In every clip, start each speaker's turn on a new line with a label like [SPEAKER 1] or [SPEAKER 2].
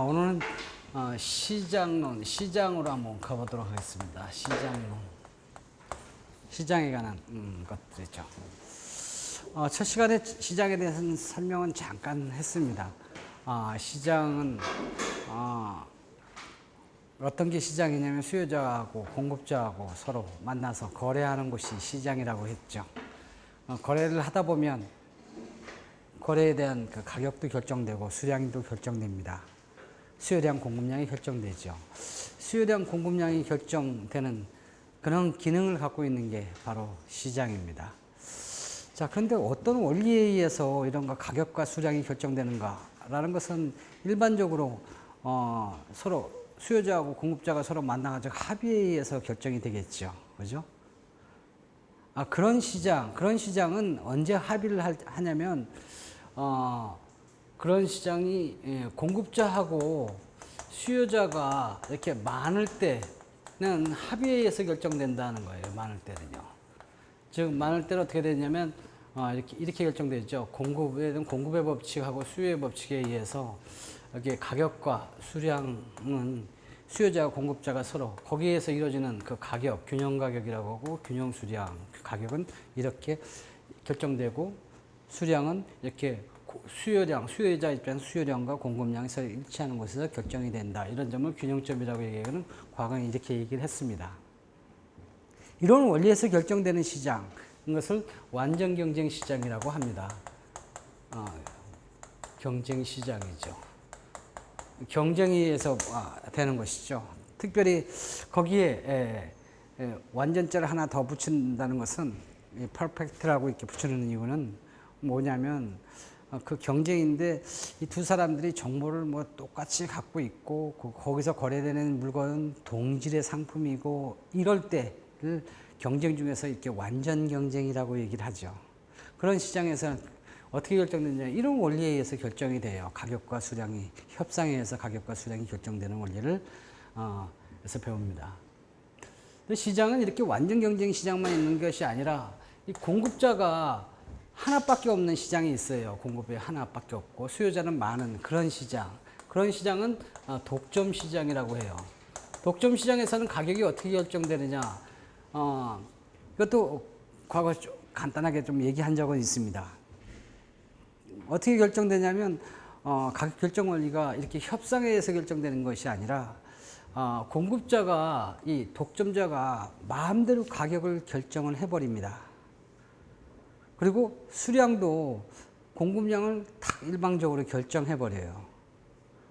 [SPEAKER 1] 오늘은 시장론, 시장으로 한번 가보도록 하겠습니다. 시장론. 시장에 관한 것들이죠. 첫 시간에 시장에 대해서는 설명은 잠깐 했습니다. 시장은 어떤 게 시장이냐면 수요자하고 공급자하고 서로 만나서 거래하는 곳이 시장이라고 했죠. 거래를 하다 보면 거래에 대한 그 가격도 결정되고 수량도 결정됩니다. 수요량, 공급량이 결정되죠. 수요량, 공급량이 결정되는 그런 기능을 갖고 있는 게 바로 시장입니다. 자, 그런데 어떤 원리에 의해서 이런 가격과 수량이 결정되는가라는 것은 일반적으로 서로 수요자하고 공급자가 서로 만나가지고 합의에 의해서 결정이 되겠죠. 그죠? 그런 시장은 언제 합의를 하냐면, 그런 시장이 공급자하고 수요자가 이렇게 많을 때는 합의에 의해서 결정된다는 거예요. 많을 때는요. 즉, 많을 때는 어떻게 되냐면, 이렇게 결정되죠. 공급의 법칙하고 수요의 법칙에 의해서 이렇게 가격과 수량은 수요자와 공급자가 서로 거기에서 이루어지는 그 가격, 균형 가격이라고 하고 균형 수량, 가격은 이렇게 결정되고 수량은 이렇게 수요자 입장에서 수요량과 공급량이 서로 일치하는 곳에서 결정이 된다. 이런 점을 균형점이라고 얘기하는 과거에 이렇게 얘기를 했습니다. 이런 원리에서 결정되는 시장, 이것을 완전 경쟁 시장이라고 합니다. 경쟁 시장이죠. 경쟁에 의해서 되는 것이죠. 특별히 거기에 완전자를 하나 더 붙인다는 것은 퍼펙트라고 이렇게 붙이는 이유는 뭐냐면 그 경쟁인데 이 두 사람들이 정보를 뭐 똑같이 갖고 있고 거기서 거래되는 물건은 동질의 상품이고 이럴 때를 경쟁 중에서 이렇게 완전 경쟁이라고 얘기를 하죠. 그런 시장에서 어떻게 결정되느냐, 이런 원리에 의해서 결정이 돼요. 가격과 수량이, 협상에 의해서 가격과 수량이 결정되는 원리를 에서 배웁니다. 근데 시장은 이렇게 완전 경쟁 시장만 있는 것이 아니라 이 공급자가 하나밖에 없는 시장이 있어요. 공급이 하나밖에 없고 수요자는 많은 그런 시장. 그런 시장은 독점 시장이라고 해요. 독점 시장에서는 가격이 어떻게 결정되느냐, 이것도 과거 간단하게 좀 얘기한 적은 있습니다. 어떻게 결정되냐면 가격 결정 원리가 이렇게 협상에 의해서 결정되는 것이 아니라 공급자가, 이 독점자가 마음대로 가격을 결정을 해버립니다. 그리고 수량도 공급량을 딱 일방적으로 결정해버려요.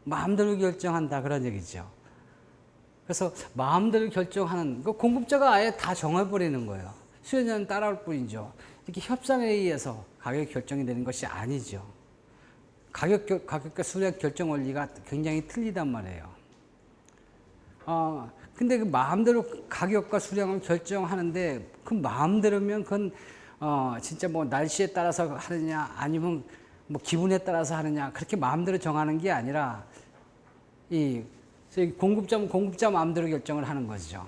[SPEAKER 1] 마음대로 결정한다, 그런 얘기죠. 그래서 마음대로 결정하는, 그 공급자가 아예 다 정해버리는 거예요. 수요자는 따라올 뿐이죠. 이렇게 협상에 의해서 가격이 결정이 되는 것이 아니죠. 가격과 수량 결정 원리가 굉장히 틀리단 말이에요. 근데 그 마음대로 가격과 수량을 결정하는데 그 마음대로면 그건 진짜 뭐 날씨에 따라서 하느냐 아니면 뭐 기분에 따라서 하느냐, 그렇게 마음대로 정하는 게 아니라 이 공급자는 공급자 마음대로 결정을 하는 거죠.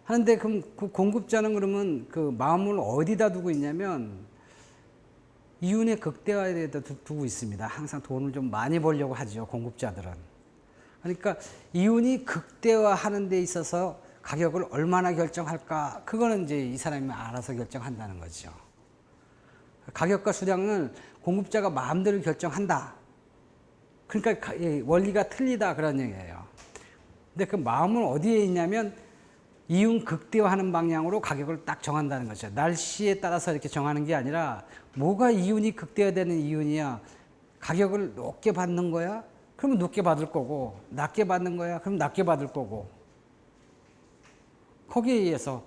[SPEAKER 1] 하는데 그럼 그 공급자는 그러면 그 마음을 어디다 두고 있냐면 이윤의 극대화에 두고 있습니다. 항상 돈을 좀 많이 벌려고 하죠, 공급자들은. 그러니까 이윤이 극대화하는 데 있어서 가격을 얼마나 결정할까, 그거는 이제 이 사람이 알아서 결정한다는 거죠. 가격과 수량을 공급자가 마음대로 결정한다. 그러니까 원리가 틀리다, 그런 얘기예요. 근데 그 마음은 어디에 있냐면 이윤 극대화하는 방향으로 가격을 딱 정한다는 거죠. 날씨에 따라서 이렇게 정하는 게 아니라 뭐가 이윤이 극대화되는 이윤이야. 가격을 높게 받는 거야? 그러면 높게 받을 거고, 낮게 받는 거야? 그럼 낮게 받을 거고. 거기에 의해서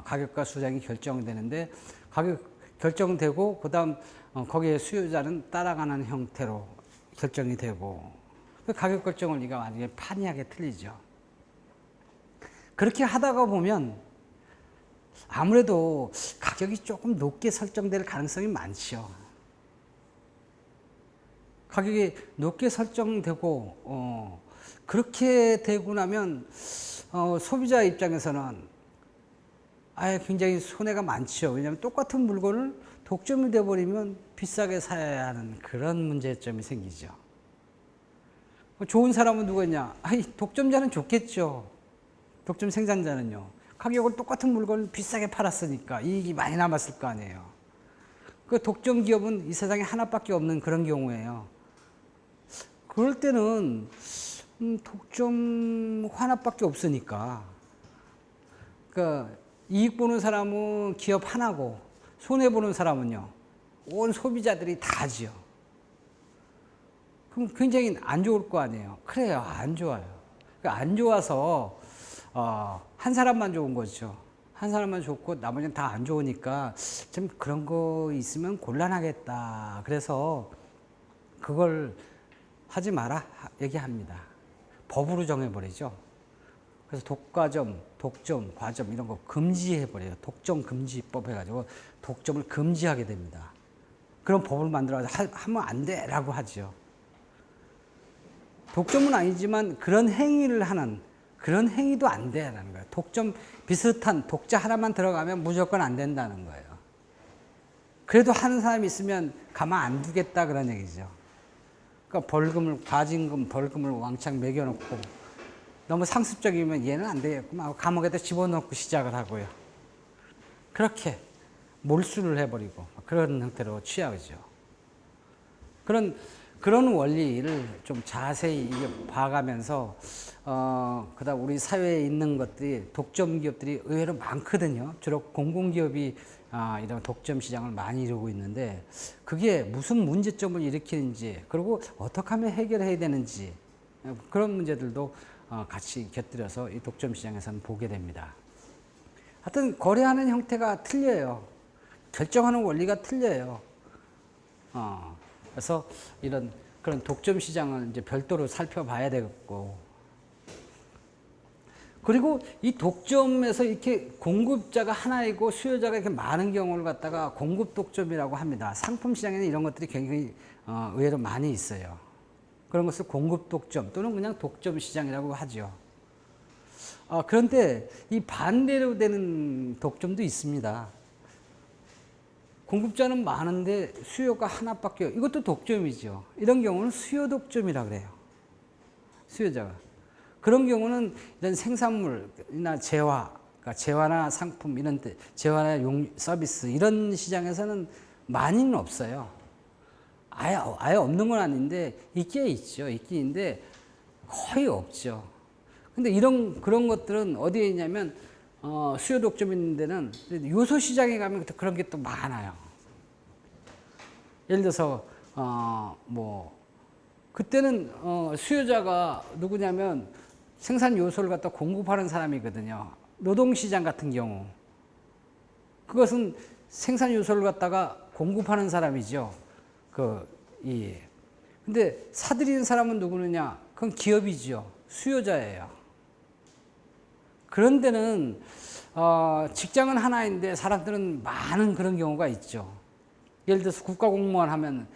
[SPEAKER 1] 가격과 수량이 결정되는데, 가격 결정되고 그다음 거기에 수요자는 따라가는 형태로 결정이 되고, 그 가격 결정 원리가 완전히 판이하게 틀리죠. 그렇게 하다가 보면 아무래도 가격이 조금 높게 설정될 가능성이 많죠. 가격이 높게 설정되고 그렇게 되고 나면 소비자 입장에서는 굉장히 손해가 많죠. 왜냐하면 똑같은 물건을 독점이 되어버리면 비싸게 사야 하는 그런 문제점이 생기죠. 좋은 사람은 누구냐? 아이, 독점자는 좋겠죠. 독점 생산자는요. 가격을 똑같은 물건을 비싸게 팔았으니까 이익이 많이 남았을 거 아니에요. 그 독점 기업은 이 세상에 하나밖에 없는 그런 경우예요. 그럴 때는 독점 하나밖에 없으니까. 그러니까 이익 보는 사람은 기업 하나고 손해 보는 사람은요. 온 소비자들이 다지요. 그럼 굉장히 안 좋을 거 아니에요. 그래요, 안 좋아요. 그러니까 안 좋아서 한 사람만 좋은 거죠. 한 사람만 좋고 나머지는 다 안 좋으니까 좀 그런 거 있으면 곤란하겠다. 그래서 그걸 하지 마라 얘기합니다. 법으로 정해버리죠. 그래서 독과점, 독점, 과점 이런 거 금지해버려요. 독점 금지법 해가지고 독점을 금지하게 됩니다. 그런 법을 만들어서 하면 안 돼라고 하죠. 독점은 아니지만 그런 행위를 하는 그런 행위도 안 돼라는 거예요. 독점 비슷한 독자 하나만 들어가면 무조건 안 된다는 거예요. 그래도 하는 사람이 있으면 가만 안 두겠다 그런 얘기죠. 그러니까 과징금 벌금을 왕창 매겨놓고 너무 상습적이면 얘는 안 되겠구만 하고 감옥에다 집어넣고 시작을 하고요. 그렇게 몰수를 해버리고 그런 형태로 취하죠. 그런 원리를 좀 자세히 봐가면서 그다음 우리 사회에 있는 것들이 독점 기업들이 의외로 많거든요. 주로 공공기업이 이런 독점 시장을 많이 이루고 있는데 그게 무슨 문제점을 일으키는지 그리고 어떻게 하면 해결해야 되는지 그런 문제들도 같이 곁들여서 이 독점 시장에서는 보게 됩니다. 하여튼 거래하는 형태가 틀려요. 결정하는 원리가 틀려요. 그래서 그런 독점 시장을 이제 별도로 살펴봐야 되겠고, 그리고 이 독점에서 이렇게 공급자가 하나이고 수요자가 이렇게 많은 경우를 갖다가 공급 독점이라고 합니다. 상품 시장에는 이런 것들이 굉장히 의외로 많이 있어요. 그런 것을 공급 독점 또는 그냥 독점 시장이라고 하죠. 그런데 이 반대로 되는 독점도 있습니다. 공급자는 많은데 수요가 하나밖에 이것도 독점이죠. 이런 경우는 수요 독점이라 그래요. 수요자가. 그런 경우는 이런 생산물이나 그러니까 재화나 상품 이런 데 재화나 서비스 이런 시장에서는 많이는 없어요. 아예 없는 건 아닌데 있긴 있죠. 있긴 있는데 거의 없죠. 근데 그런 것들은 어디에 있냐면 수요 독점 있는 데는 요소 시장에 가면 그런 게 또 많아요. 예를 들어서 그때는 수요자가 누구냐면 생산 요소를 갖다 공급하는 사람이거든요. 노동 시장 같은 경우 그것은 생산 요소를 갖다가 공급하는 사람이죠. 근데 사들이는 사람은 누구느냐? 그건 기업이죠. 수요자예요. 그런 데는 직장은 하나인데 사람들은 많은 그런 경우가 있죠. 예를 들어서 국가 공무원 하면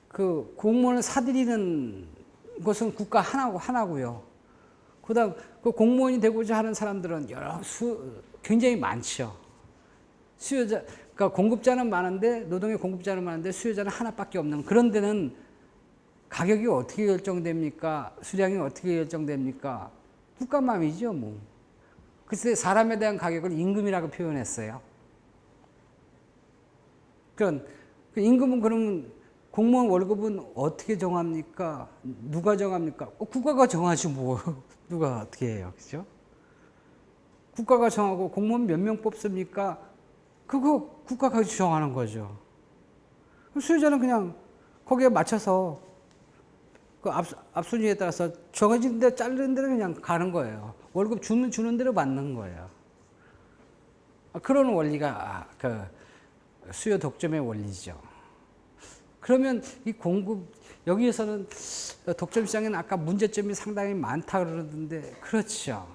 [SPEAKER 1] 그 공무원을 사들이는 것은 국가 하나고요. 그다음 그 공무원이 되고자 하는 사람들은 굉장히 많죠. 그러니까 공급자는 많은데 노동의 공급자는 많은데 수요자는 하나밖에 없는 그런 데는 가격이 어떻게 결정됩니까? 수량이 어떻게 결정됩니까? 국가 맘이죠, 뭐. 그때 사람에 대한 가격을 임금이라고 표현했어요. 그 임금은 그러면 공무원 월급은 어떻게 정합니까? 누가 정합니까? 국가가 정하지 뭐. 누가 어떻게 해요. 그죠? 국가가 정하고 공무원 몇 명 뽑습니까? 그거 국가가 정하는 거죠. 수요자는 그냥 거기에 맞춰서 그 앞순위에 따라서 정해진 데 자르는 대로 그냥 가는 거예요. 월급 주는 대로 받는 거예요. 그런 원리가 수요 독점의 원리죠. 그러면 이 여기에서는 독점 시장에는 아까 문제점이 상당히 많다 그러는데 그렇죠.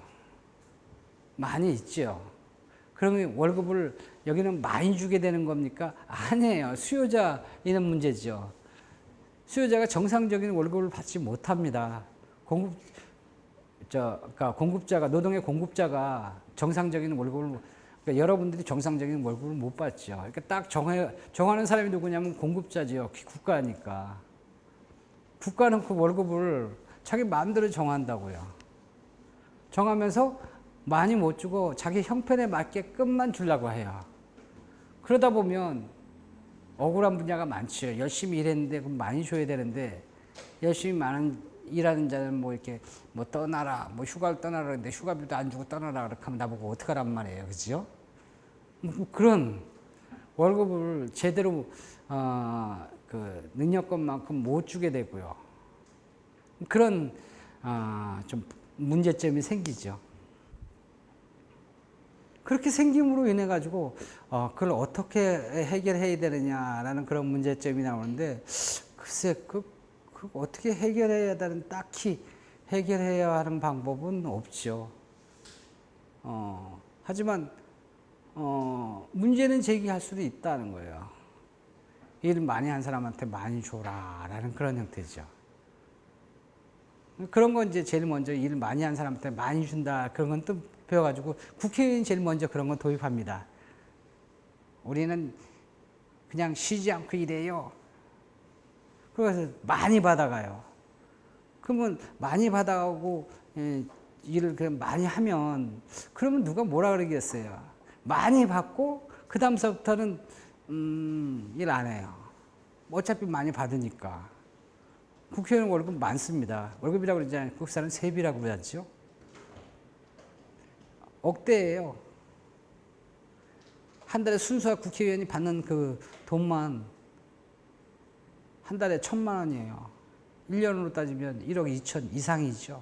[SPEAKER 1] 많이 있죠. 그러면 월급을 여기는 많이 주게 되는 겁니까? 아니에요. 수요자 있는 문제죠. 수요자가 정상적인 월급을 받지 못합니다. 그러니까 노동의 공급자가 정상적인 월급을 그러니까 여러분들이 정상적인 월급을 못 받죠. 그러니까 딱 정하는 사람이 누구냐면 공급자지요. 국가니까. 국가는 그 월급을 자기 마음대로 정한다고요. 정하면서 많이 못 주고 자기 형편에 맞게끔만 주려고 해요. 그러다 보면 억울한 분야가 많죠. 열심히 일했는데 그럼 많이 줘야 되는데 열심히 일하는 자는 뭐 이렇게 뭐 떠나라, 뭐 휴가를 떠나라 그러는데 휴가비도 안 주고 떠나라 그렇게 하면 나보고 어떡하란 말이에요. 그죠? 그런 월급을 제대로 그 능력금만큼 못 주게 되고요. 그런 좀 문제점이 생기죠. 그렇게 생김으로 인해 가지고 그걸 어떻게 해결해야 되느냐라는 그런 문제점이 나오는데 글쎄 그 어떻게 해결해야 되는 딱히 해결해야 하는 방법은 없죠. 하지만 문제는 제기할 수도 있다는 거예요. 일 많이 한 사람한테 많이 줘라라는 그런 형태죠. 그런 건 이제 제일 먼저 일 많이 한 사람한테 많이 준다 그런 건 또 배워가지고 국회의원이 제일 먼저 그런 건 도입합니다. 우리는 그냥 쉬지 않고 일해요. 그래서 많이 받아가요. 그러면 많이 받아가고 일을 그냥 많이 하면 그러면 누가 뭐라 그러겠어요. 많이 받고 그 다음서부터는 일 안 해요. 어차피 많이 받으니까. 국회의원 월급 많습니다. 월급이라고 그러잖아요. 국사는 세비라고 그러죠. 억대예요. 한 달에 순수한 국회의원이 받는 그 돈만 한 달에 1,000만 원이에요. 1년으로 따지면 1억 2천 이상이죠.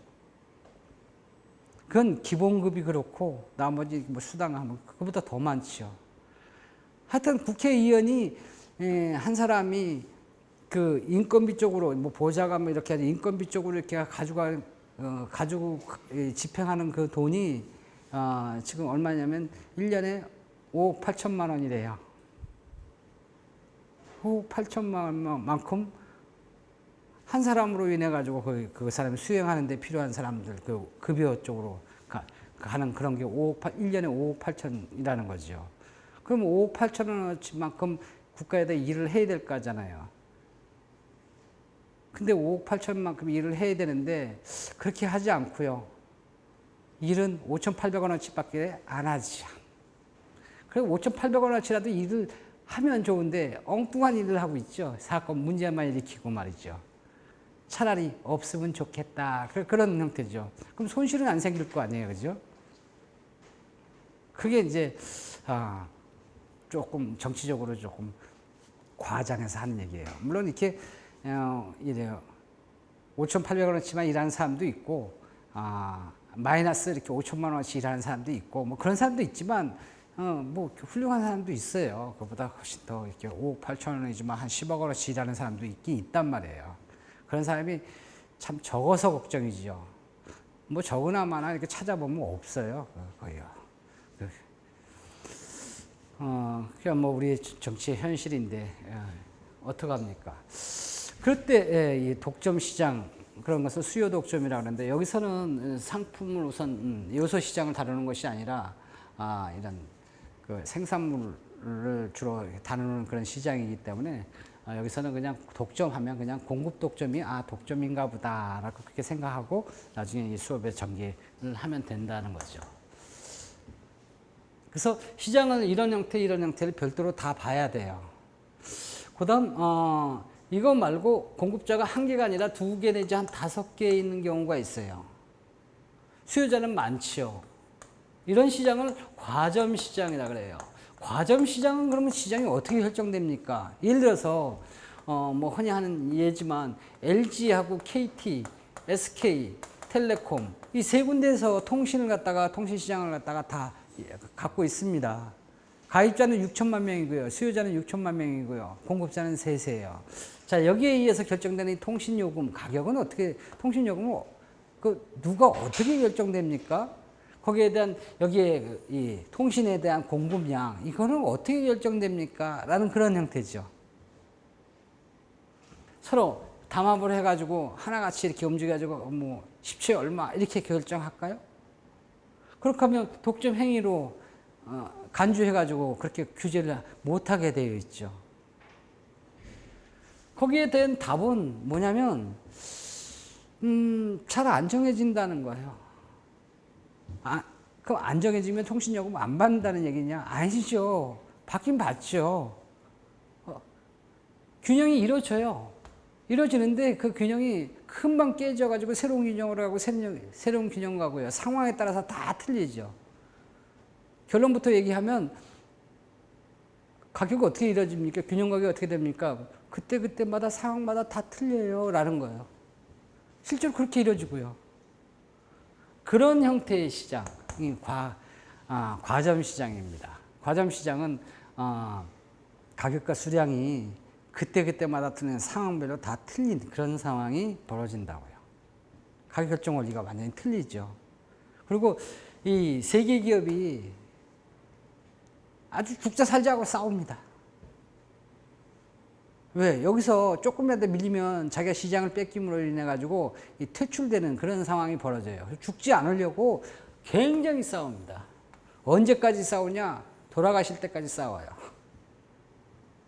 [SPEAKER 1] 그건 기본급이 그렇고 나머지 뭐 수당하면 그거보다 더 많죠. 하여튼 국회의원이 한 사람이 그 인건비 쪽으로 뭐 보좌가 뭐 이렇게 인건비 쪽으로 이렇게 가지고 집행하는 그 돈이 지금 얼마냐면 1년에 5억 8천만 원이래요. 5억 8천만 원만큼 한 사람으로 인해 가지고 그 사람이 수행하는 데 필요한 사람들 그 급여 쪽으로 가는 그런 게 1년에 5억 8천이라는 거죠. 그럼 5억 8천 원어치만큼 국가에다 일을 해야 될 거잖아요. 근데 5억 8천만큼 일을 해야 되는데 그렇게 하지 않고요. 일은 5,800원어치밖에 안 하죠. 그리고 5,800원어치라도 일을 하면 좋은데 엉뚱한 일을 하고 있죠. 사건 문제만 일으키고 말이죠. 차라리 없으면 좋겠다. 그런 형태죠. 그럼 손실은 안 생길 거 아니에요. 그죠? 그게 이제 조금 정치적으로 조금 과장해서 하는 얘기예요. 물론 이렇게 이래요. 5,800원어치만 일하는 사람도 있고 마이너스 이렇게 5천만 원어치 일하는 사람도 있고 뭐 그런 사람도 있지만 뭐 훌륭한 사람도 있어요. 그보다 훨씬 더 이렇게 5억 8천 원이지만 한 10억 원어치 일하는 사람도 있긴 있단 말이에요. 그런 사람이 참 적어서 걱정이죠. 뭐 적으나 마나 이렇게 찾아보면 없어요. 거의요. 그냥 뭐 우리 정치의 현실인데 어떡합니까? 그럴 때 이 독점 시장 그런 것을 수요 독점이라고 하는데 여기서는 상품을 우선 요소 시장을 다루는 것이 아니라 이런 그 생산물을 주로 다루는 그런 시장이기 때문에 여기서는 그냥 독점하면 그냥 공급 독점이 독점인가 보다라고 그렇게 생각하고 나중에 이 수업에 전개를 하면 된다는 거죠. 그래서 시장은 이런 형태를 별도로 다 봐야 돼요. 그다음 이거 말고 공급자가 한 개가 아니라 2개 내지 한 5개 있는 경우가 있어요. 수요자는 많죠. 이런 시장을 과점 시장이라 그래요. 과점 시장은 그러면 시장이 어떻게 결정됩니까? 예를 들어서 뭐 흔히 하는 예지만 LG하고 KT, SK, 텔레콤 이 세 군데에서 통신 시장을 갖다가 다 갖고 있습니다. 가입자는 6천만 명이고요. 수요자는 6천만 명이고요. 공급자는 셋이에요. 자, 여기에 의해서 결정되는 이 통신요금 가격은 통신요금은 누가 어떻게 결정됩니까? 거기에 대한 여기에 이 통신에 대한 공급량 이거는 어떻게 결정됩니까? 라는 그런 형태죠. 서로 담합을 해가지고 하나같이 이렇게 움직여가지고 뭐 10초에 얼마 이렇게 결정할까요? 그렇게 하면 독점 행위로 간주해가지고 그렇게 규제를 못하게 되어 있죠. 거기에 대한 답은 뭐냐면 잘 안 정해진다는 거예요. 그럼 안 정해지면 통신요금 안 받는다는 얘기냐? 아니죠. 받긴 받죠. 균형이 이루어져요. 이루어지는데 그 균형이 금방 깨져가지고 새로운 균형으로 가고 새로운 균형 가고요. 상황에 따라서 다 틀리죠. 결론부터 얘기하면 가격이 어떻게 이루어집니까? 균형 가격이 어떻게 됩니까? 그때마다 상황마다 다 틀려요. 라는 거예요. 실제로 그렇게 이루어지고요. 그런 형태의 시장이 과점 시장입니다. 과점 시장은 가격과 수량이 그때마다 틀리는 상황별로 다 틀린 그런 상황이 벌어진다고요. 가격 결정 원리가 완전히 틀리죠. 그리고 이 세계 기업이 아주 죽자 살자고 싸웁니다. 왜? 여기서 조금이라도 밀리면 자기가 시장을 뺏김으로 인해 가지고 퇴출되는 그런 상황이 벌어져요. 죽지 않으려고 굉장히 싸웁니다. 언제까지 싸우냐? 돌아가실 때까지 싸워요.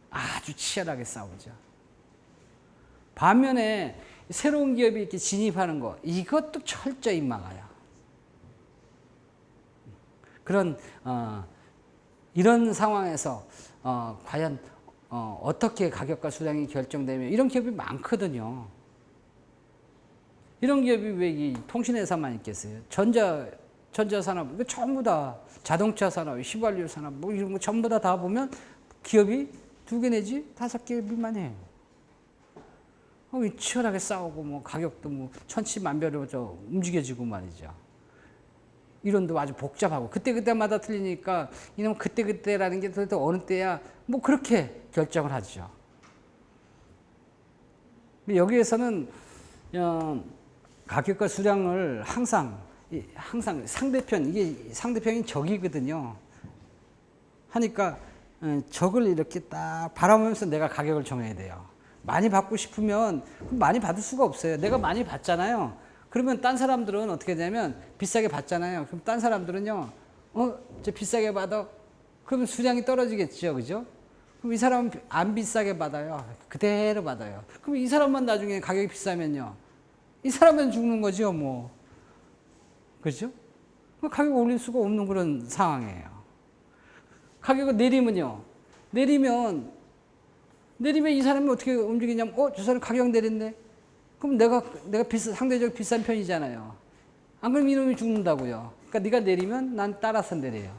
[SPEAKER 1] 아주 치열하게 싸우죠. 반면에 새로운 기업이 이렇게 진입하는 거, 이것도 철저히 막아요. 그런 이런 상황에서 과연 어떻게 가격과 수량이 결정되면 이런 기업이 많거든요. 이런 기업이 왜 이 통신회사만 있겠어요? 전자산업, 이거 전부 다 자동차 산업, 휘발유 산업, 뭐 이런 거 전부 다 보면 기업이 2개 내지 5개만 해요. 치열하게 싸우고 뭐 가격도 뭐 천치만별로 움직여지고 말이죠. 이론도 아주 복잡하고 그때마다 틀리니까 이놈 그때라는 게 도대체 어느 때야 뭐 그렇게 결정을 하죠. 여기에서는 가격과 수량을 항상 상대편이 적이거든요. 하니까 적을 이렇게 딱 바라보면서 내가 가격을 정해야 돼요. 많이 받고 싶으면 많이 받을 수가 없어요. 내가 많이 받잖아요. 그러면 딴 사람들은 어떻게 되냐면 비싸게 받잖아요. 그럼 딴 사람들은요, 저 비싸게 받아. 그러면 수량이 떨어지겠죠. 그죠? 그럼 이 사람은 안 비싸게 받아요. 그대로 받아요. 그럼 이 사람만 나중에 가격이 비싸면요. 이 사람은 죽는 거죠, 뭐. 그죠? 가격 올릴 수가 없는 그런 상황이에요. 가격을 내리면요. 내리면 이 사람이 어떻게 움직이냐면, 저 사람 가격 내렸네? 그럼 내가 상대적으로 비싼 편이잖아요. 안 그러면 이놈이 죽는다고요. 그러니까 네가 내리면 난 따라서 내려요.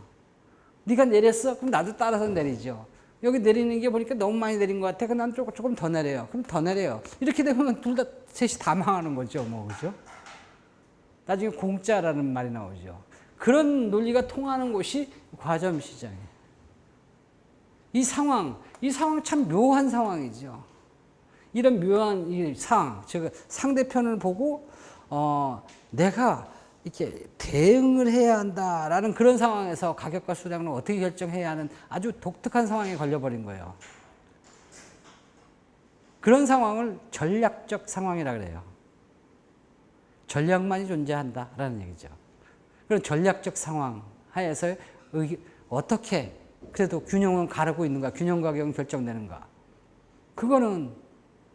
[SPEAKER 1] 네가 내렸어? 그럼 나도 따라서 내리죠. 여기 내리는 게 보니까 너무 많이 내린 것 같아. 그럼 난 조금 더 내려요. 그럼 더 내려요. 이렇게 되면 셋이 다 망하는 거죠. 뭐, 그죠? 나중에 공짜라는 말이 나오죠. 그런 논리가 통하는 곳이 과점 시장이에요. 이 상황 참 묘한 상황이죠. 이런 묘한 이 상황, 즉 상대편을 보고 내가 이렇게 대응을 해야 한다라는 그런 상황에서 가격과 수량을 어떻게 결정해야 하는 아주 독특한 상황에 걸려버린 거예요. 그런 상황을 전략적 상황이라 그래요. 전략만이 존재한다라는 얘기죠. 그런 전략적 상황 하에서 어떻게 그래도 균형은 가르고 있는가, 균형 가격은 결정되는가. 그거는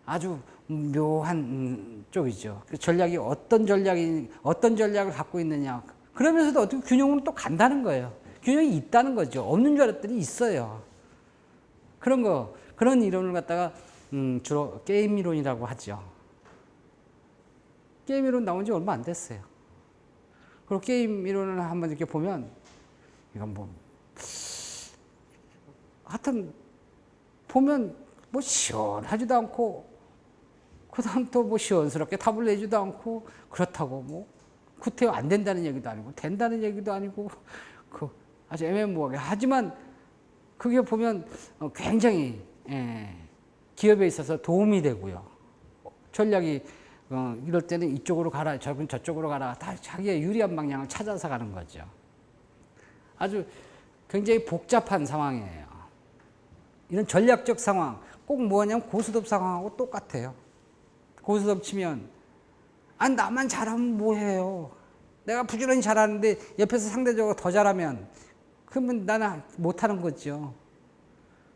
[SPEAKER 1] 아주 묘한 쪽이죠. 그 전략이 어떤 전략을 갖고 있느냐. 그러면서도 어떻게 균형으로 또 간다는 거예요. 균형이 있다는 거죠. 없는 줄 알았더니 있어요. 그런 이론을 갖다가 주로 게임 이론이라고 하죠. 게임 이론 나온 지 얼마 안 됐어요. 그리고 게임 이론을 한번 이렇게 보면, 이건 뭐, 하여튼, 보면 뭐 시원하지도 않고, 그 다음 또 뭐 시원스럽게 답을 내지도 않고, 그렇다고 뭐, 구태여 안 된다는 얘기도 아니고, 된다는 얘기도 아니고, 아주 애매모호하게. 하지만, 그게 보면 굉장히, 기업에 있어서 도움이 되고요. 전략이, 이럴 때는 이쪽으로 가라, 저쪽으로 가라. 다 자기의 유리한 방향을 찾아서 가는 거죠. 아주 굉장히 복잡한 상황이에요. 이런 전략적 상황, 꼭 뭐냐면 고스톱 상황하고 똑같아요. 고스톱 치면, 나만 잘하면 뭐해요. 내가 부지런히 잘하는데 옆에서 상대적으로 더 잘하면, 그러면 나는 못하는 거죠.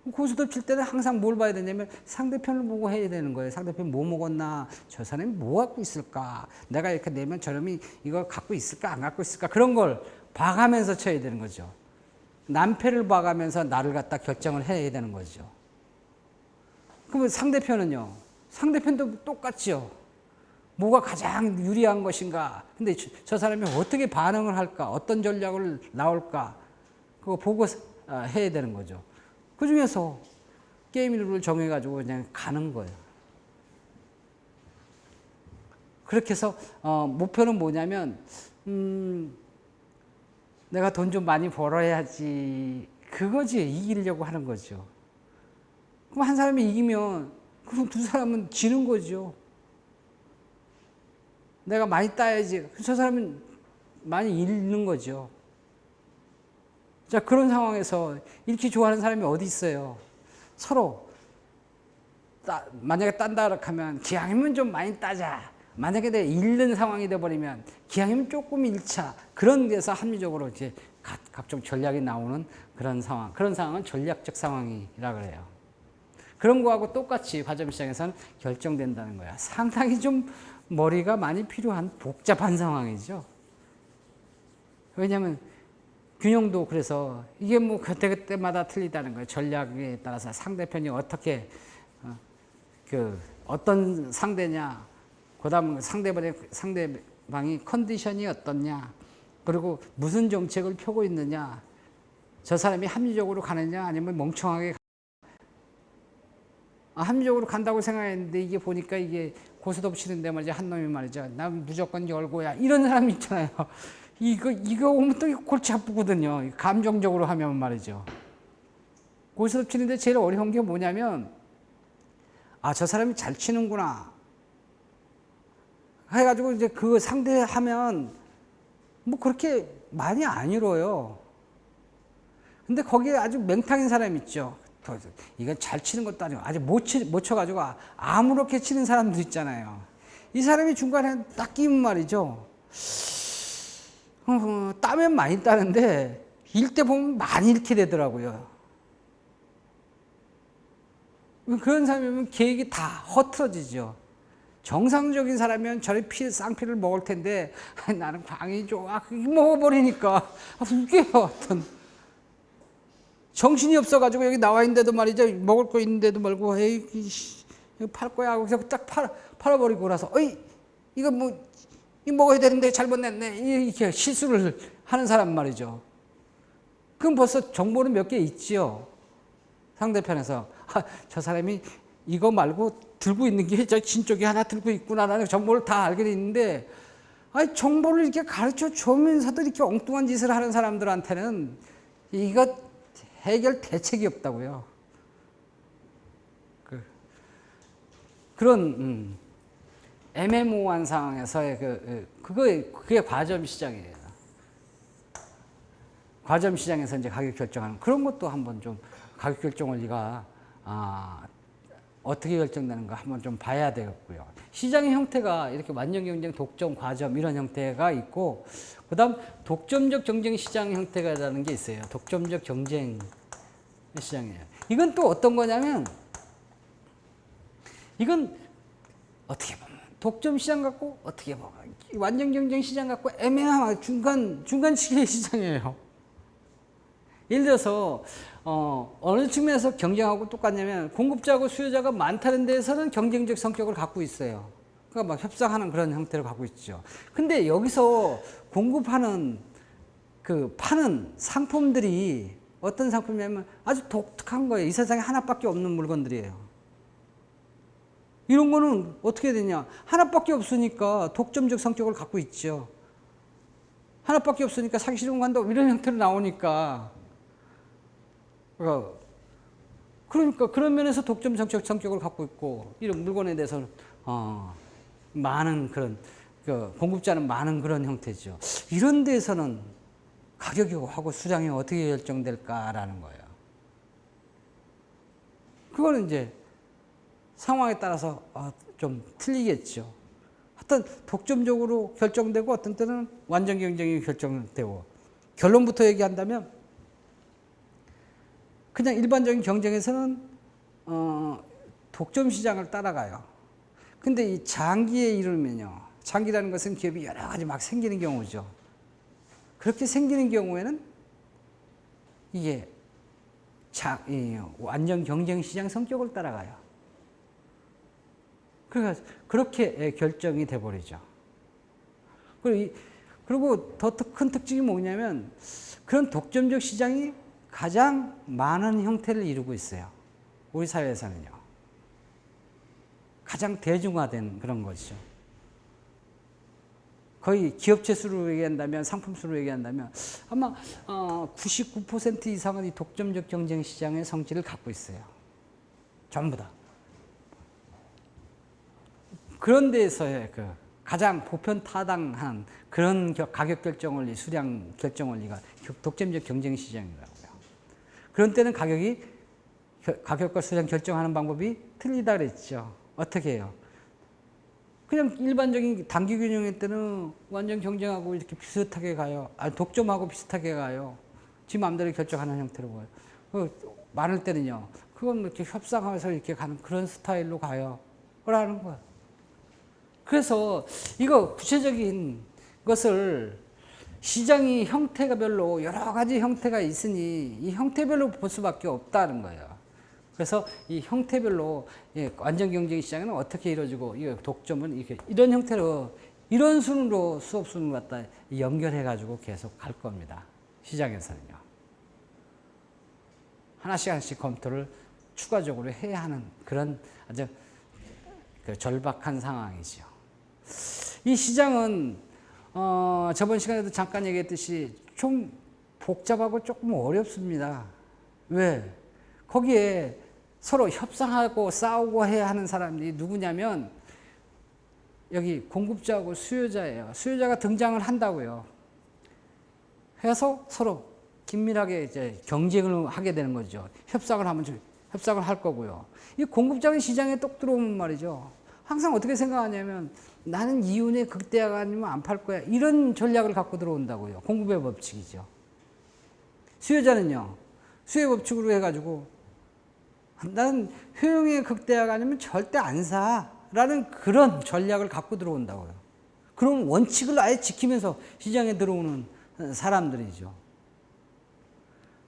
[SPEAKER 1] 고스톱 칠 때는 항상 뭘 봐야 되냐면 상대편을 보고 해야 되는 거예요. 상대편 뭐 먹었나, 저 사람이 뭐 갖고 있을까, 내가 이렇게 내면 저놈이 이거 갖고 있을까 안 갖고 있을까, 그런 걸 봐가면서 쳐야 되는 거죠. 남패를 봐가면서 나를 갖다 결정을 해야 되는 거죠. 그러면 상대편은요, 상대편도 똑같죠. 뭐가 가장 유리한 것인가, 근데 저 사람이 어떻게 반응을 할까, 어떤 전략을 나올까, 그거 보고 해야 되는 거죠. 그 중에서 게임 룰을 정해가지고 그냥 가는 거예요. 그렇게 해서 목표는 뭐냐면 내가 돈 좀 많이 벌어야지, 그거지. 이기려고 하는 거죠. 그럼 한 사람이 이기면 그럼 두 사람은 지는 거죠. 내가 많이 따야지, 저 사람은 많이 잃는 거죠. 자, 그런 상황에서 이렇게 좋아하는 사람이 어디 있어요? 서로 만약에 딴다 하면 기왕이면 좀 많이 따자. 만약에 내가 잃는 상황이 돼버리면 기왕이면 조금 잃자. 그런 데서 합리적으로 이제 각종 전략이 나오는 그런 상황. 그런 상황은 전략적 상황이라 그래요. 그런 거하고 똑같이 과점 시장에서는 결정된다는 거야. 상당히 좀 머리가 많이 필요한 복잡한 상황이죠. 왜냐하면 균형도 그래서 이게 뭐 그때그때마다 틀리다는 거예요. 전략에 따라서 상대편이 어떻게 어떤 상대냐, 그다음 상대방이 컨디션이 어떻냐, 그리고 무슨 정책을 펴고 있느냐, 저 사람이 합리적으로 가느냐 아니면 멍청하게 합리적으로 간다고 생각했는데 이게 보니까 이게 고스톱 치는데 말이죠, 한 놈이 말이죠, 난 무조건 열고야, 이런 사람이 있잖아요. 이거 오면 또 골치 아프거든요. 감정적으로 하면 말이죠. 고스톱 치는데 제일 어려운 게 뭐냐면, 저 사람이 잘 치는구나 해가지고 이제 그 상대하면 뭐 그렇게 많이 안 잃어요. 근데 거기에 아주 맹탕인 사람이 있죠. 이건 잘 치는 것도 아니고 아주 못 쳐가지고 아무렇게 치는 사람도 있잖아요. 이 사람이 중간에 딱 끼면 말이죠, 따면 많이 따는데 잃 때 보면 많이 잃게 되더라고요. 그런 사람이면 계획이 다 허틀어지죠. 정상적인 사람이면 저리 쌍피를 먹을 텐데 나는 광이 좋아, 먹어버리니까 웃겨요. 어떤 정신이 없어가지고 여기 나와 있는데도 말이죠, 먹을 거 있는데도 말고 에이 이거 팔 거야 하고 그래서 딱 팔아버리고 나서 이거 먹어야 되는데 잘못 냈네, 이렇게 실수를 하는 사람 말이죠. 그럼 벌써 정보는 몇 개 있지요. 상대편에서 저 사람이 이거 말고 들고 있는 게 저 진쪽에 하나 들고 있구나라는 정보를 다 알게 돼 있는데, 정보를 이렇게 가르쳐 주면서도 이렇게 엉뚱한 짓을 하는 사람들한테는 이거 해결 대책이 없다고요. 그런 애매모호한 상황에서의 그게 과점 시장이에요. 과점 시장에서 이제 가격 결정하는 그런 것도 한번 좀 가격 결정 원리가 어떻게 결정되는가 한번 좀 봐야 되겠고요. 시장의 형태가 이렇게 완전 경쟁, 독점, 과점 이런 형태가 있고, 그다음 독점적 경쟁 시장 형태가라는 게 있어요. 독점적 경쟁 시장이에요. 이건 또 어떤 거냐면, 이건 어떻게 보면 독점 시장 같고 어떻게 보면 완전 경쟁 시장 같고 애매한 중간치기의 시장이에요. 예를 들어서 어느 측면에서 경쟁하고 똑같냐면, 공급자하고 수요자가 많다는 데에서는 경쟁적 성격을 갖고 있어요. 그러니까 막 협상하는 그런 형태를 갖고 있죠. 근데 여기서 공급하는 파는 상품들이 어떤 상품이냐면 아주 독특한 거예요. 이 세상에 하나밖에 없는 물건들이에요. 이런 거는 어떻게 되냐? 하나밖에 없으니까 독점적 성격을 갖고 있죠. 하나밖에 없으니까 사기 싫은 거 한다, 이런 형태로 나오니까. 그러니까 그런 면에서 독점적 성격을 갖고 있고, 이런 물건에 대해서 많은 그런 공급자는 많은 그런 형태죠. 이런 데에서는 가격하고 수량이 어떻게 결정될까라는 거예요. 그거는 이제 상황에 따라서 좀 틀리겠죠. 하여튼 독점적으로 결정되고 어떤 때는 완전 경쟁이 결정되고, 결론부터 얘기한다면 그냥 일반적인 경쟁에서는 독점 시장을 따라가요. 근데 이 장기에 이르면요. 장기라는 것은 기업이 여러 가지 막 생기는 경우죠. 그렇게 생기는 경우에는 이게 완전 경쟁 시장 성격을 따라가요. 그래서 그렇게 결정이 돼버리죠. 그리고 더 큰 특징이 뭐냐면 그런 독점적 시장이 가장 많은 형태를 이루고 있어요. 우리 사회에서는요. 가장 대중화된 그런 것이죠. 거의 기업체 수로 얘기한다면, 상품 수로 얘기한다면 아마 99% 이상은 이 독점적 경쟁 시장의 성질을 갖고 있어요. 전부 다. 그런 데에서의 그 가장 보편타당한 그런 가격 결정 원리, 수량 결정 원리가 독점적 경쟁 시장이라고요. 그런 때는 가격과 수량 결정하는 방법이 틀리다 그랬죠. 어떻게 해요? 그냥 일반적인 단기 균형일 때는 완전 경쟁하고 이렇게 비슷하게 가요. 아니, 독점하고 비슷하게 가요. 지 마음대로 결정하는 형태로 가요. 많을 때는요. 그건 이렇게 협상하면서 이렇게 가는 그런 스타일로 가요. 그러는 거예요. 그래서 이거 구체적인 것을 시장이 형태가 별로 여러 가지 형태가 있으니 이 형태별로 볼 수밖에 없다는 거예요. 그래서 이 형태별로 완전 경쟁 시장은 어떻게 이루어지고 이 독점은 이렇게 이런 형태로 이런 순으로 수업 순을 갖다 연결해 가지고 계속 갈 겁니다. 시장에서는요. 하나씩 검토를 추가적으로 해야 하는 그런 아주 절박한 상황이죠. 이 시장은 저번 시간에도 잠깐 얘기했듯이 좀 복잡하고 조금 어렵습니다. 왜? 거기에 서로 협상하고 싸우고 해야 하는 사람들이 누구냐면 여기 공급자하고 수요자예요. 수요자가 등장을 한다고요. 해서 서로 긴밀하게 이제 경쟁을 하게 되는 거죠. 협상을 할 거고요. 이 공급자는 시장에 똑 들어오면 말이죠. 항상 어떻게 생각하냐면 나는 이윤의 극대화가 아니면 안 팔 거야. 이런 전략을 갖고 들어온다고요. 공급의 법칙이죠. 수요자는요. 수요 법칙으로 해가지고 나는 효용의 극대화가 아니면 절대 안 사. 라는 그런 전략을 갖고 들어온다고요. 그런 원칙을 아예 지키면서 시장에 들어오는 사람들이죠.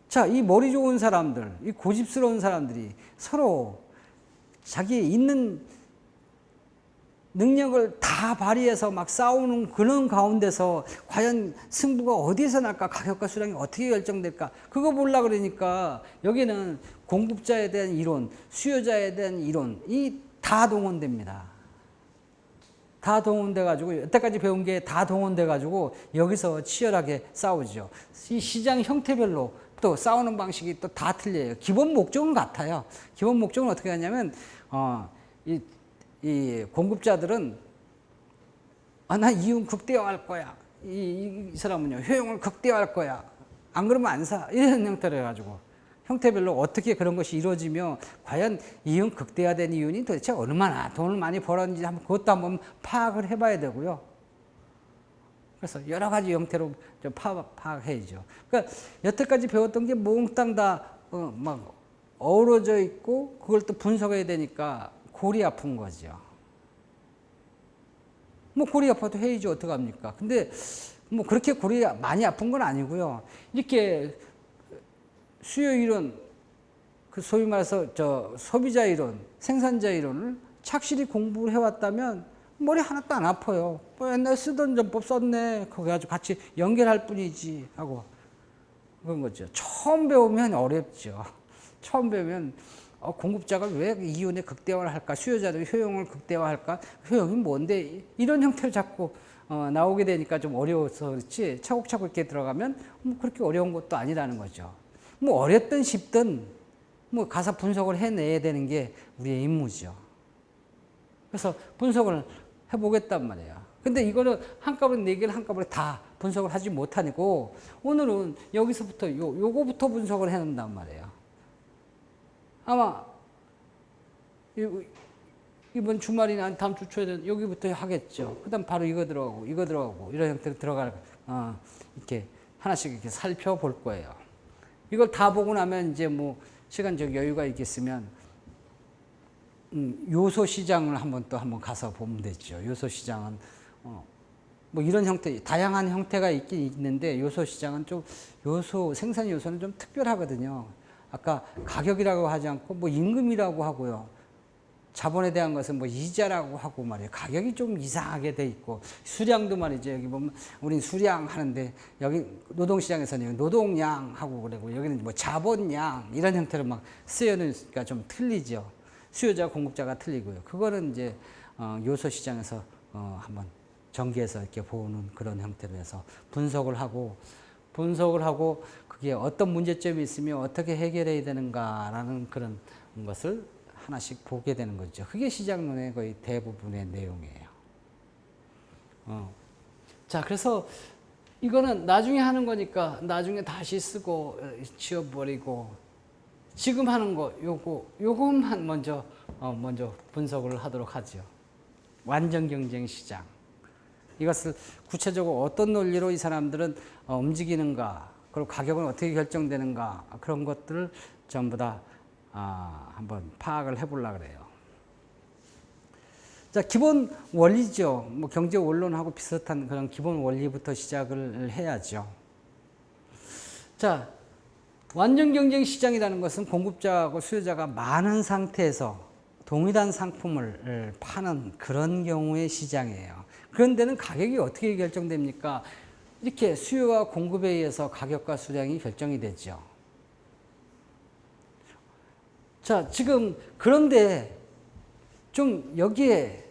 [SPEAKER 1] 자, 이 머리 좋은 사람들, 이 고집스러운 사람들이 서로 자기의 있는 능력을 다 발휘해서 막 싸우는 그런 가운데서 과연 승부가 어디에서 날까? 가격과 수량이 어떻게 결정될까? 그거 보려고 그러니까 여기는 공급자에 대한 이론, 수요자에 대한 이론이 다 동원됩니다. 다 동원돼가지고 여태까지 배운 게 다 동원돼가지고 여기서 치열하게 싸우죠. 이 시장 형태별로 또 싸우는 방식이 또 다 틀려요. 기본 목적은 같아요. 기본 목적은 어떻게 하냐면 이 공급자들은 나 이윤 극대화할 거야. 이 사람은요 효용을 극대화할 거야. 안 그러면 안 사. 이런 형태로 해가지고 형태별로 어떻게 그런 것이 이루어지며 과연 이윤 극대화된 이윤이 도대체 얼마나 돈을 많이 벌었는지 한번 그것도 한번 파악을 해봐야 되고요. 그래서 여러 가지 형태로 좀 파악해야죠. 그러니까 여태까지 배웠던 게 몽땅 다 막 어우러져 있고 그걸 또 분석해야 되니까 골이 아픈 거죠. 뭐 골이 아파도 해야지 어떡합니까? 근데 뭐 그렇게 골이 많이 아픈 건 아니고요. 이렇게 수요 이론, 그 소위 말해서 소비자 이론, 생산자 이론을 착실히 공부를 해왔다면 머리 하나도 안 아파요. 뭐 옛날에 쓰던 전법 썼네. 거기 아주 같이 연결할 뿐이지 하고 그런 거죠. 처음 배우면 어렵죠. 처음 배우면 공급자가 왜 이윤의 극대화를 할까? 수요자들이 효용을 극대화할까? 효용이 뭔데? 이런 형태로 자꾸 나오게 되니까 좀 어려워서 그렇지 차곡차곡 이렇게 들어가면 뭐 그렇게 어려운 것도 아니라는 거죠. 뭐 어렵든 쉽든 뭐 가서 분석을 해내야 되는 게 우리의 임무죠. 그래서 분석을 해보겠단 말이에요. 근데 이거는 한꺼번에 4개를 한꺼번에 다 분석을 하지 못하고 오늘은 여기서부터 요거부터 분석을 해놓는단 말이에요. 아마 이번 주말이나 다음 주 초에는 여기부터 하겠죠. 그 다음 바로 이거 들어가고 이런 형태로 이렇게 하나씩 이렇게 살펴볼 거예요. 이걸 다 보고 나면 이제 뭐 시간적 여유가 있겠으면 요소 시장을 한번 가서 보면 되죠. 요소 시장은 뭐 이런 형태, 다양한 형태가 있긴 있는데 요소 시장은 좀 생산 요소는 좀 특별하거든요. 아까 가격이라고 하지 않고 뭐 임금이라고 하고요. 자본에 대한 것은 뭐 이자라고 하고 말이에요. 가격이 좀 이상하게 돼 있고 수량도 말이죠. 여기 보면 우린 수량 하는데 여기 노동시장에서는 노동량 하고 그러고 여기는 뭐 자본량 이런 형태로 막 쓰여놓으니까 좀 틀리죠. 수요자 공급자가 틀리고요. 그거는 이제 요소 시장에서 한번 전개해서 이렇게 보는 그런 형태로 해서 분석을 하고 그게 어떤 문제점이 있으면 어떻게 해결해야 되는가라는 그런 것을 하나씩 보게 되는 거죠. 그게 시장론의 거의 대부분의 내용이에요. 자, 그래서 이거는 나중에 하는 거니까 나중에 다시 쓰고 지워버리고 지금 하는 거 요것만 먼저 분석을 하도록 하죠. 완전 경쟁 시장. 이것을 구체적으로 어떤 논리로 이 사람들은 움직이는가, 그리고 가격은 어떻게 결정되는가, 그런 것들을 전부 다 한번 파악을 해보려고 그래요. 자, 기본 원리죠. 뭐 경제 원론하고 비슷한 그런 기본 원리부터 시작을 해야죠. 자, 완전 경쟁 시장이라는 것은 공급자하고 수요자가 많은 상태에서 동일한 상품을 파는 그런 경우의 시장이에요. 그런 데는 가격이 어떻게 결정됩니까? 이렇게 수요와 공급에 의해서 가격과 수량이 결정이 되죠. 자, 지금 그런데 좀 여기에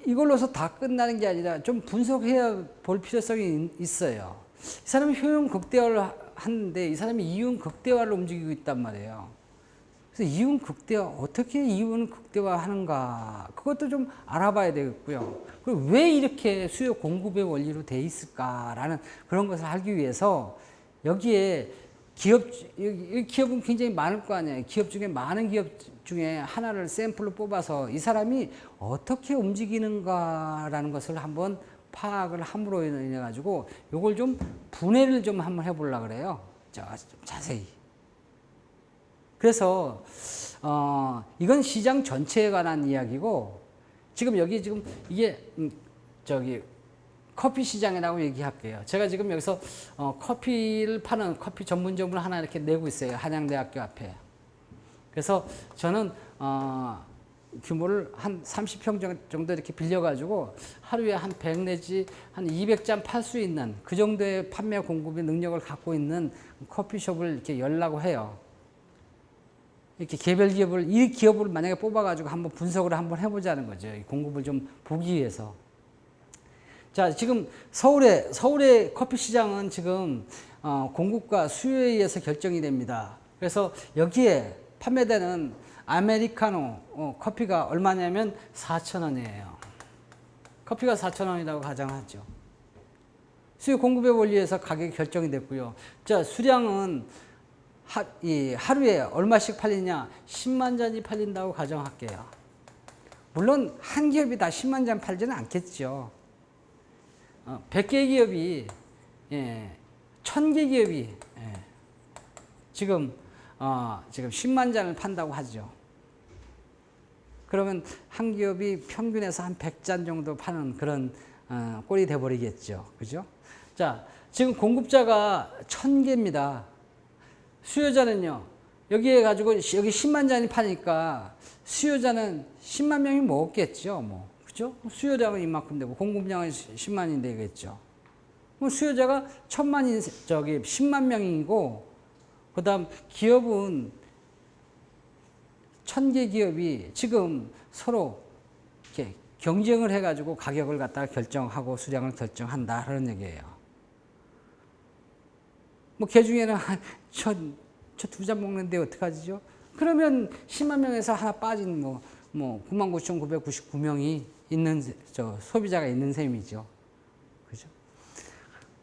[SPEAKER 1] 이걸로서 다 끝나는 게 아니라 좀 분석해야 볼 필요성이 있어요. 이 사람이 효용 극대화를 하는데 이 사람이 이윤 극대화를 움직이고 있단 말이에요. 그래서 이윤 극대화, 어떻게 이윤 극대화 하는가, 그것도 좀 알아봐야 되겠고요. 그리고 왜 이렇게 수요 공급의 원리로 돼 있을까라는 그런 것을 알기 위해서 여기에 기업은 굉장히 많을 거 아니에요. 기업 중에 많은 기업 중에 하나를 샘플로 뽑아서 이 사람이 어떻게 움직이는가라는 것을 한번 파악을 함으로 인해 가지고 요걸 좀 분해를 좀 한번 해보려고 그래요. 자, 좀 자세히. 그래서 이건 시장 전체에 관한 이야기고 지금 이게 커피 시장이라고 얘기할게요. 제가 지금 여기서 커피를 파는 커피 전문점을 하나 이렇게 내고 있어요. 한양대학교 앞에. 그래서 저는 규모를 한 30평 정도 이렇게 빌려가지고 하루에 한 100 내지 한 200잔 팔 수 있는 그 정도의 판매 공급의 능력을 갖고 있는 커피숍을 이렇게 열라고 해요. 이렇게 개별 기업을, 이 기업을 만약에 뽑아가지고 한번 분석을 한번 해보자는 거죠. 이 공급을 좀 보기 위해서. 자, 지금 서울의 커피 시장은 지금 공급과 수요에 의해서 결정이 됩니다. 그래서 여기에 판매되는 아메리카노 커피가 얼마냐면 4,000원이에요. 커피가 4,000원이라고 가정하죠. 수요 공급의 원리에서 가격이 결정이 됐고요. 자, 수량은 하루에 얼마씩 팔리냐? 10만 잔이 팔린다고 가정할게요. 물론 한 기업이 다 10만 잔 팔지는 않겠죠. 100개 기업이 1000개 기업이 지금 10만 잔을 판다고 하죠. 그러면 한 기업이 평균에서 한 100잔 정도 파는 그런 꼴이 돼버리겠죠. 그죠? 자, 지금 공급자가 1000개입니다. 수요자는요, 여기에 가지고 여기 10만 잔이 파니까 수요자는 10만 명이 먹었겠죠. 뭐. 그죠? 수요자가 이만큼 되고 공급량은 10만이 되겠죠. 그럼 수요자가 10만 명이고, 그 다음 기업은 1000개 기업이 지금 서로 이렇게 경쟁을 해가지고 가격을 갖다가 결정하고 수량을 결정한다. 그런 얘기예요. 뭐, 개 중에는 저 2잔 먹는데 어떡하지죠? 그러면 10만 명에서 하나 빠진 99,999명이 있는, 소비자가 있는 셈이죠. 그죠?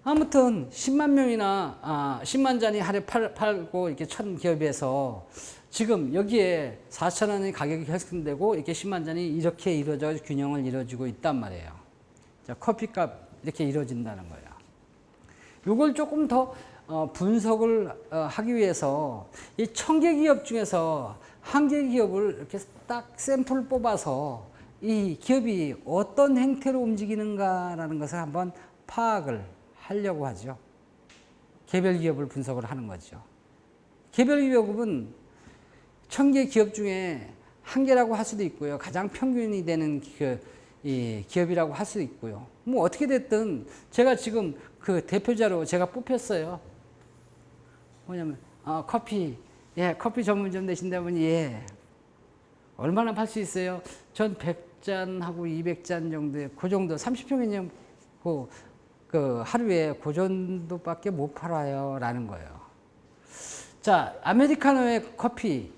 [SPEAKER 1] 아무튼 10만 명이나 10만 잔이 하루에 팔고 이렇게 1000기업에서 지금 여기에 4,000원의 가격이 결정되고 이렇게 10만 잔이 이렇게 이루어져 균형을 이루어지고 있단 말이에요. 자, 커피값 이렇게 이루어진다는 거예요. 요걸 조금 더 분석을 하기 위해서 이 1000개 기업 중에서 1개 기업을 이렇게 딱 샘플을 뽑아서 이 기업이 어떤 행태로 움직이는가라는 것을 한번 파악을 하려고 하죠. 개별 기업을 분석을 하는 거죠. 개별 기업은 1000개 기업 중에 1개라고 할 수도 있고요. 가장 평균이 되는 이 기업이라고 할 수도 있고요. 뭐 어떻게 됐든 제가 지금 그 대표자로 제가 뽑혔어요. 뭐냐면 커피, 예, 커피 전문점 되신다 보니, 예, 얼마나 팔 수 있어요? 전 100잔하고 200잔 정도에 그 정도 30평이면 그 하루에 그 정도밖에 못 팔아요 라는 거예요. 자, 아메리카노의 커피,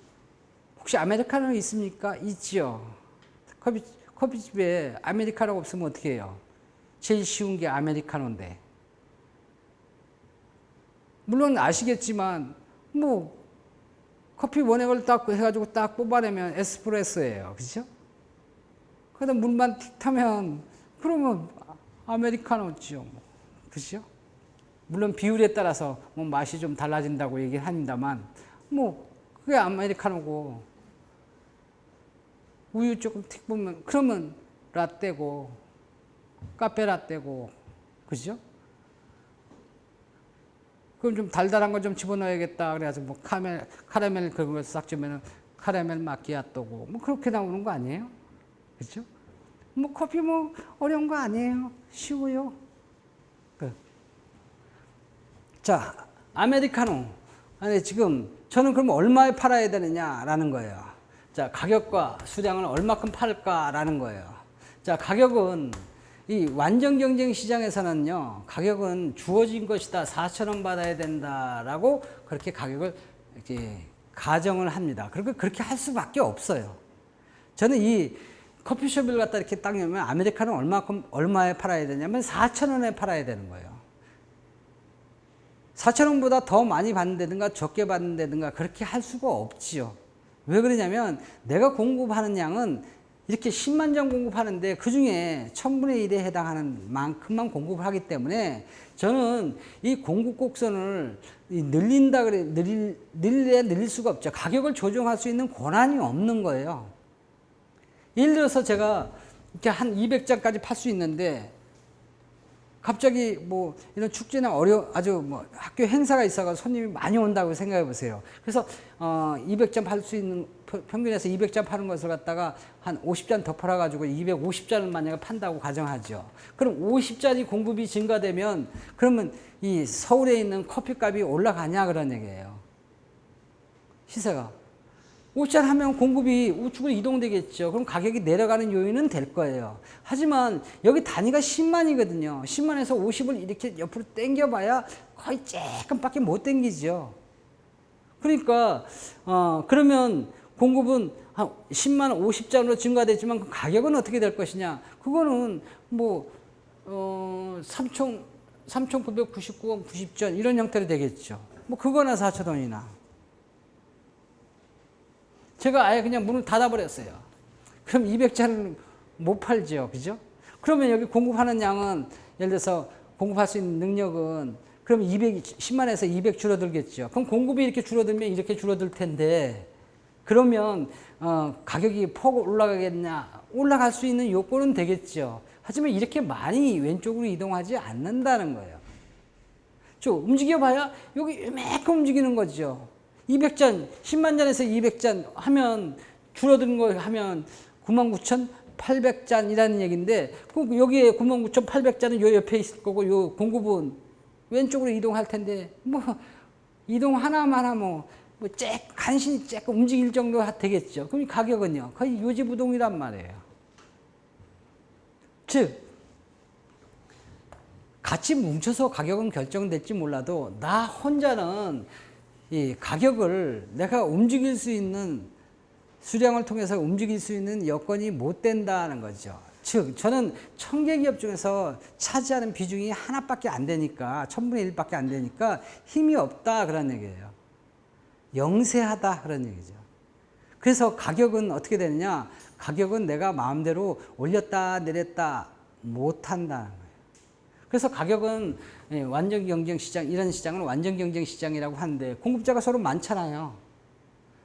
[SPEAKER 1] 혹시 아메리카노 있습니까? 있지요. 커피집에 아메리카노가 없으면 어떻게 해요? 제일 쉬운 게 아메리카노인데. 물론 아시겠지만 뭐 커피 원액을 딱 해가지고 딱 뽑아내면 에스프레소예요. 그죠? 그러다 물만 틱 타면 그러면 아메리카노죠. 그죠? 물론 비율에 따라서 뭐 맛이 좀 달라진다고 얘기를 합니다만 뭐 그게 아메리카노고 우유 조금 틱 보면 그러면 라떼고 카페 라떼고 그죠? 그럼 좀 달달한 거 좀 집어넣어야겠다. 그래가지고 뭐 카라멜 그런 걸 싹 주면은 카라멜 마키아토고 뭐 그렇게 나오는 거 아니에요? 그죠? 뭐 커피 뭐 어려운 거 아니에요. 쉬워요. 자, 아메리카노. 아니, 지금 저는 그럼 얼마에 팔아야 되느냐라는 거예요. 자, 가격과 수량을 얼마큼 팔까라는 거예요. 자, 가격은 이 완전 경쟁 시장에서는요, 가격은 주어진 것이다. 4,000원 받아야 된다라고 그렇게 가격을 이렇게 가정을 합니다. 그렇게 할 수밖에 없어요. 저는 이 커피숍을 갖다 이렇게 딱 열면 아메리카노 얼마에 팔아야 되냐면 4,000원에 팔아야 되는 거예요. 4,000원보다 더 많이 받는다든가 적게 받는다든가 그렇게 할 수가 없지요. 왜 그러냐면 내가 공급하는 양은 이렇게 10만 잔 공급하는데 그 중에 1000분의 1에 해당하는 만큼만 공급을 하기 때문에 저는 이 공급 곡선을 늘린다 그래 늘려야 늘릴 수가 없죠. 가격을 조정할 수 있는 권한이 없는 거예요. 예를 들어서 제가 이렇게 한 200잔까지 팔 수 있는데 갑자기 뭐 이런 축제나 아주 뭐 학교 행사가 있어서 손님이 많이 온다고 생각해 보세요. 그래서 200잔 팔 수 있는 평균에서 200잔 파는 것을 갖다가 한 50잔 더 팔아가지고 250잔을 만약에 판다고 가정하죠. 그럼 50잔이 공급이 증가되면 그러면 이 서울에 있는 커피값이 올라가냐 그런 얘기예요. 시세가. 50잔 하면 공급이 우측으로 이동되겠죠. 그럼 가격이 내려가는 요인은 될 거예요. 하지만 여기 단위가 10만이거든요. 10만에서 50을 이렇게 옆으로 당겨봐야 거의 조금밖에 못 당기죠. 그러니까 그러면 공급은 한 10만 50잔으로 증가됐지만 그 가격은 어떻게 될 것이냐. 그거는 뭐 3,999원 90전 이런 형태로 되겠죠. 뭐 그거나 4,000원이나. 제가 아예 그냥 문을 닫아버렸어요. 그럼 200잔을 못 팔죠. 그죠? 그러면 여기 공급하는 양은 예를 들어서 공급할 수 있는 능력은 그럼 10만에서 200 줄어들겠죠. 그럼 공급이 이렇게 줄어들면 이렇게 줄어들 텐데 그러면 가격이 폭 올라가겠냐? 올라갈 수 있는 요건은 되겠죠. 하지만 이렇게 많이 왼쪽으로 이동하지 않는다는 거예요. 움직여봐야 여기 이만큼 움직이는 거죠. 200잔, 10만 잔에서 200잔 하면 줄어든 거 하면 99,800잔이라는 얘기인데 여기에 99,800잔은 요 옆에 있을 거고 요 공급은 왼쪽으로 이동할 텐데 뭐 이동 하나마나 간신히 조금 움직일 정도 되겠죠. 그럼 가격은요 거의 요지부동이란 말이에요. 즉 같이 뭉쳐서 가격은 결정될지 몰라도 나 혼자는 이 가격을 내가 움직일 수 있는 수량을 통해서 움직일 수 있는 여건이 못 된다는 거죠. 즉 저는 1000개 기업 중에서 차지하는 비중이 하나밖에 안 되니까 1000분의 1밖에 안 되니까 힘이 없다 그런 얘기예요. 영세하다 그런 얘기죠. 그래서 가격은 어떻게 되느냐, 가격은 내가 마음대로 올렸다 내렸다 못 한다는 거예요. 그래서 가격은 완전 경쟁 시장, 이런 시장은 완전 경쟁 시장이라고 하는데 공급자가 서로 많잖아요.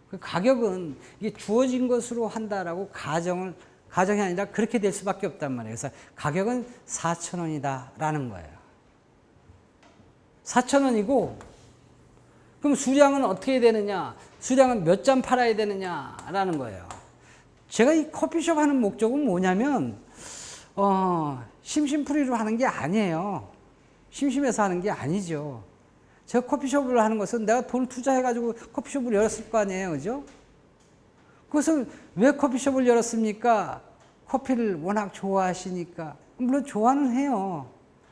[SPEAKER 1] 그 가격은 이게 주어진 것으로 한다라고 가정이 아니라 그렇게 될 수밖에 없단 말이에요. 그래서 가격은 4,000원이다라는 거예요. 4,000원이고 그럼 수량은 어떻게 되느냐? 수량은 몇 잔 팔아야 되느냐라는 거예요. 제가 이 커피숍 하는 목적은 뭐냐면 심심풀이로 하는 게 아니에요. 심심해서 하는 게 아니죠. 제가 커피숍을 하는 것은 내가 돈을 투자해가지고 커피숍을 열었을 거 아니에요. 그죠? 그것은 왜 커피숍을 열었습니까? 커피를 워낙 좋아하시니까. 물론 좋아는 해요.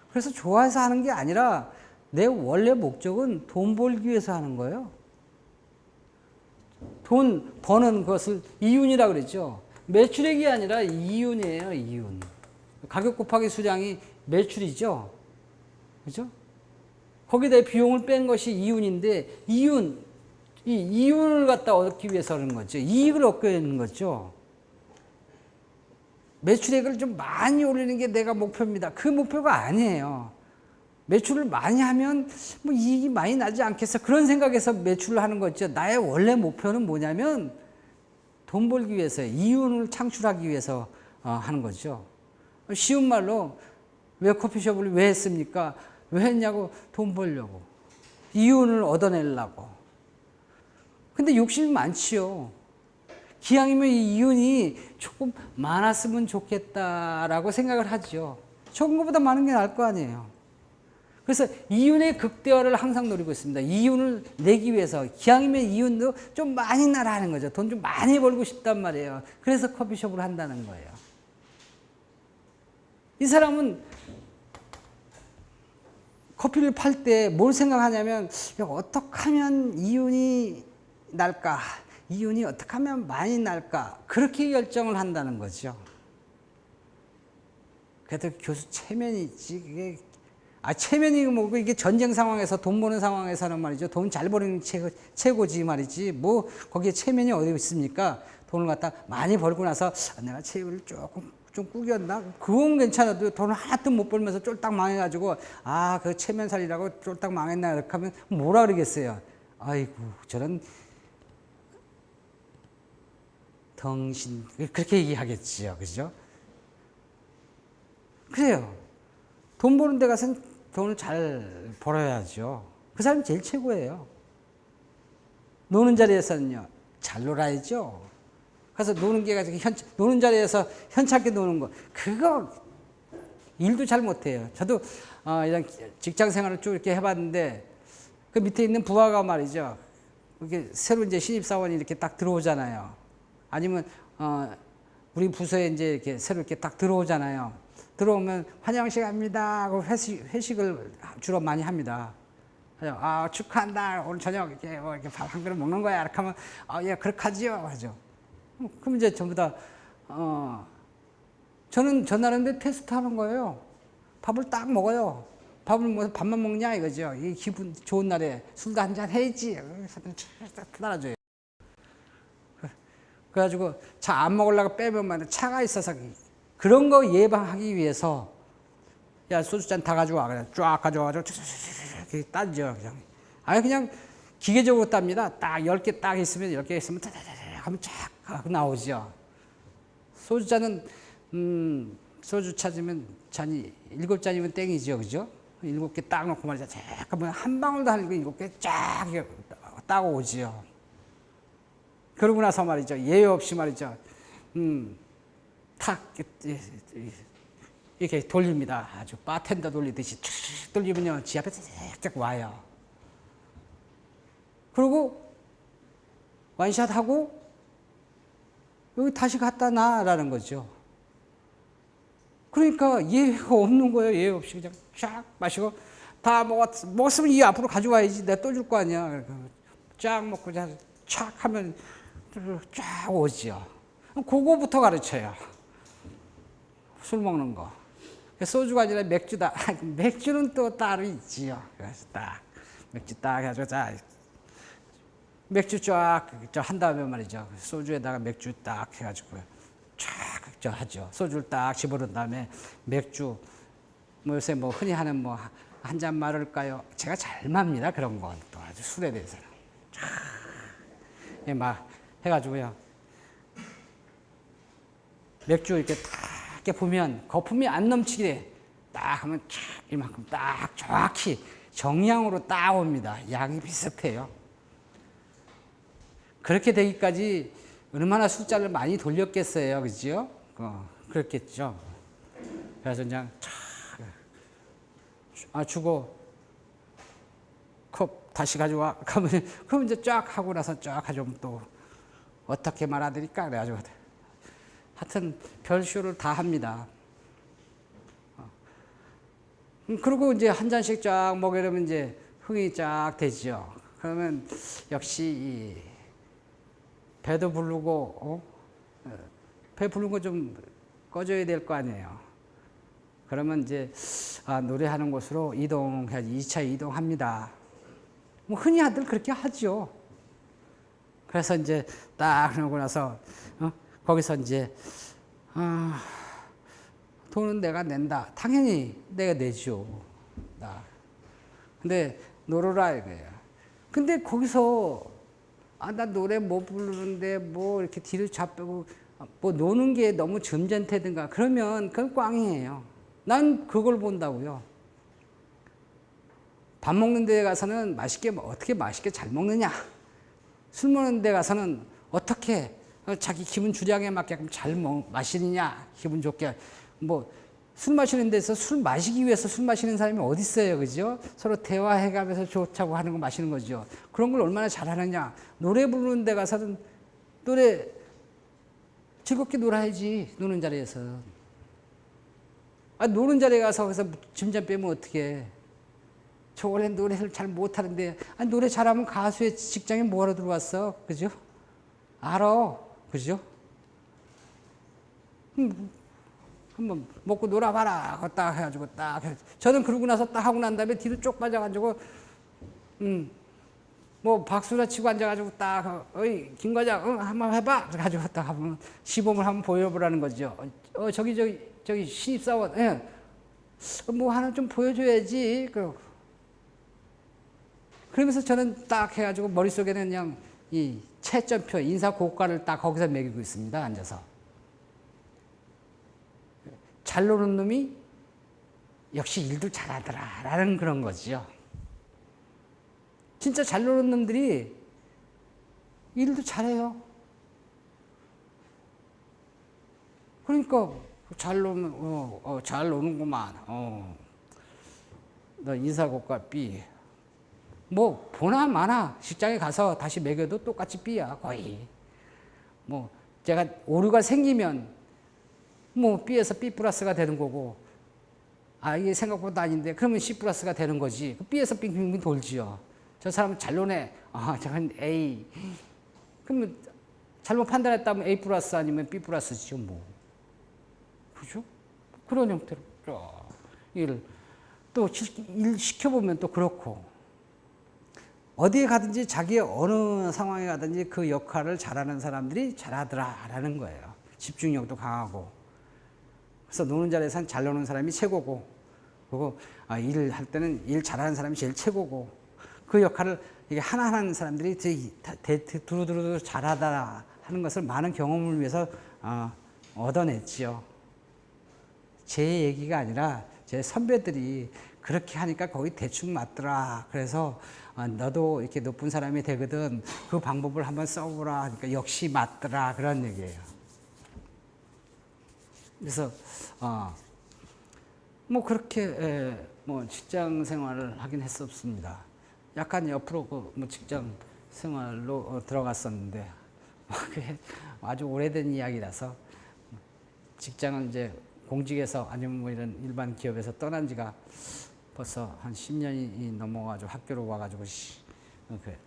[SPEAKER 1] 그래서 좋아해서 하는 게 아니라 내 원래 목적은 돈 벌기 위해서 하는 거예요. 돈 버는 것을 이윤이라고 그랬죠. 매출액이 아니라 이윤이에요. 이윤. 가격 곱하기 수량이 매출이죠. 그죠? 거기다 비용을 뺀 것이 이윤인데 이 이윤을 갖다 얻기 위해서 하는 거죠. 이익을 얻게 되는 거죠. 매출액을 좀 많이 올리는 게 내가 목표입니다. 그 목표가 아니에요. 매출을 많이 하면 뭐 이익이 많이 나지 않겠어. 그런 생각에서 매출을 하는 거죠. 나의 원래 목표는 뭐냐면 돈 벌기 위해서, 이윤을 창출하기 위해서 하는 거죠. 쉬운 말로 왜 커피숍을 왜 했습니까? 왜 했냐고, 돈 벌려고. 이윤을 얻어내려고. 근데 욕심이 많지요. 기왕이면 이 이윤이 조금 많았으면 좋겠다라고 생각을 하죠. 적은 것보다 많은 게 나을 거 아니에요. 그래서 이윤의 극대화를 항상 노리고 있습니다. 이윤을 내기 위해서 기왕이면 이윤도 좀 많이 나라는 거죠. 돈 좀 많이 벌고 싶단 말이에요. 그래서 커피숍을 한다는 거예요. 이 사람은 커피를 팔 때 뭘 생각하냐면 어떻게 하면 이윤이 날까? 이윤이 어떻게 하면 많이 날까? 그렇게 결정을 한다는 거죠. 그래도 교수 체면이 있지. 체면이 뭐고 이게 전쟁 상황에서 돈 버는 상황에서는 말이죠. 돈 잘 버는 최고지 말이지. 뭐 거기에 체면이 어디 있습니까? 돈을 갖다 많이 벌고 나서 내가 체면을 조금 좀 꾸겼나? 그건 괜찮아도 돈을 하나도 못 벌면서 쫄딱 망해가지고 그 체면 살리라고 쫄딱 망했나? 이렇게 하면 뭐라 그러겠어요? 아이고 저런 덩신 그렇게 얘기하겠지요. 그죠? 그래요. 돈 버는 데 가서는 돈을 잘 벌어야죠. 그 사람이 제일 최고예요. 노는 자리에서는요, 잘 놀아야죠. 그래서 노는 게 가지고 노는 자리에서 현찮게 노는 거, 그거 일도 잘 못해요. 저도 이런 직장 생활을 쭉 이렇게 해봤는데 그 밑에 있는 부하가 말이죠. 이렇게 새로 이제 신입사원이 이렇게 딱 들어오잖아요. 아니면 우리 부서에 이제 이렇게 새로 이렇게 딱 들어오잖아요. 들어오면 환영식 합니다 하고 회식을 주로 많이 합니다. 축하한다. 오늘 저녁 이렇게 밥 한 그릇 먹는 거야. 이렇게 하면 예, 그렇게 하지요. 하죠. 그럼 이제 전부 다 저는 전날인데 테스트 하는 거예요. 밥을 딱 먹어요. 밥만 먹냐 이거죠. 이 기분 좋은 날에 술도 한잔 해야지. 따라줘요. 그래가지고 차 안 먹으려고 빼면 차가 있어서 그런 거 예방하기 위해서 야 소주잔 다 가져와 그냥 쫙 가져와가지고 이렇게 따죠. 그냥 기계적으로 땁니다. 딱 10개 딱 있으면 10개 있으면 하면 쫙 나오죠. 소주잔은 소주 찾으면 잔이 7잔이면 땡이죠. 그죠? 7개 딱 놓고 말이죠. 잠깐만 한 방울도 아니고 7개 쫙 따고 오지요. 그러고 나서 말이죠. 예외 없이 말이죠. 탁 이렇게 돌립니다. 아주 바텐더 돌리듯이 쭉 돌리면요. 지 앞에 쫙 와요. 그리고 완샷하고 여기 다시 갖다 놔라는 거죠. 그러니까 예외가 없는 거예요. 예외 없이 그냥 쫙 마시고 다 먹었으면 이 앞으로 가져와야지. 내가 또 줄 거 아니야. 쫙 먹고 쫙 하면 쫙 오지요. 그거부터 가르쳐요. 술 먹는 거. 소주가 아니라 맥주다. 맥주는 또 따로 있지요. 그래서 딱 맥주 딱 해가지고 맥주 쫙 한 다음에 말이죠. 소주에다가 맥주 딱 해가지고 쫙 하죠. 소주를 딱 집어넣은 다음에 맥주 뭐 요새 뭐 흔히 하는 뭐 한 잔 말을까요? 제가 잘 맙니다. 그런 건 또 아주 술에 대해서는. 막 해가지고요. 맥주 이렇게 딱 이렇게 보면 거품이 안 넘치게 딱 하면 쫙 이만큼 딱 정확히 정량으로 딱 옵니다. 양이 비슷해요. 그렇게 되기까지 얼마나 술잔을 많이 돌렸겠어요. 그죠? 그렇겠죠. 그래서 그냥 주고 컵 다시 가져와. 그럼 이제 쫙 하고 나서 쫙 가져오면 또 어떻게 말아드릴까? 그래가지고 하여튼 별쇼를 다 합니다. 그리고 이제 한 잔씩 쫙 먹으려면 이제 흥이 쫙 되죠. 그러면 역시 이 배도 부르고 배 부른 거 좀 꺼줘야 될 거 아니에요. 그러면 이제 노래하는 곳으로 이동해야지. 2차 이동합니다. 뭐 흔히 다들 그렇게 하죠. 그래서 이제 딱 그러고 나서 거기서 이제 돈은 내가 낸다. 당연히 내가 내죠. 근데 노래라 이거예요. 근데 거기서 나 노래 못 부르는데 뭐 이렇게 뒤를 잡고 뭐 노는 게 너무 점잖다든가 그러면 그건 꽝이에요. 난 그걸 본다고요. 밥 먹는 데 가서는 어떻게 맛있게 잘 먹느냐. 술 먹는 데 가서는 어떻게 자기 기분 주량에 맞게끔 잘 마시느냐. 기분 좋게. 뭐 술 마시는 데서 술 마시기 위해서 술 마시는 사람이 어디 있어요. 그죠? 서로 대화해가면서 좋다고 하는 거 마시는 거죠. 그런 걸 얼마나 잘하느냐. 노래 부르는 데 가서는 노래 즐겁게 놀아야지. 노는 자리에서. 노는 자리에 가서 거기서 짐잔 빼면 어떡해. 저 원래 노래를 잘 못하는데 노래 잘하면 가수의 직장에 뭐하러 들어왔어. 그죠? 알아. 그죠? 한번 먹고 놀아봐라. 딱 해가지고 딱. 저는 그러고 나서 딱 하고 난 다음에 뒤로 쪽 빠져가지고, 뭐 박수나 치고 앉아가지고 딱, 어이, 김 과장, 한번 해봐. 그래가지고 딱 한번 시범을 한번 보여보라는 거죠. 저기 신입사원, 예. 뭐 하나 좀 보여줘야지. 그러면서 저는 딱 해가지고 머릿속에는 그냥 이 채점표, 인사 고가를 딱 거기서 매기고 있습니다. 앉아서. 잘 노는 놈이 역시 일도 잘하더라 라는 그런 거죠. 진짜 잘 노는 놈들이 일도 잘해요. 그러니까 잘 노는구만. 너 인사고과 B. 뭐 보나 마나 직장에 가서 다시 매겨도 똑같이 B야 거의. 뭐 제가 오류가 생기면 뭐 B에서 B 플러스가 되는 거고, 이게 생각보다 아닌데 그러면 C 플러스가 되는 거지. B에서 빙빙 돌지요. 저 사람은 잘 노네. 저건 A. 그러면 잘못 판단했다면 A 플러스 아니면 B 플러스지요 뭐. 그죠? 그런 형태로 일 시켜보면 또 그렇고, 어디에 가든지 자기 어느 상황에 가든지 그 역할을 잘하는 사람들이 잘하더라라는 거예요. 집중력도 강하고. 그래서 노는 자리에서는 잘 노는 사람이 최고고, 그리고 일을 할 때는 일 잘하는 사람이 제일 최고고, 그 역할을 이게 하나하나 하는 사람들이 두루두루 잘하다 하는 것을 많은 경험을 위해서 얻어냈지요. 제 얘기가 아니라 제 선배들이 그렇게 하니까 거의 대충 맞더라. 그래서 너도 이렇게 높은 사람이 되거든. 그 방법을 한번 써보라. 하니까 역시 맞더라. 그런 얘기예요. 그래서 뭐 그렇게 뭐 직장 생활을 하긴 했었습니다. 약간 옆으로 뭐 직장 생활로 들어갔었는데 그게 아주 오래된 이야기라서, 직장은 이제 공직에서 아니면 뭐 이런 일반 기업에서 떠난 지가 벌써 한 10년이 넘어가지고 학교로 와가지고 그래.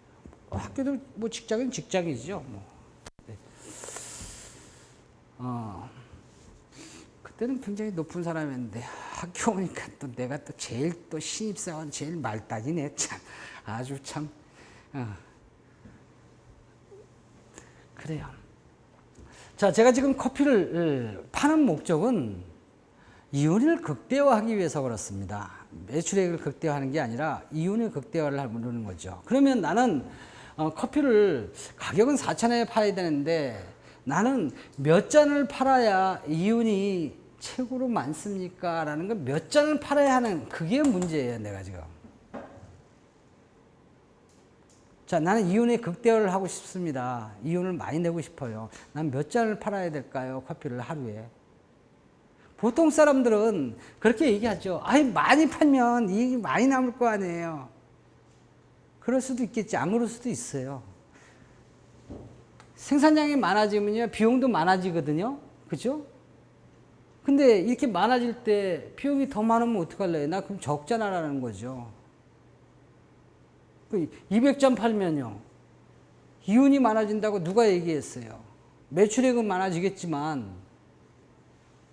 [SPEAKER 1] 학교도 뭐 직장은 직장이죠. 뭐. 네. 그때는 굉장히 높은 사람이었는데 학교 오니까 또 내가 또 제일 또 신입사원 제일 말단이네. 참 아주 참 그래요. 자, 제가 지금 커피를 파는 목적은 이윤을 극대화하기 위해서 그렇습니다. 매출액을 극대화하는 게 아니라 이윤의 극대화를 하는 거죠. 그러면 나는 커피를 가격은 4,000원에 팔아야 되는데 나는 몇 잔을 팔아야 이윤이 최고로 많습니까? 라는 건 몇 잔을 팔아야 하는 그게 문제예요, 내가 지금. 자, 나는 이윤의 극대화를 하고 싶습니다. 이윤을 많이 내고 싶어요. 난 몇 잔을 팔아야 될까요? 커피를 하루에. 보통 사람들은 그렇게 얘기하죠. 아이, 많이 팔면 이익이 많이 남을 거 아니에요. 그럴 수도 있겠지. 안 그럴 수도 있어요. 생산량이 많아지면요, 비용도 많아지거든요. 그죠? 근데 이렇게 많아질 때 비용이 더 많으면 어떡할래요? 나 그럼 적잖아라는 거죠. 200잔 팔면요, 이윤이 많아진다고 누가 얘기했어요? 매출액은 많아지겠지만,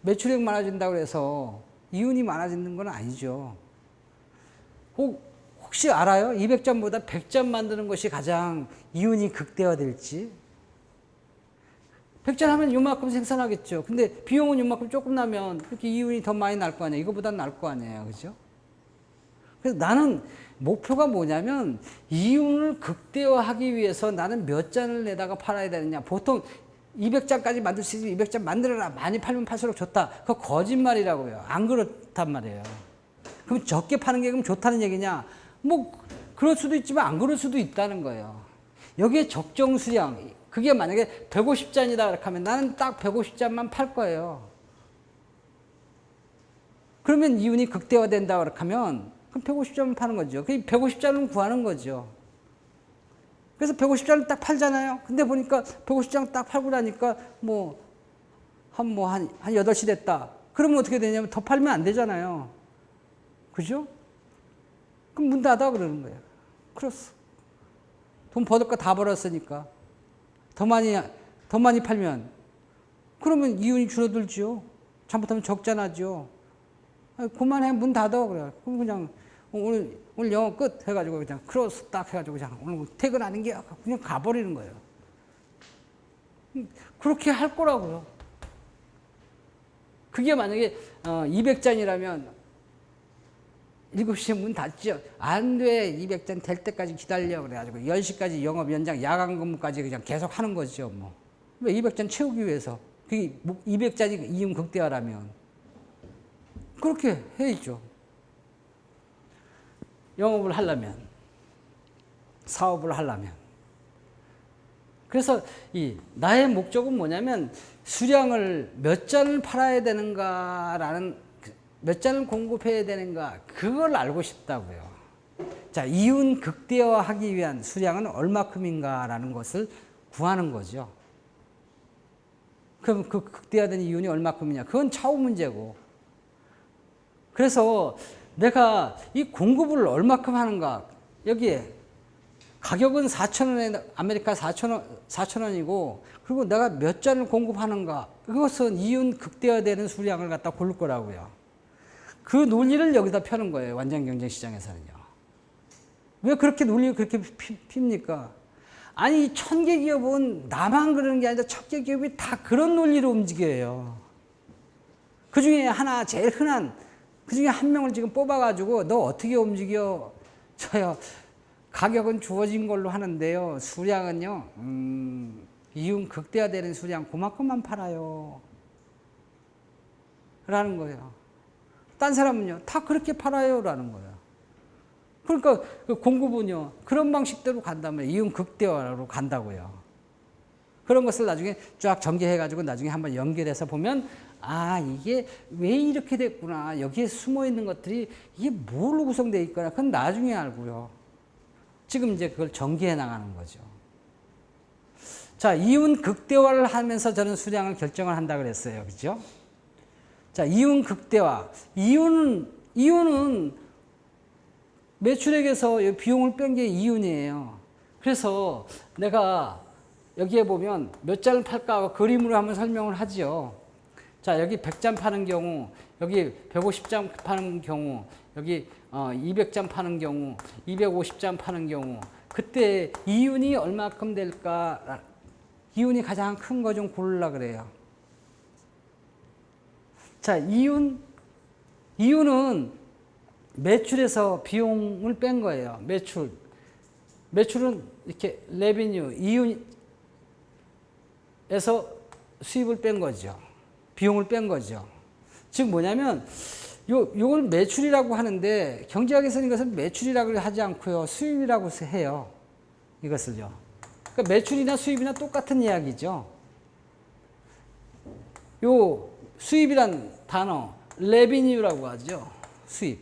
[SPEAKER 1] 매출액 많아진다고 해서 이윤이 많아지는 건 아니죠. 혹시 알아요? 200잔보다 100잔 만드는 것이 가장 이윤이 극대화될지? 100잔 하면 이만큼 생산하겠죠. 근데 비용은 이만큼 조금 나면 그렇게 이윤이 더 많이 날 거 아니에요. 이거보다는 날 거 아니에요. 그죠? 그래서 나는 목표가 뭐냐면 이윤을 극대화하기 위해서 나는 몇 잔을 내다가 팔아야 되느냐. 보통 200잔까지 만들 수 있으면 200잔 만들어라. 많이 팔면 팔수록 좋다. 그거 거짓말이라고요. 안 그렇단 말이에요. 그럼 적게 파는 게 그럼 좋다는 얘기냐? 뭐 그럴 수도 있지만 안 그럴 수도 있다는 거예요. 여기에 적정 수량, 그게 만약에 150잔이다 이렇게 하면 나는 딱 150잔만 팔 거예요. 그러면 이윤이 극대화된다 이렇게 하면 그럼 150잔을 파는 거죠. 그 150잔을 구하는 거죠. 그래서 150잔을 딱 팔잖아요. 근데 보니까 150잔 딱 팔고 나니까 한 8시 됐다. 그러면 어떻게 되냐면 더 팔면 안 되잖아요. 그죠? 그럼 문 닫아 그러는 거예요. 그렇소. 돈 버을 거 다 벌었으니까. 더 많이 팔면. 그러면 이윤이 줄어들죠. 잘못하면 적자나죠. 그만해, 문 닫아. 그래. 그럼 그냥 오늘 영어 끝 해가지고 그냥 크로스 딱 해가지고 그냥 오늘 퇴근하는 게 그냥 가버리는 거예요. 그렇게 할 거라고요. 그게 만약에 200잔이라면 7시에 문 닫죠. 안 돼. 200잔 될 때까지 기다려. 그래가지고 10시까지 영업 연장, 야간 근무까지 그냥 계속 하는 거죠. 왜 200잔 채우기 위해서. 그게 200잔이 이윤 극대화라면. 그렇게 해야죠. 영업을 하려면. 사업을 하려면. 그래서 나의 목적은 뭐냐면 수량을 몇 잔을 팔아야 되는가라는, 몇 잔을 공급해야 되는가, 그걸 알고 싶다고요. 자, 이윤 극대화하기 위한 수량은 얼마큼인가라는 것을 구하는 거죠. 그럼 그 극대화된 이윤이 얼마큼이냐, 그건 차후 문제고. 그래서 내가 이 공급을 얼마큼 하는가, 여기에 가격은 4,000원에, 아메리카 4,000원이고, 그리고 내가 몇 잔을 공급하는가, 그것은 이윤 극대화되는 수량을 갖다 고를 거라고요. 그 논리를 여기다 펴는 거예요. 완전 경쟁 시장에서는요. 왜 그렇게 논리를 그렇게 핍니까? 아니, 1000개 기업은 나만 그러는 게 아니라 1000개 기업이 다 그런 논리로 움직여요. 그 중에 하나, 제일 흔한, 그 중에 한 명을 지금 뽑아가지고 너 어떻게 움직여? 저요, 가격은 주어진 걸로 하는데요. 수량은요, 이윤 극대화되는 수량 그만큼만 팔아요. 라는 거예요. 딴 사람은요, 다 그렇게 팔아요. 라는 거예요. 그러니까 그 공급은요, 그런 방식대로 간다면 이윤 극대화로 간다고요. 그런 것을 나중에 쫙 전개해가지고 나중에 한번 연결해서 보면, 아, 이게 왜 이렇게 됐구나. 여기에 숨어 있는 것들이 이게 뭘로 구성되어 있거나, 그건 나중에 알고요. 지금 이제 그걸 전개해 나가는 거죠. 자, 이윤 극대화를 하면서 저는 수량을 결정을 한다 그랬어요. 그죠? 자, 이윤 극대화. 이윤은 매출액에서 비용을 뺀 게 이윤이에요. 그래서 내가 여기에 보면 몇 잔을 팔까 하고 그림으로 한번 설명을 하죠. 자, 여기 100잔 파는 경우, 여기 150잔 파는 경우, 여기 200잔 파는 경우, 250잔 파는 경우, 그때 이윤이 얼마큼 될까? 이윤이 가장 큰 거 좀 고르려고 그래요. 자, 이윤 이유는 매출에서 비용을 뺀 거예요. 매출은 이렇게 레비뉴, 이윤에서 수입을 뺀 거죠. 비용을 뺀 거죠. 즉 뭐냐면 요걸 매출이라고 하는데 경제학에서는 이것을 매출이라고 하지 않고요. 수입이라고 해요. 이것을요. 그러니까 매출이나 수입이나 똑같은 이야기죠. 요 수입이란 단어 레비뉴라고 하죠. 수입.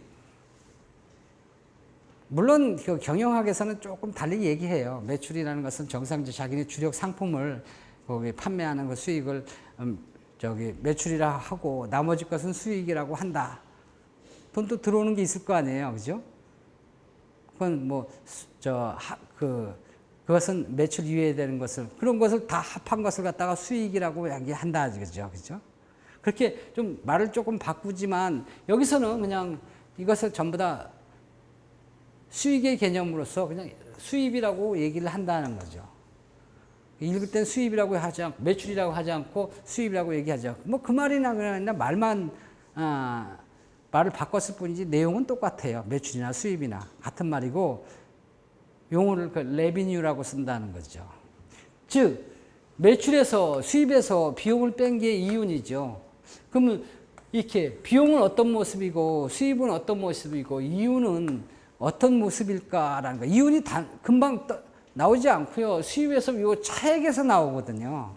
[SPEAKER 1] 물론 그 경영학에서는 조금 달리 얘기해요. 매출이라는 것은 정상적으로 자기네 주력 상품을 거기 판매하는 그 수익을 매출이라 하고 나머지 것은 수익이라고 한다. 돈도 들어오는 게 있을 거 아니에요, 그죠? 그건 그것은 매출 이외에 되는 것을 그런 것을 다 합한 것을 갖다가 수익이라고 이야기한다, 그죠? 그죠? 그렇게 좀 말을 조금 바꾸지만 여기서는 그냥 이것을 전부 다 수익의 개념으로서 그냥 수입이라고 얘기를 한다는 거죠. 읽을 땐 수입이라고 하지 않고 매출이라고 하지 않고 수입이라고 얘기하죠. 뭐 그 말이나 그냥 말만 말을 바꿨을 뿐이지 내용은 똑같아요. 매출이나 수입이나 같은 말이고 용어를 레비뉴라고 쓴다는 거죠. 즉 매출에서 수입에서 비용을 뺀 게 이윤이죠. 그러면 이렇게 비용은 어떤 모습이고 수입은 어떤 모습이고 이윤은 어떤 모습일까라는 거. 이윤이 금방 나오지 않고요. 수입에서 요 차액에서 나오거든요.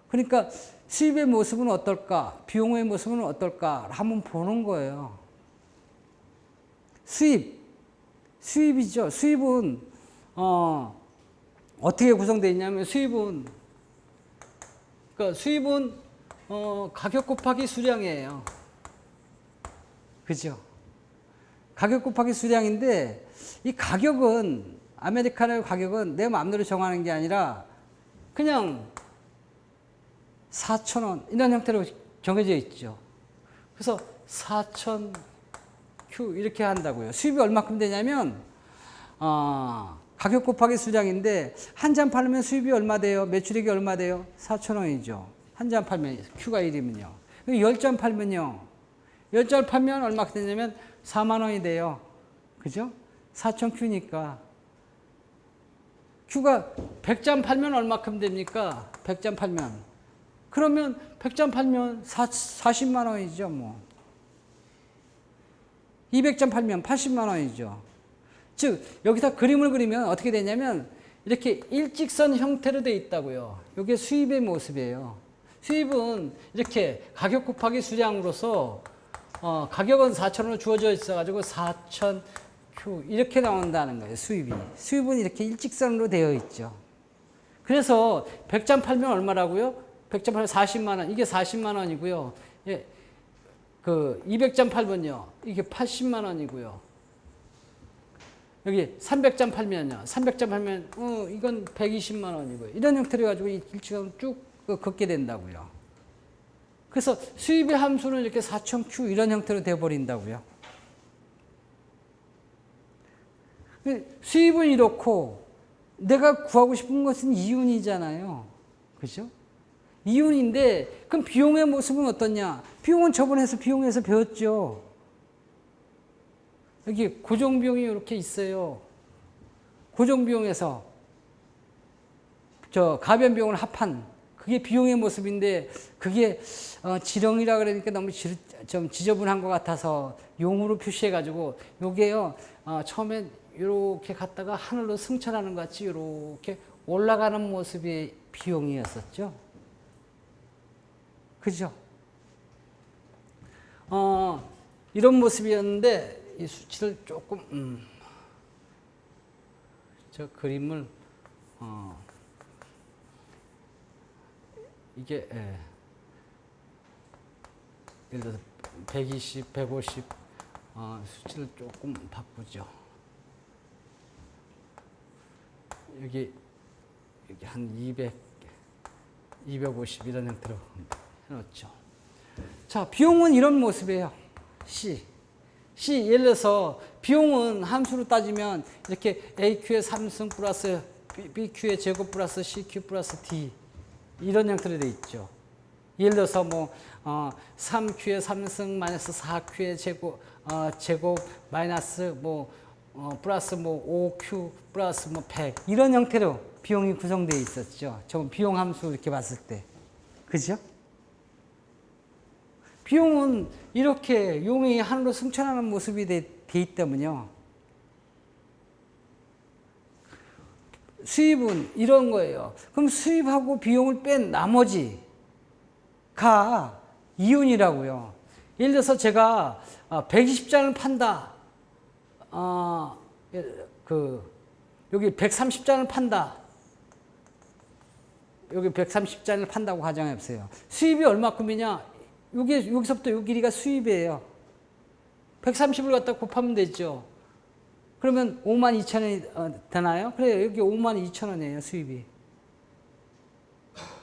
[SPEAKER 1] 그러니까 수입의 모습은 어떨까? 비용의 모습은 어떨까? 한번 보는 거예요. 수입이죠. 수입은 어떻게 구성되어 있냐면 수입은 가격 곱하기 수량이에요. 그죠? 가격 곱하기 수량인데 이 가격은 아메리카노의 가격은 내 마음대로 정하는 게 아니라 그냥 4,000원 이런 형태로 정해져 있죠. 그래서 4,000Q 이렇게 한다고요. 수입이 얼마큼 되냐면 가격 곱하기 수량인데 한 잔 팔면 수입이 얼마 돼요? 매출액이 얼마 돼요? 4,000원이죠. 한 잔 팔면 Q가 1이면요. 10잔 팔면요. 10잔 팔면 얼마큼 되냐면 4만 원이 돼요. 그죠? 4,000Q니까. Q가 100잔 팔면 얼마큼 됩니까? 100잔 팔면. 그러면 100잔 팔면 40만 원이죠, 뭐. 200잔 팔면 80만 원이죠. 즉, 여기다 그림을 그리면 어떻게 되냐면 이렇게 일직선 형태로 되어 있다고요. 이게 수입의 모습이에요. 수입은 이렇게 가격 곱하기 수량으로서 가격은 4,000원으로 주어져 있어가지고 4,000Q 이렇게 나온다는 거예요. 수입은 이렇게 일직선으로 되어 있죠. 그래서 100잔 팔면 얼마라고요? 100잔 팔면 40만 원. 이게 40만 원이고요. 예, 200잔 팔면요. 이게 80만 원이고요. 여기 300잔 팔면요. 300잔 팔면 이건 120만 원이고요. 이런 형태로 가지고 일직선으로 쭉 걷게 된다고요. 그래서 수입의 함수는 이렇게 4,000Q 이런 형태로 되어버린다고요. 수입은 이렇고 내가 구하고 싶은 것은 이윤이잖아요. 그죠? 이윤인데 그럼 비용의 모습은 어떠냐? 비용은 저번에서 비용에서 배웠죠. 여기 고정비용이 이렇게 있어요. 고정비용에서 가변비용을 합한 그게 비용의 모습인데 그게 지렁이라 그러니까 너무 좀 지저분한 것 같아서 용으로 표시해 가지고 요게요 처음엔 이렇게 갔다가 하늘로 승천하는 것 같이 이렇게 올라가는 모습의 비용이었었죠. 그죠? 이런 모습이었는데 이 수치를 조금 저 그림을 이게 예를 들어서 120, 150 수치를 조금 바꾸죠. 여기 한 200, 250 이런 형태로 해놓죠. 자, 비용은 이런 모습이에요. C 예를 들어서 비용은 함수로 따지면 이렇게 AQ의 3승 플러스 BQ의 제곱 플러스 CQ 플러스 D 이런 형태로 되어 있죠. 예를 들어서 뭐 3Q의 3승 마이너스 4Q의 제곱 마이너스 뭐 플러스 뭐 5Q 플러스 뭐 100 이런 형태로 비용이 구성되어 있었죠. 저 비용 함수 이렇게 봤을 때. 그죠? 비용은 이렇게 용이 하나로 승천하는 모습이 돼 있다면요. 수입은 이런 거예요. 그럼 수입하고 비용을 뺀 나머지가 이윤이라고요. 예를 들어서 제가 120잔을 판다. 여기 130잔을 판다. 여기 130잔을 판다고 가정해 보세요. 수입이 얼마큼이냐? 여기서부터 요 길이가 수입이에요. 130을 갖다 곱하면 되죠. 그러면 52,000원이 되나요? 그래요. 여기 52,000원이에요, 수입이.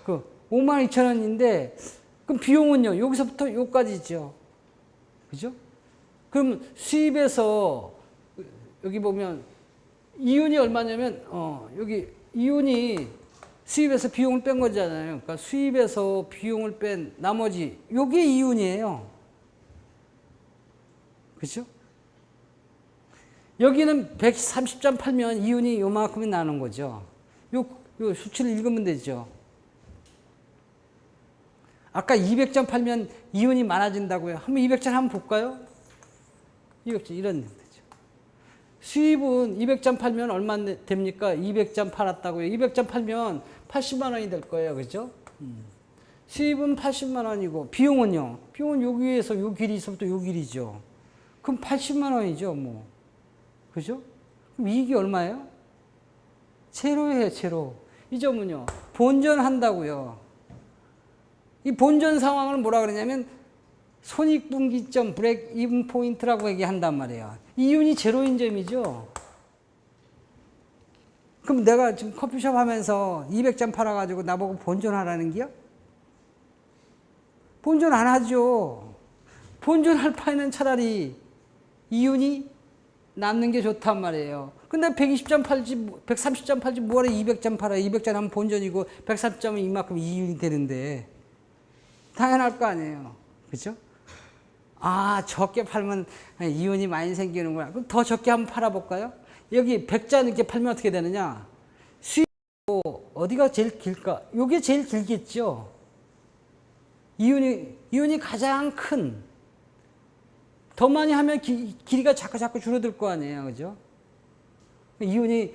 [SPEAKER 1] 그 52,000원인데 그럼 비용은요. 여기서부터 여기까지죠. 그죠? 그럼 수입에서 여기 보면 이윤이 얼마냐면 여기 이윤이 수입에서 비용을 뺀 거잖아요. 그러니까 수입에서 비용을 뺀 나머지 요게 이윤이에요. 그죠? 여기는 130점 팔면 이윤이 요만큼이 나는 거죠. 요 수치를 읽으면 되죠. 아까 200점 팔면 이윤이 많아진다고요. 한번 200점 한번 볼까요? 200점 이런 되죠. 수입은 200점 팔면 얼마 됩니까? 200점 팔았다고요. 200점 팔면 80만 원이 될 거예요. 그죠? 수입은 80만 원이고 비용은요. 비용은 여기에서 요 길이서부터 요 길이죠. 그럼 80만 원이죠, 뭐. 그죠? 그럼 이익이 얼마예요? 제로예요, 제로. 이 점은요, 본전한다고요. 이 본전 상황을 뭐라 그러냐면, 손익분기점, 브레이크 이븐 포인트라고 얘기한단 말이에요. 이윤이 제로인 점이죠. 그럼 내가 지금 커피숍 하면서 200점 팔아가지고 나보고 본전하라는 게요? 본전 안 하죠. 본전할 바에는 차라리 이윤이 남는 게 좋단 말이에요. 근데 120점 팔지, 130점 팔지, 뭐하러 200점 팔아요? 200점 하면 본전이고, 130점은 이만큼 이윤이 되는데. 당연할 거 아니에요. 그죠? 적게 팔면 이윤이 많이 생기는구나. 그럼 더 적게 한번 팔아볼까요? 여기 100잔 이렇게 팔면 어떻게 되느냐? 수익, 어디가 제일 길까? 요게 제일 길겠죠? 이윤이 가장 큰, 더 많이 하면 길이가 자꾸 줄어들 거 아니에요. 그죠? 이윤이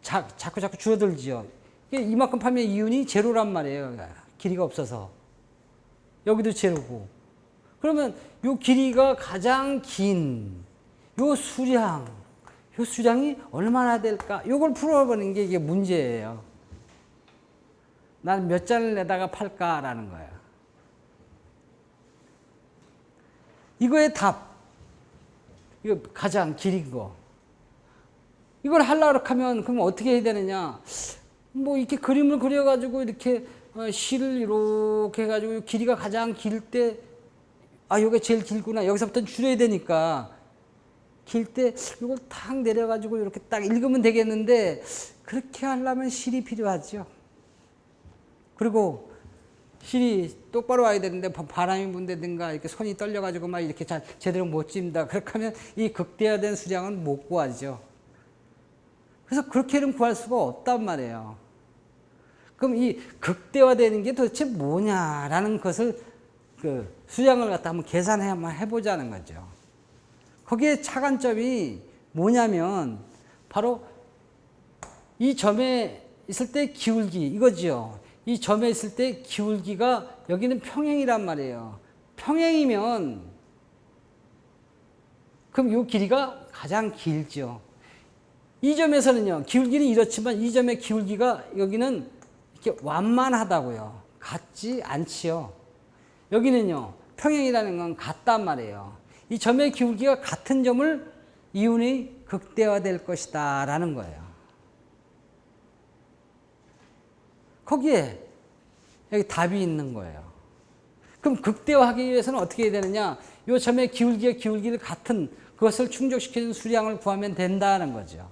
[SPEAKER 1] 자꾸 줄어들죠. 이만큼 팔면 이윤이 제로란 말이에요. 길이가 없어서. 여기도 제로고. 그러면 요 길이가 가장 긴 요 수량이 얼마나 될까? 요걸 풀어보는 게 이게 문제예요. 난 몇 잔을 내다가 팔까라는 거예요. 이거의 답. 이거 가장 길인 거. 이걸 하려고 하면 그럼 어떻게 해야 되느냐? 뭐 이렇게 그림을 그려가지고 이렇게 실을 이렇게 해가지고 길이가 가장 길 때 요게 제일 길구나. 여기서부터 줄여야 되니까 길 때 이걸 탁 내려가지고 이렇게 딱 읽으면 되겠는데 그렇게 하려면 실이 필요하죠. 그리고 실이 똑바로 와야 되는데 바람이 분다든가 이렇게 손이 떨려가지고 막 이렇게 제대로 못 집는다. 그렇게 하면 이 극대화된 수량은 못 구하죠. 그래서 그렇게는 구할 수가 없단 말이에요. 그럼 이 극대화되는 게 도대체 뭐냐라는 것을 수량을 갖다 한번 계산해만 해보자는 거죠. 거기에 차관점이 뭐냐면 바로 이 점에 있을 때 기울기 이거죠. 이 점에 있을 때 기울기가 여기는 평행이란 말이에요. 평행이면 그럼 이 길이가 가장 길죠. 이 점에서는요. 기울기는 이렇지만 이 점의 기울기가 여기는 이렇게 완만하다고요. 같지 않지요. 여기는요. 평행이라는 건 같단 말이에요. 이 점의 기울기가 같은 점을 이윤이 극대화될 것이다 라는 거예요. 거기에 여기 답이 있는 거예요. 그럼 극대화하기 위해서는 어떻게 해야 되느냐? 이 점의 기울기와 기울기를 같은 그것을 충족시키는 수량을 구하면 된다는 거죠.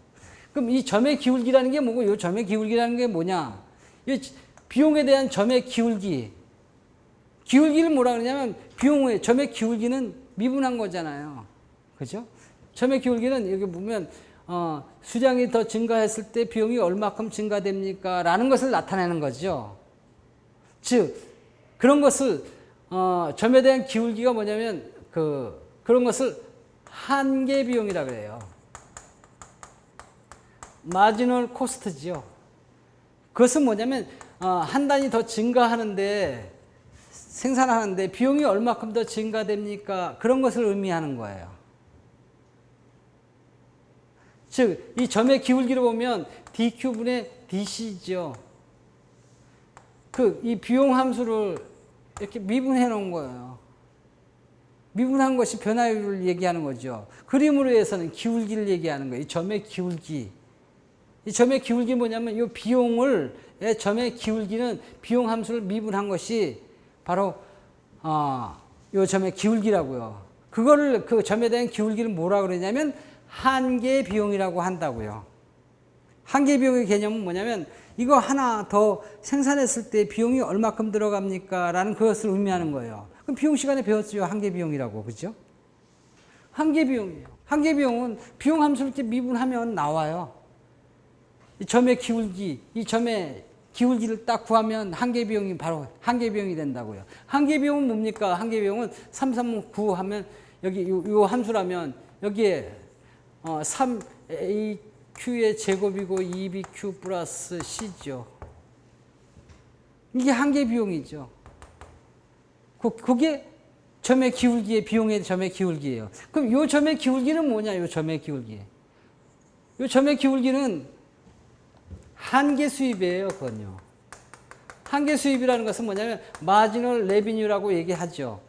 [SPEAKER 1] 그럼 이 점의 기울기라는 게 뭐고 이 점의 기울기라는 게 뭐냐? 이 비용에 대한 점의 기울기 기울기를 뭐라 그러냐면 비용의 점의 기울기는 미분한 거잖아요. 그죠? 점의 기울기는 여기 보면 수량이 더 증가했을 때 비용이 얼마큼 증가됩니까? 라는 것을 나타내는 거죠. 즉 그런 것을 점에 대한 기울기가 뭐냐면 그런 것을 한계 비용이라 그래요. 마지널 코스트지요. 그것은 뭐냐면 한 단위 더 증가하는데 생산하는데 비용이 얼마큼 더 증가됩니까? 그런 것을 의미하는 거예요. 즉, 이 점의 기울기를 보면 dq분의 dc죠. 이 비용 함수를 이렇게 미분해 놓은 거예요. 미분한 것이 변화율을 얘기하는 거죠. 그림으로 해서는 기울기를 얘기하는 거예요. 이 점의 기울기. 이 점의 기울기 뭐냐면 이 비용을, 점의 기울기는 비용 함수를 미분한 것이 바로 이 점의 기울기라고요. 그거를 그 점에 대한 기울기를 뭐라 그러냐면 한계 비용이라고 한다고요. 한계 비용의 개념은 뭐냐면 이거 하나 더 생산했을 때 비용이 얼마큼 들어갑니까? 라는 그것을 의미하는 거예요. 그럼 비용 시간에 배웠죠. 한계 비용이라고. 그죠? 한계 비용이에요. 한계 비용은 비용 함수를 이렇게 미분하면 나와요. 이 점의 기울기, 이 점의 기울기를 딱 구하면 한계 비용이 바로 한계 비용이 된다고요. 한계 비용은 뭡니까? 한계 비용은 339 하면 여기 요 함수라면 여기에 3AQ의 제곱이고 2BQ 플러스 C죠. 이게 한계 비용이죠. 그게 점의 기울기의 비용의 점의 기울기예요. 그럼 요 점의 기울기는 뭐냐? 요 점의 기울기. 요 점의 기울기는 한계 수입이에요, 그건요. 한계 수입이라는 것은 뭐냐면 마지널 레비뉴라고 얘기하죠.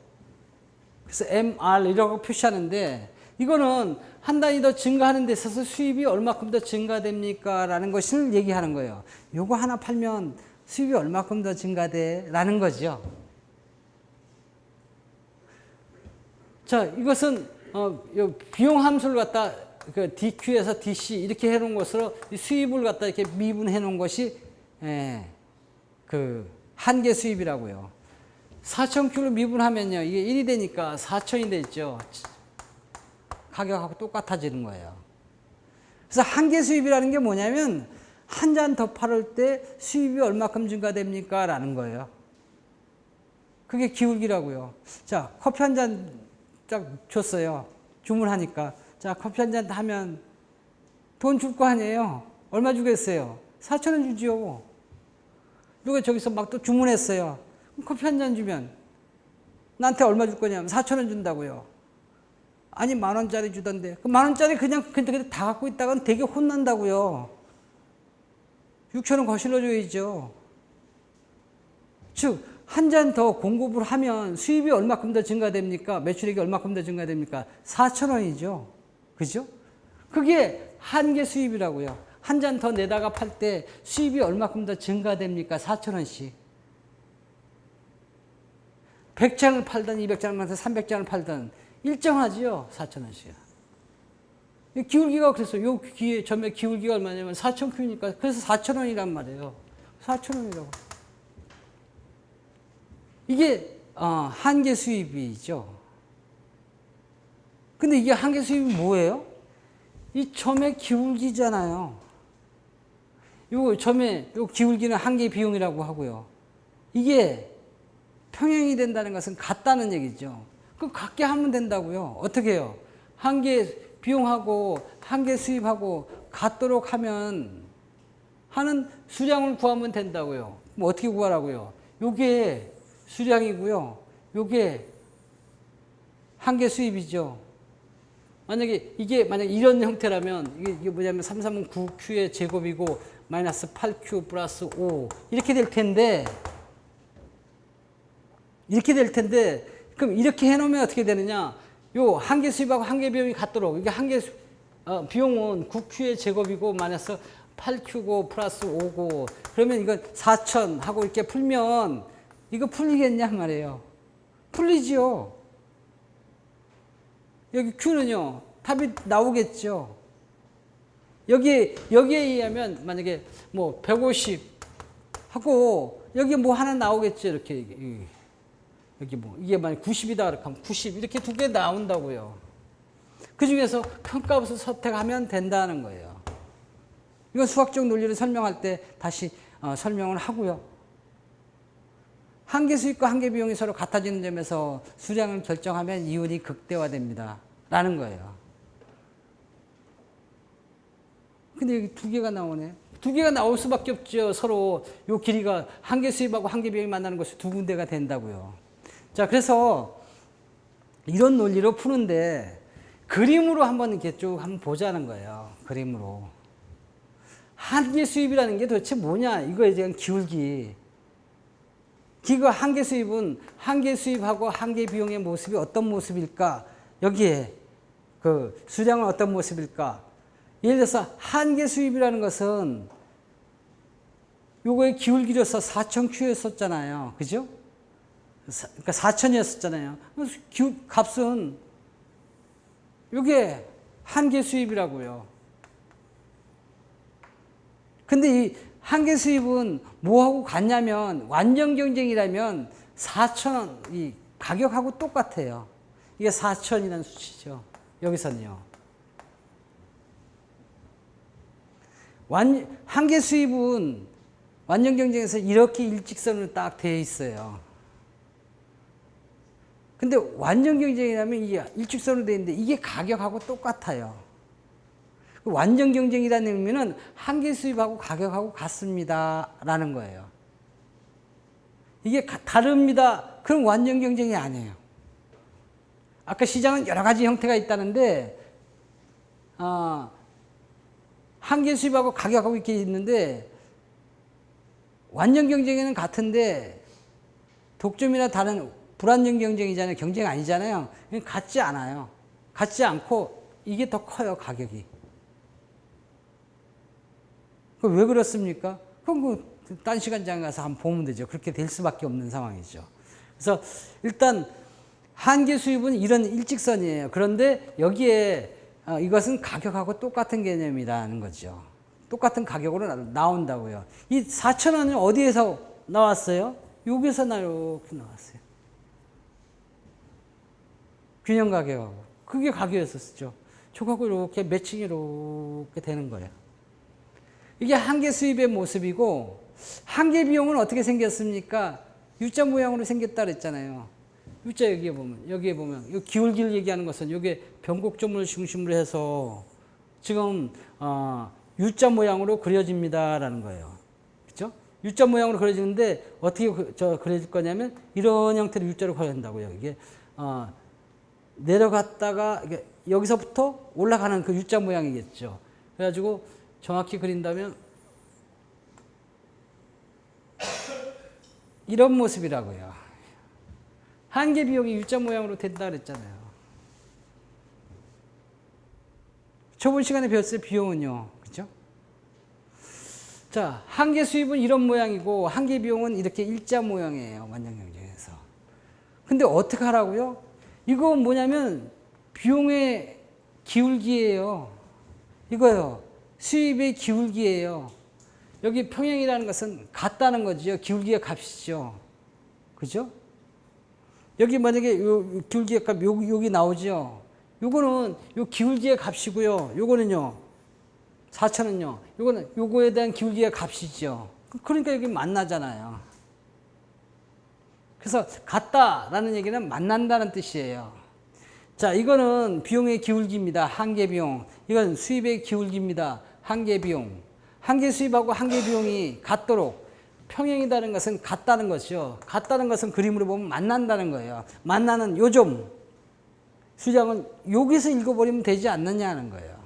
[SPEAKER 1] 그래서 MR이라고 표시하는데 이거는 한 단위 더 증가하는 데 있어서 수입이 얼마큼 더 증가됩니까? 라는 것을 얘기하는 거예요. 요거 하나 팔면 수입이 얼마큼 더 증가돼? 라는 거죠. 자, 이것은 비용 함수를 갖다 DQ에서 DC 이렇게 해놓은 것으로 수입을 갖다 이렇게 미분해 놓은 것이 한계 수입이라고요. 4,000Q를 미분하면요, 이게 1이 되니까 4,000이 되죠. 가격하고 똑같아지는 거예요. 그래서 한계 수입이라는 게 뭐냐면 한 잔 더 팔을 때 수입이 얼마큼 증가됩니까? 라는 거예요. 그게 기울기라고요. 자, 커피 한 잔 딱 줬어요. 주문하니까. 자, 커피 한 잔 하면 돈 줄 거 아니에요. 얼마 주겠어요? 4,000원 주지요. 누가 저기서 막 또 주문했어요. 커피 한 잔 주면 나한테 얼마 줄 거냐면 4,000원 준다고요. 아니 10,000원짜리 주던데 그 10,000원짜리 그냥 다 갖고 있다가는 되게 혼난다고요. 6,000원 거실러 줘야죠. 즉 한 잔 더 공급을 하면 수입이 얼마큼 더 증가됩니까? 매출액이 얼마큼 더 증가됩니까? 4,000원이죠. 그죠? 그게 한계 수입이라고요. 한 잔 더 내다가 팔 때 수입이 얼마큼 더 증가됩니까? 4,000원씩. 100장을 팔든 200장을 팔든 300장을 팔든 일정하지요. 4,000원씩. 기울기가 그래서 요 점의 기울기가 얼마냐면 4,000Q니까 그래서 4,000원이란 말이에요. 4,000원이라고. 이게 한계 수입이죠. 근데 이게 한계 수입이 뭐예요? 이 점의 기울기잖아요. 요 점의 요 기울기는 한계 비용이라고 하고요. 이게 평행이 된다는 것은 같다는 얘기죠. 그럼 같게 하면 된다고요. 어떻게 해요? 한계 비용하고 한계 수입하고 같도록 하면 하는 수량을 구하면 된다고요. 뭐 어떻게 구하라고요? 요게 수량이고요. 요게 한계 수입이죠. 만약에 이런 형태라면 이게 뭐냐면 339Q의 제곱이고 마이너스 8Q 플러스 5 이렇게 될 텐데 그럼 이렇게 해놓으면 어떻게 되느냐? 요 한계 수입하고 한계 비용이 같도록 이게 비용은 9Q의 제곱이고 마이너스 8Q고 플러스 5고 그러면 이건 4,000 하고 이렇게 풀면 이거 풀리겠냐 말이에요. 풀리지요. 여기 Q는요. 답이 나오겠죠. 여기에 의하면 만약에 뭐 150 하고 여기 뭐 하나 나오겠죠. 이렇게 여기 뭐 이게 만약 90이다 그렇게 하면 90 이렇게 두 개 나온다고요. 그 중에서 평가값을 선택하면 된다는 거예요. 이건 수학적 논리를 설명할 때 다시 설명을 하고요. 한계 수익과 한계 비용이 서로 같아지는 점에서 수량을 결정하면 이윤이 극대화됩니다. 라는 거예요. 근데 여기 두 개가 나오네. 두 개가 나올 수밖에 없죠. 서로 요 길이가 한계 수입하고 한계 비용이 만나는 것이 두 군데가 된다고요. 자, 그래서 이런 논리로 푸는데 그림으로 한번 이렇게 쭉 한번 보자는 거예요. 그림으로. 한계 수입이라는 게 도대체 뭐냐? 이거에 대한 기울기. 기가 한계 수입은 한계 수입하고 한계 비용의 모습이 어떤 모습일까? 여기에 그 수량은 어떤 모습일까? 예를 들어서 한계 수입이라는 것은 요거의 기울기로서 4,000Q였었잖아요. 그죠? 그러니까 4,000이었었잖아요. 값은 요게 한계 수입이라고요. 근데 이 한계 수입은 뭐하고 같냐면 완전 경쟁이라면 4,000원 이 가격하고 똑같아요. 이게 4,000이라는 수치죠. 여기서는요. 한계 수입은 완전 경쟁에서 이렇게 일직선으로 딱 되어 있어요. 근데 완전 경쟁이라면 이게 일직선으로 되어 있는데 이게 가격하고 똑같아요. 완전 경쟁이라는 의미는 한계 수입하고 가격하고 같습니다. 라는 거예요. 이게 다릅니다. 그럼 완전 경쟁이 아니에요. 아까 시장은 여러 가지 형태가 있다는데, 한계 수입하고 가격하고 이렇게 있는데, 완전 경쟁에는 같은데, 독점이나 다른 불완전 경쟁이잖아요. 경쟁 아니잖아요. 같지 않아요. 같지 않고, 이게 더 커요, 가격이. 왜 그렇습니까? 그럼 딴 시간장에 가서 한번 보면 되죠. 그렇게 될 수밖에 없는 상황이죠. 그래서 일단 한계 수입은 이런 일직선이에요. 그런데 여기에 이것은 가격하고 똑같은 개념이라는 거죠. 똑같은 가격으로 나온다고요. 이 4,000원은 어디에서 나왔어요? 여기서 이렇게 나왔어요. 균형 가격하고. 그게 가격이었었죠. 저하고 이렇게 매칭이 이렇게 되는 거예요. 이게 한계 수입의 모습이고, 한계 비용은 어떻게 생겼습니까? U자 모양으로 생겼다 그랬잖아요. U자 여기에 보면, 이 기울기를 얘기하는 것은 이게 변곡점을 중심으로 해서 지금, U자 모양으로 그려집니다라는 거예요. 그죠? U자 모양으로 그려지는데 어떻게 그려질 거냐면 이런 형태로 U자로 그려진다고요. 이게, 내려갔다가, 여기서부터 올라가는 그 U자 모양이겠죠. 그래가지고 정확히 그린다면 이런 모습이라고요. 한계 비용이 U자 모양으로 된다 그랬잖아요. 저번 시간에 배웠어요. 비용은요. 그죠? 자, 한계 수입은 이런 모양이고 한계 비용은 이렇게 일자 모양이에요. 완전 경쟁에서. 근데 어떻게 하라고요? 이거 뭐냐면 비용의 기울기예요. 이거요. 수입의 기울기예요. 여기 평행이라는 것은 같다는 거죠. 기울기의 값이죠. 그죠? 여기 만약에 요 기울기의 값 여기 나오죠. 요거는 요 기울기의 값이고요. 요거는요. 4,000원요. 요거는 요거에 대한 기울기의 값이죠. 그러니까 여기 만나잖아요. 그래서 같다라는 얘기는 만난다는 뜻이에요. 자, 이거는 비용의 기울기입니다. 한계 비용. 이건 수입의 기울기입니다. 한계 비용. 한계 수입하고 한계 비용이 같도록 평행이라는 것은 같다는 것이죠. 같다는 것은 그림으로 보면 만난다는 거예요. 만나는 요점. 수량은 여기서 읽어버리면 되지 않느냐는 거예요.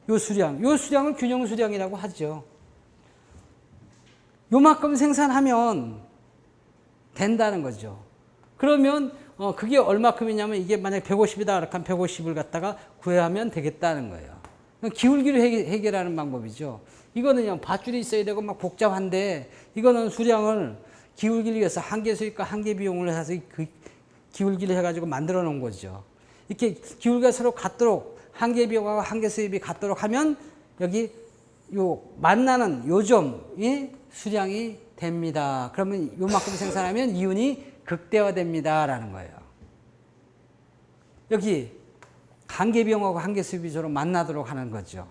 [SPEAKER 1] 요 수량을 균형 수량이라고 하죠. 요만큼 생산하면 된다는 거죠. 그러면 그게 얼마큼이냐면 이게 만약 150이다 그러면 150을 갖다가 구해하면 되겠다는 거예요. 기울기를 해결하는 방법이죠. 이거는요, 밧줄이 있어야 되고 막 복잡한데, 이거는 수량을 기울기를 위해서 한계 수익과 한계 비용을 해서 그 기울기를 해가지고 만들어 놓은 거죠. 이렇게 기울기가 서로 같도록 한계 비용하고 한계 수입이 같도록 하면 여기 요 만나는 요점이 수량이 됩니다. 그러면 요만큼 생산하면 이윤이 극대화됩니다라는 거예요. 여기 한계 비용하고 한계 수입이 서로 만나도록 하는 거죠.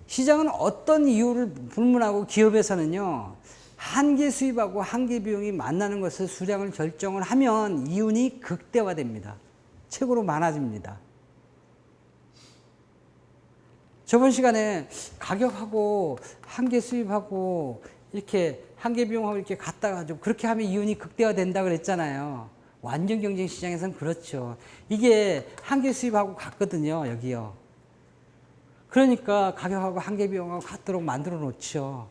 [SPEAKER 1] 시장은 어떤 이유를 불문하고 기업에서는요, 한계 수입하고 한계 비용이 만나는 것을 수량을 결정을 하면 이윤이 극대화됩니다. 최고로 많아집니다. 저번 시간에 가격하고 한계 수입하고 이렇게 한계 비용하고 이렇게 갖다 가지고 그렇게 하면 이윤이 극대화된다 그랬잖아요. 완전 경쟁 시장에서는 그렇죠. 이게 한계 수입하고 같거든요, 여기요. 그러니까 가격하고 한계 비용하고 같도록 만들어 놓죠.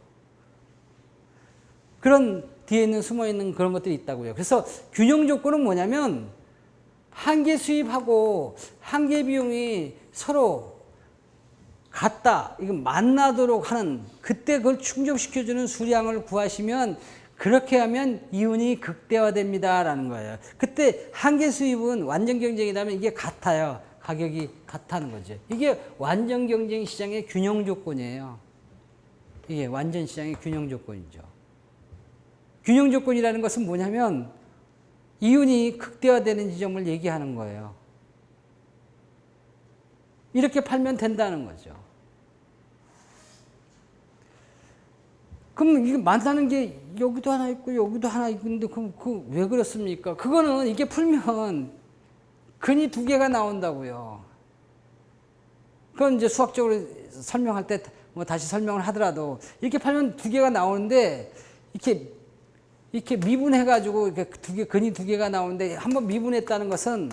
[SPEAKER 1] 그런 뒤에 있는 숨어 있는 그런 것들이 있다고요. 그래서 균형 조건은 뭐냐면 한계 수입하고 한계 비용이 서로 같다, 이거 만나도록 하는, 그때 그걸 충족시켜주는 수량을 구하시면 그렇게 하면 이윤이 극대화됩니다라는 거예요. 그때 한계 수입은 완전 경쟁이라면 이게 같아요. 가격이 같다는 거죠. 이게 완전 경쟁 시장의 균형 조건이에요. 이게 완전 시장의 균형 조건이죠. 균형 조건이라는 것은 뭐냐면 이윤이 극대화되는 지점을 얘기하는 거예요. 이렇게 팔면 된다는 거죠. 그럼 이게 만나는 게 여기도 하나 있고 여기도 하나 있는데 그럼 왜 그렇습니까? 그거는 이게 풀면 근이 두 개가 나온다고요. 그건 이제 수학적으로 설명할 때 뭐 다시 설명을 하더라도 이렇게 팔면 두 개가 나오는데 이렇게 미분해가지고 이렇게 근이 두 개가 나오는데 한번 미분했다는 것은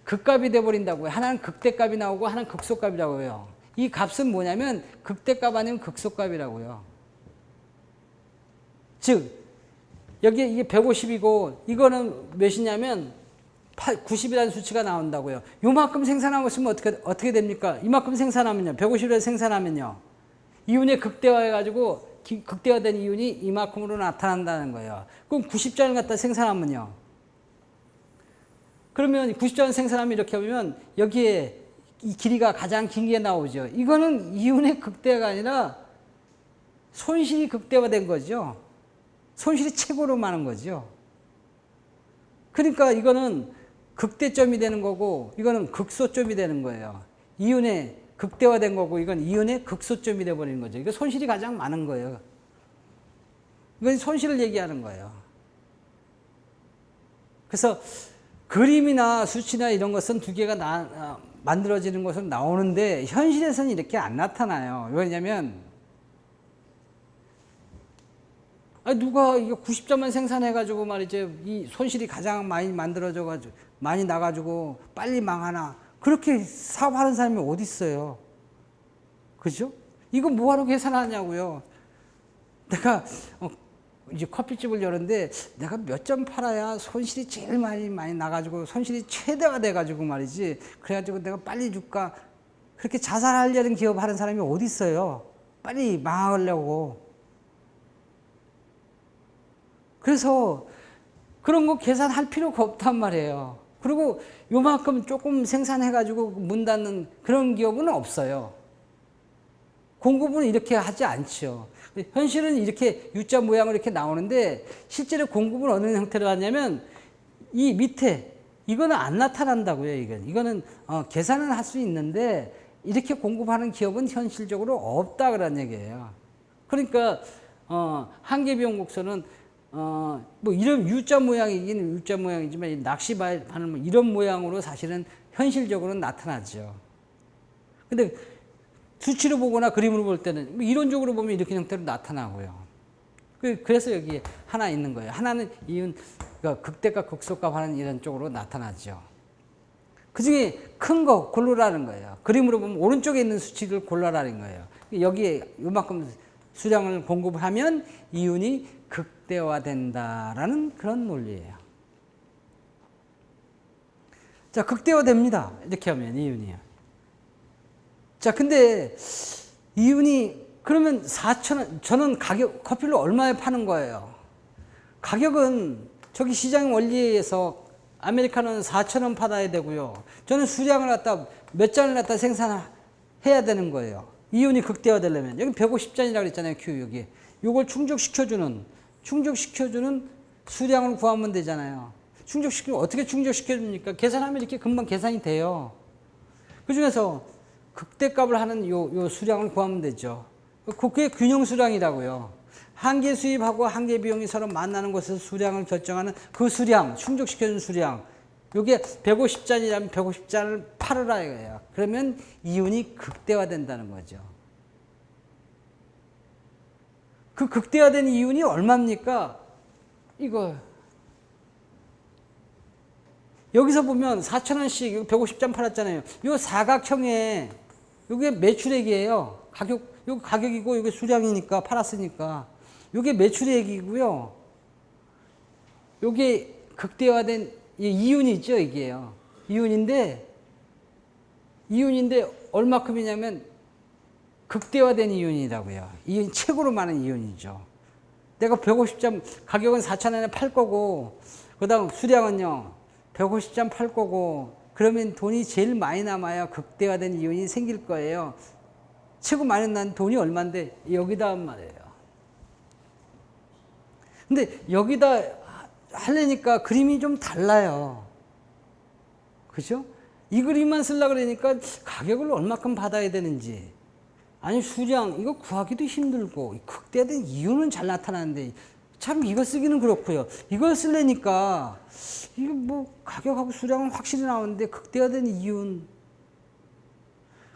[SPEAKER 1] 극값이 돼버린다고요. 하나는 극대값이 나오고 하나는 극소값이라고요. 이 값은 뭐냐면 극대값 아니면 극소값이라고요. 즉 여기 이게 150이고 이거는 몇이냐면 90이라는 수치가 나온다고요. 요만큼 생산하고 있으면 어떻게 됩니까? 이만큼 생산하면요. 150이라도 생산하면요. 이윤이 극대화해가지고 극대화된 이윤이 이만큼으로 나타난다는 거예요. 그럼 90잔을 갖다 생산하면요. 그러면 90잔 생산하면 이렇게 하면 여기에 이 길이가 가장 긴 게 나오죠. 이거는 이윤의 극대화가 아니라 손실이 극대화된 거죠. 손실이 최고로 많은 거죠. 그러니까 이거는 극대점이 되는 거고 이거는 극소점이 되는 거예요. 이윤의 극대화된 거고 이건 이윤의 극소점이 되어버리는 거죠. 이거 손실이 가장 많은 거예요. 이건 손실을 얘기하는 거예요. 그래서 그림이나 수치나 이런 것은 두 개가 만들어지는 것은 나오는데 현실에서는 이렇게 안 나타나요. 왜냐면 누가 이거 90점만 생산해가지고 말이죠. 이 손실이 가장 많이 만들어져가지고, 많이 나가지고 빨리 망하나. 그렇게 사업하는 사람이 어디 있어요. 그죠? 이거 뭐하러 계산하냐고요. 내가 이제 커피집을 열었는데 내가 몇 점 팔아야 손실이 제일 많이 나가지고 손실이 최대화 돼가지고 말이지. 그래가지고 내가 빨리 줄까. 그렇게 자살하려는 기업 하는 사람이 어디 있어요. 빨리 망하려고. 그래서 그런 거 계산할 필요가 없단 말이에요. 그리고 요만큼 조금 생산해가지고 문 닫는 그런 기업은 없어요. 공급은 이렇게 하지 않죠. 현실은 이렇게 U자 모양으로 이렇게 나오는데 실제로 공급은 어느 형태로 하냐면 이 밑에 이거는 안 나타난다고요. 이거는 계산은 할 수 있는데 이렇게 공급하는 기업은 현실적으로 없다 그런 얘기예요. 그러니까 한계 비용 곡선은 뭐 이런 U자 모양이긴 U자 모양이지만 낚시바늘 뭐 이런 모양으로 사실은 현실적으로는 나타나죠. 근데 수치로 보거나 그림으로 볼 때는 뭐 이론적으로 보면 이렇게 형태로 나타나고요. 그래서 여기 하나 있는 거예요. 하나는 이윤 그러니까 극대값 극소값 하는 이런 쪽으로 나타나죠. 그 중에 큰 거 고르라는 거예요. 그림으로 보면 오른쪽에 있는 수치를 골라라는 거예요. 여기에 요만큼 수량을 공급을 하면 이윤이 극대화된다라는 그런 논리예요. 자, 극대화됩니다. 이렇게 하면 이윤이요. 자, 근데 이윤이 그러면 4,000원, 저는 가격 커피를 얼마에 파는 거예요? 가격은 저기 시장 원리에서 아메리카노는 4,000원 받아야 되고요. 저는 수량을 갖다 몇 잔을 갖다 생산해야 되는 거예요. 이윤이 극대화되려면 여기 150잔이라고 그랬잖아요. Q 여기. 요걸 충족시켜주는 수량을 구하면 되잖아요. 충족시키면 어떻게 충족시켜줍니까? 계산하면 이렇게 금방 계산이 돼요. 그 중에서 극대값을 하는 요 수량을 구하면 되죠. 그게 균형 수량이라고요. 한계 수입하고 한계 비용이 서로 만나는 곳에서 수량을 결정하는 그 수량, 충족시켜준 수량. 요게 150잔이라면 150잔을 팔으라 이거예요. 그러면 이윤이 극대화된다는 거죠. 그 극대화된 이윤이 얼마입니까? 이거. 여기서 보면 4,000원씩 150잔 팔았잖아요. 요 사각형에 요게 매출액이에요. 요 가격이고 요게 수량이니까 팔았으니까. 요게 매출액이고요. 요게 극대화된 이윤이죠, 이게요. 이윤인데 얼마큼이냐면 극대화된 이윤이라고요. 이윤 최고로 많은 이윤이죠. 내가 150잔 가격은 4,000원에 팔 거고 그다음 수량은요 150잔 팔 거고 그러면 돈이 제일 많이 남아야 극대화된 이윤이 생길 거예요. 최고 많이 난 돈이 얼마인데 여기다 말이에요. 근데 여기다 하려니까 그림이 좀 달라요. 그죠? 이 그림만 쓰려고 그러니까 가격을 얼마큼 받아야 되는지 아니 수량 이거 구하기도 힘들고 극대화된 이유는 잘 나타나는데 참 이거 쓰기는 그렇고요. 이걸 쓰려니까 이거 뭐 가격하고 수량은 확실히 나오는데 극대화된 이윤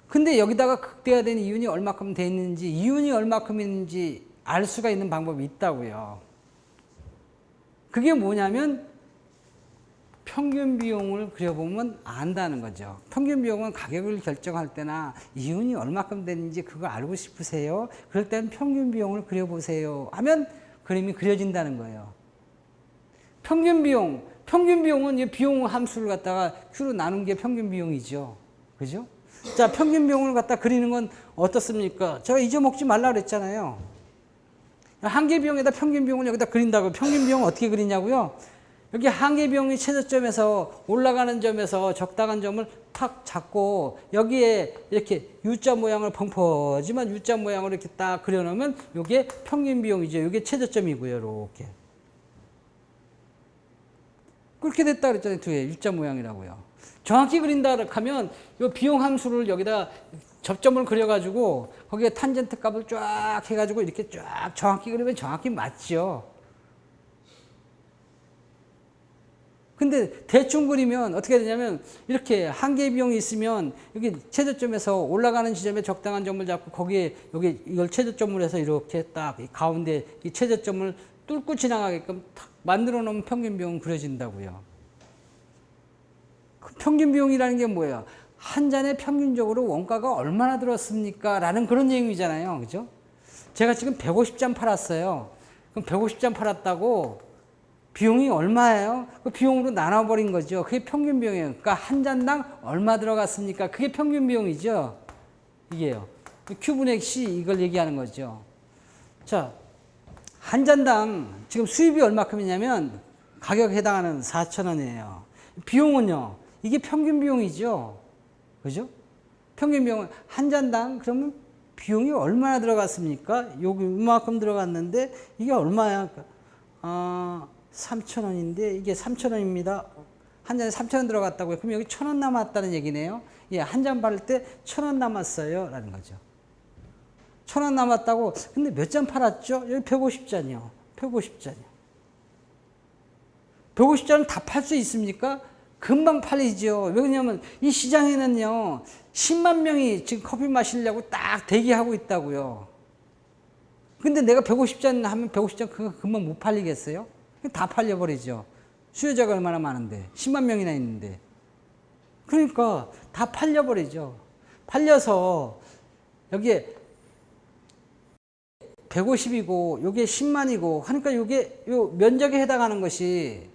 [SPEAKER 1] 근데 여기다가 극대화된 이윤이 얼마큼 돼 있는지 이윤이 얼마큼 있는지 알 수가 있는 방법이 있다고요. 그게 뭐냐면 평균 비용을 그려보면 안다는 거죠. 평균 비용은 가격을 결정할 때나 이윤이 얼마큼 되는지 그거 알고 싶으세요? 그럴 때는 평균 비용을 그려보세요 하면 그림이 그려진다는 거예요. 평균 비용은 이 비용 함수를 갖다가 Q로 나눈 게 평균 비용이죠. 그죠? 자, 평균 비용을 갖다 그리는 건 어떻습니까? 제가 잊어먹지 말라 그랬잖아요. 한계 비용에다 평균 비용을 여기다 그린다고. 평균 비용은 어떻게 그리냐고요? 여기 한계 비용이 최저점에서 올라가는 점에서 적당한 점을 탁 잡고 여기에 이렇게 U자 모양을 펑퍼지만 U자 모양으로 이렇게 딱 그려놓으면 이게 평균 비용이죠. 이게 최저점이고요. 이렇게. 그렇게 됐다 그랬잖아요. 뒤에 U자 모양이라고요. 정확히 그린다 하면 이 비용 함수를 여기다 접점을 그려가지고 거기에 탄젠트 값을 쫙 해가지고 이렇게 쫙 정확히 그리면 정확히 맞죠. 근데 대충 그리면 어떻게 되냐면 이렇게 한계 비용이 있으면 여기 최저점에서 올라가는 지점에 적당한 점을 잡고 거기에 여기 이걸 최저점으로 해서 이렇게 딱 가운데 이 최저점을 뚫고 지나가게끔 탁 만들어 놓으면 평균 비용은 그려진다고요. 그 평균 비용이라는 게 뭐예요? 한 잔에 평균적으로 원가가 얼마나 들었습니까? 라는 그런 얘기잖아요. 그죠? 제가 지금 150잔 팔았어요. 그럼 150잔 팔았다고 비용이 얼마예요? 그 비용으로 나눠버린 거죠. 그게 평균 비용이에요. 그러니까 한 잔당 얼마 들어갔습니까? 그게 평균 비용이죠. 이게요. Q분의 C 이걸 얘기하는 거죠. 자, 한 잔당 지금 수입이 얼마큼이냐면 가격에 해당하는 4,000원이에요. 비용은요. 이게 평균 비용이죠. 그죠? 평균 비용은 한 잔당 그러면 비용이 얼마나 들어갔습니까? 여기 이만큼 들어갔는데 이게 얼마야? 3,000원인데 이게 3,000원입니다. 한 잔에 3,000원 들어갔다고요. 그럼 여기 1,000원 남았다는 얘기네요. 예, 한 잔 바를 때 1,000원 남았어요. 라는 거죠. 1,000원 남았다고. 근데 몇 잔 팔았죠? 여기 150잔이요. 150잔이요. 150잔을 다 팔 수 있습니까? 금방 팔리죠. 왜냐면 이 시장에는요. 10만 명이 지금 커피 마시려고 딱 대기하고 있다고요. 근데 내가 150잔 하면 150잔 그거 금방 못 팔리겠어요? 다 팔려버리죠. 수요자가 얼마나 많은데 10만 명이나 있는데 그러니까 다 팔려버리죠. 팔려서 여기에 150이고 요게 10만이고 하니까 요게 요 면적에 해당하는 것이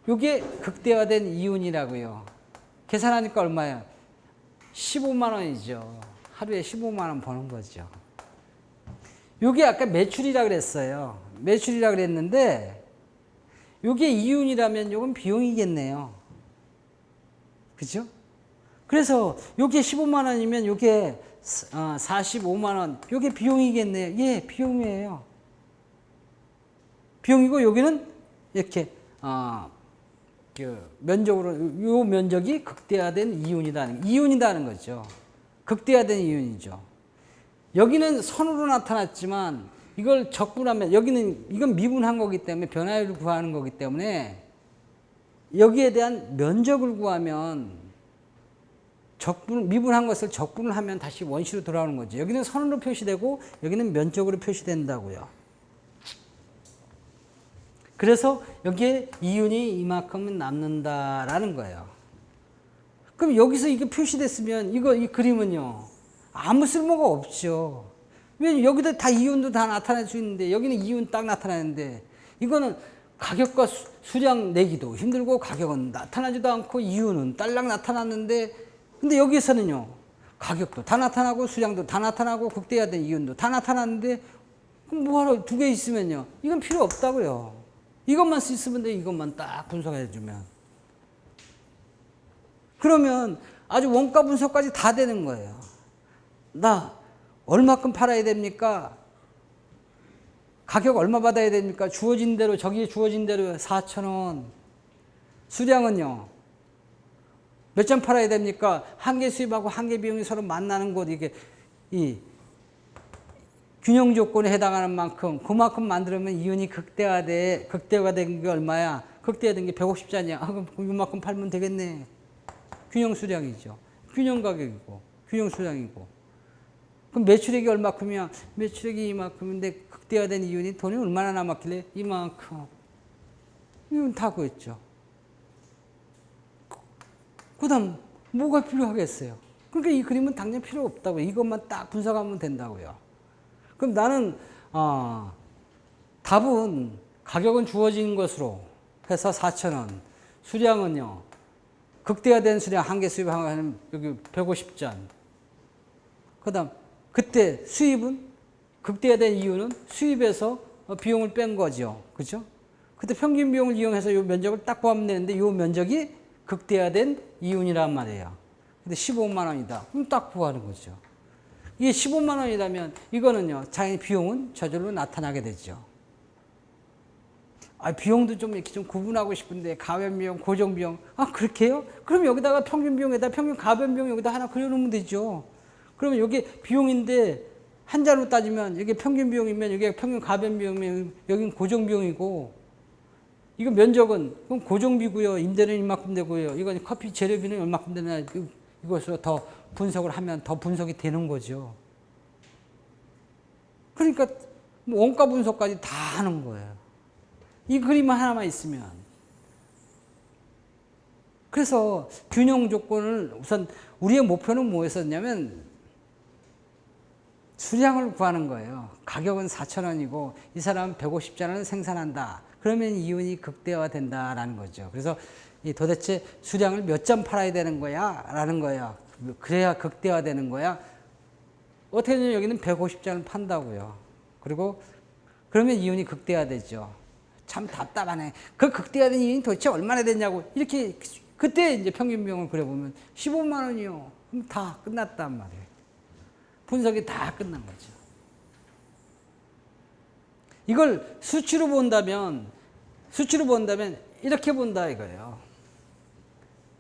[SPEAKER 1] 요게 극대화된 이윤이라고요. 계산하니까 얼마예요? 15만 원이죠. 하루에 15만 원 버는 거죠. 요게 아까 매출이라 그랬어요. 매출이라 그랬는데 요게 이윤이라면 요건 비용이겠네요. 그죠? 그래서 요게 15만 원이면 요게 45만 원. 요게 비용이겠네요. 예, 비용이에요. 비용이고 여기는 이렇게 면적으로 요 면적이 극대화된 이윤이다는 거죠. 극대화된 이윤이죠. 여기는 선으로 나타났지만 이걸 적분하면 이건 미분한 거기 때문에 변화율을 구하는 거기 때문에 여기에 대한 면적을 구하면 미분한 것을 적분을 하면 다시 원시로 돌아오는 거죠. 여기는 선으로 표시되고 여기는 면적으로 표시된다고요. 그래서 여기에 이윤이 이만큼은 남는다라는 거예요. 그럼 여기서 이게 표시됐으면 이 그림은요 아무 쓸모가 없죠. 왜 여기다 다 이윤도 다 나타낼 수 있는데 여기는 이윤 딱 나타나는데 이거는 가격과 수량 내기도 힘들고 가격은 나타나지도 않고 이윤은 딸랑 나타났는데 근데 여기에서는요 가격도 다 나타나고 수량도 다 나타나고 극대화된 이윤도 다 나타났는데 그럼 뭐하러 두 개 있으면요 이건 필요 없다고요. 이것만 있으면 돼. 이것만 딱 분석해 주면 그러면 아주 원가 분석까지 다 되는 거예요. 나 얼마큼 팔아야 됩니까? 가격 얼마 받아야 됩니까? 주어진 대로 저기에 주어진 대로 4,000원. 수량은요. 몇 점 팔아야 됩니까? 한 개 수입하고 한 개 비용이 서로 만나는 곳 이게 이 균형 조건에 해당하는 만큼 그만큼 만들면 이윤이 극대화된 게 얼마야? 극대화된 게 150잔이야. 그럼 이만큼 팔면 되겠네. 균형 수량이죠. 균형 가격이고 균형 수량이고. 그럼 매출액이 얼마큼이야? 매출액이 이만큼인데 극대화된 이윤이 돈이 얼마나 남았길래 이만큼. 이건 다 그랬죠. 그 다음 뭐가 필요하겠어요? 그러니까 이 그림은 당연히 필요 없다고. 이것만 딱 분석하면 된다고요. 그럼 나는 답은 가격은 주어진 것으로 해서 4,000원. 수량은요. 극대화된 수량 한 개 수입하면 여기 150잔. 그 다음 그때 수입은 극대화된 이유는 수입에서 비용을 뺀 거죠. 그죠? 그때 평균 비용을 이용해서 이 면적을 딱 구하면 되는데 이 면적이 극대화된 이윤이란 말이에요. 근데 15만 원이다. 그럼 딱 구하는 거죠. 이게 15만 원이라면 이거는요. 자연히 비용은 저절로 나타나게 되죠. 비용도 좀 이렇게 좀 구분하고 싶은데 가변 비용, 고정 비용. 그렇게 해요? 그럼 여기다가 평균 비용에다 평균 가변 비용 여기다 하나 그려놓으면 되죠. 그러면 여기 비용인데 한자로 따지면 여기 평균 비용이면 여기 평균 가변 비용이면 여기는 고정 비용이고 이거 면적은 그럼 고정비고요. 임대료는 이만큼 되고요. 이건 커피 재료비는 얼마큼 되나 이것으로 더 분석을 하면 더 분석이 되는 거죠. 그러니까 원가 분석까지 다 하는 거예요. 이 그림 하나만 있으면. 그래서 균형 조건을 우선 우리의 목표는 뭐였었냐면 수량을 구하는 거예요. 가격은 4,000원이고 이 사람은 150잔을 생산한다. 그러면 이윤이 극대화된다라는 거죠. 그래서 도대체 수량을 몇 점 팔아야 되는 거야? 라는 거예요. 그래야 극대화되는 거야? 어떻게 되냐면 여기는 150잔을 판다고요. 그리고 그러면 이윤이 극대화되죠. 참 답답하네. 그 극대화된 이윤이 도대체 얼마나 됐냐고. 이렇게 그때 이제 평균 비용을 그려보면 15만 원이요. 그럼 다 끝났단 말이에요. 분석이 다 끝난 거죠. 이걸 수치로 본다면 이렇게 본다 이거예요.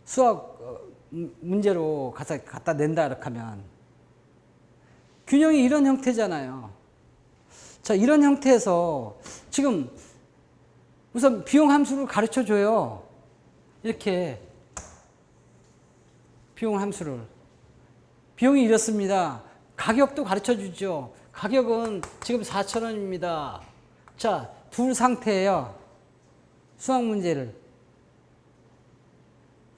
[SPEAKER 1] 수학 문제로 갖다 낸다 이렇게 하면 균형이 이런 형태잖아요. 자, 이런 형태에서 지금 우선 비용 함수를 가르쳐 줘요. 이렇게 비용 함수를. 비용이 이렇습니다. 가격도 가르쳐 주죠. 가격은 지금 4,000원입니다. 자, 둘 상태예요. 수학 문제를.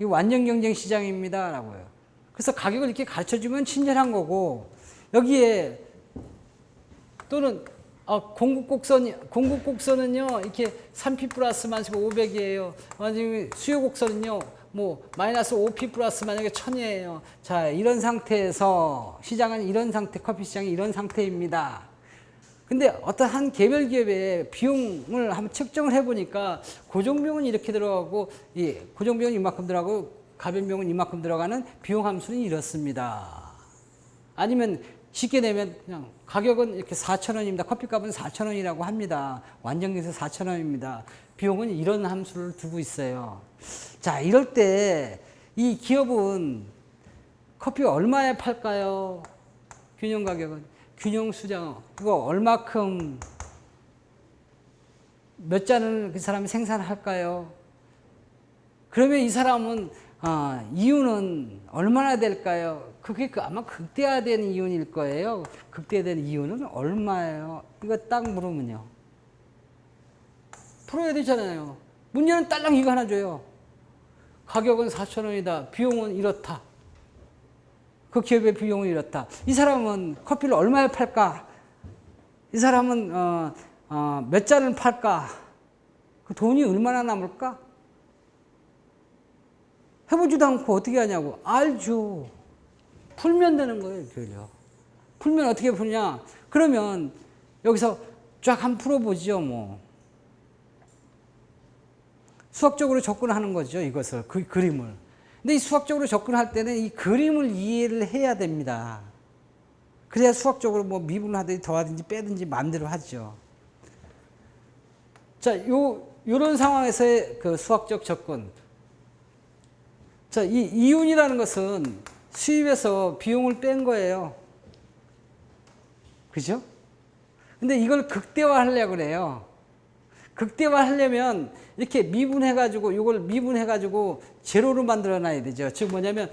[SPEAKER 1] 이거 완전 경쟁 시장입니다. 라고요. 그래서 가격을 이렇게 가르쳐 주면 친절한 거고, 여기에 또는 공급곡선은요, 이렇게 3P 플러스 만약 500이에요. 만약에 수요곡선은요, 뭐, 마이너스 5P 플러스 만약에 1000이에요. 자, 이런 상태에서 시장은 이런 상태, 커피 시장이 이런 상태입니다. 근데 어떤 한 개별 기업의 비용을 한번 측정을 해보니까 고정비용은 이렇게 들어가고, 고정비용은 이만큼 들어가고, 가변비용은 이만큼 들어가는 비용 함수는 이렇습니다. 아니면 쉽게 내면 그냥 가격은 이렇게 4,000원입니다. 커피값은 4,000원이라고 합니다. 완전기에서 4,000원입니다. 비용은 이런 함수를 두고 있어요. 자, 이럴 때 이 기업은 커피 얼마에 팔까요? 균형 가격은. 균형 수량, 이거 얼마큼, 몇 잔을 그 사람이 생산할까요? 그러면 이 사람은, 이윤은 얼마나 될까요? 그게 아마 극대화된 이윤일 거예요. 극대화된 이윤은 얼마예요? 이거 딱 물으면요. 풀어야 되잖아요. 문제는 딸랑 이거 하나 줘요. 가격은 4,000원이다. 비용은 이렇다. 그 기업의 비용은 이렇다. 이 사람은 커피를 얼마에 팔까? 이 사람은 몇 잔을 팔까? 그 돈이 얼마나 남을까? 해보지도 않고 어떻게 하냐고. 알죠. 풀면 되는 거예요. 그죠? 풀면 어떻게 푸냐? 그러면 여기서 쫙 한번 풀어보죠. 뭐. 수학적으로 접근하는 거죠. 이것을. 그 그림을. 근데 이 수학적으로 접근할 때는 이 그림을 이해를 해야 됩니다. 그래야 수학적으로 뭐 미분하든지 더하든지 빼든지 마음대로 하죠. 자, 요런 상황에서의 그 수학적 접근. 자, 이 이윤이라는 것은 수입에서 비용을 뺀 거예요. 그죠? 근데 이걸 극대화하려고 그래요. 극대화하려면 이렇게 미분해가지고, 요걸 미분해가지고 제로로 만들어놔야 되죠. 즉 뭐냐면,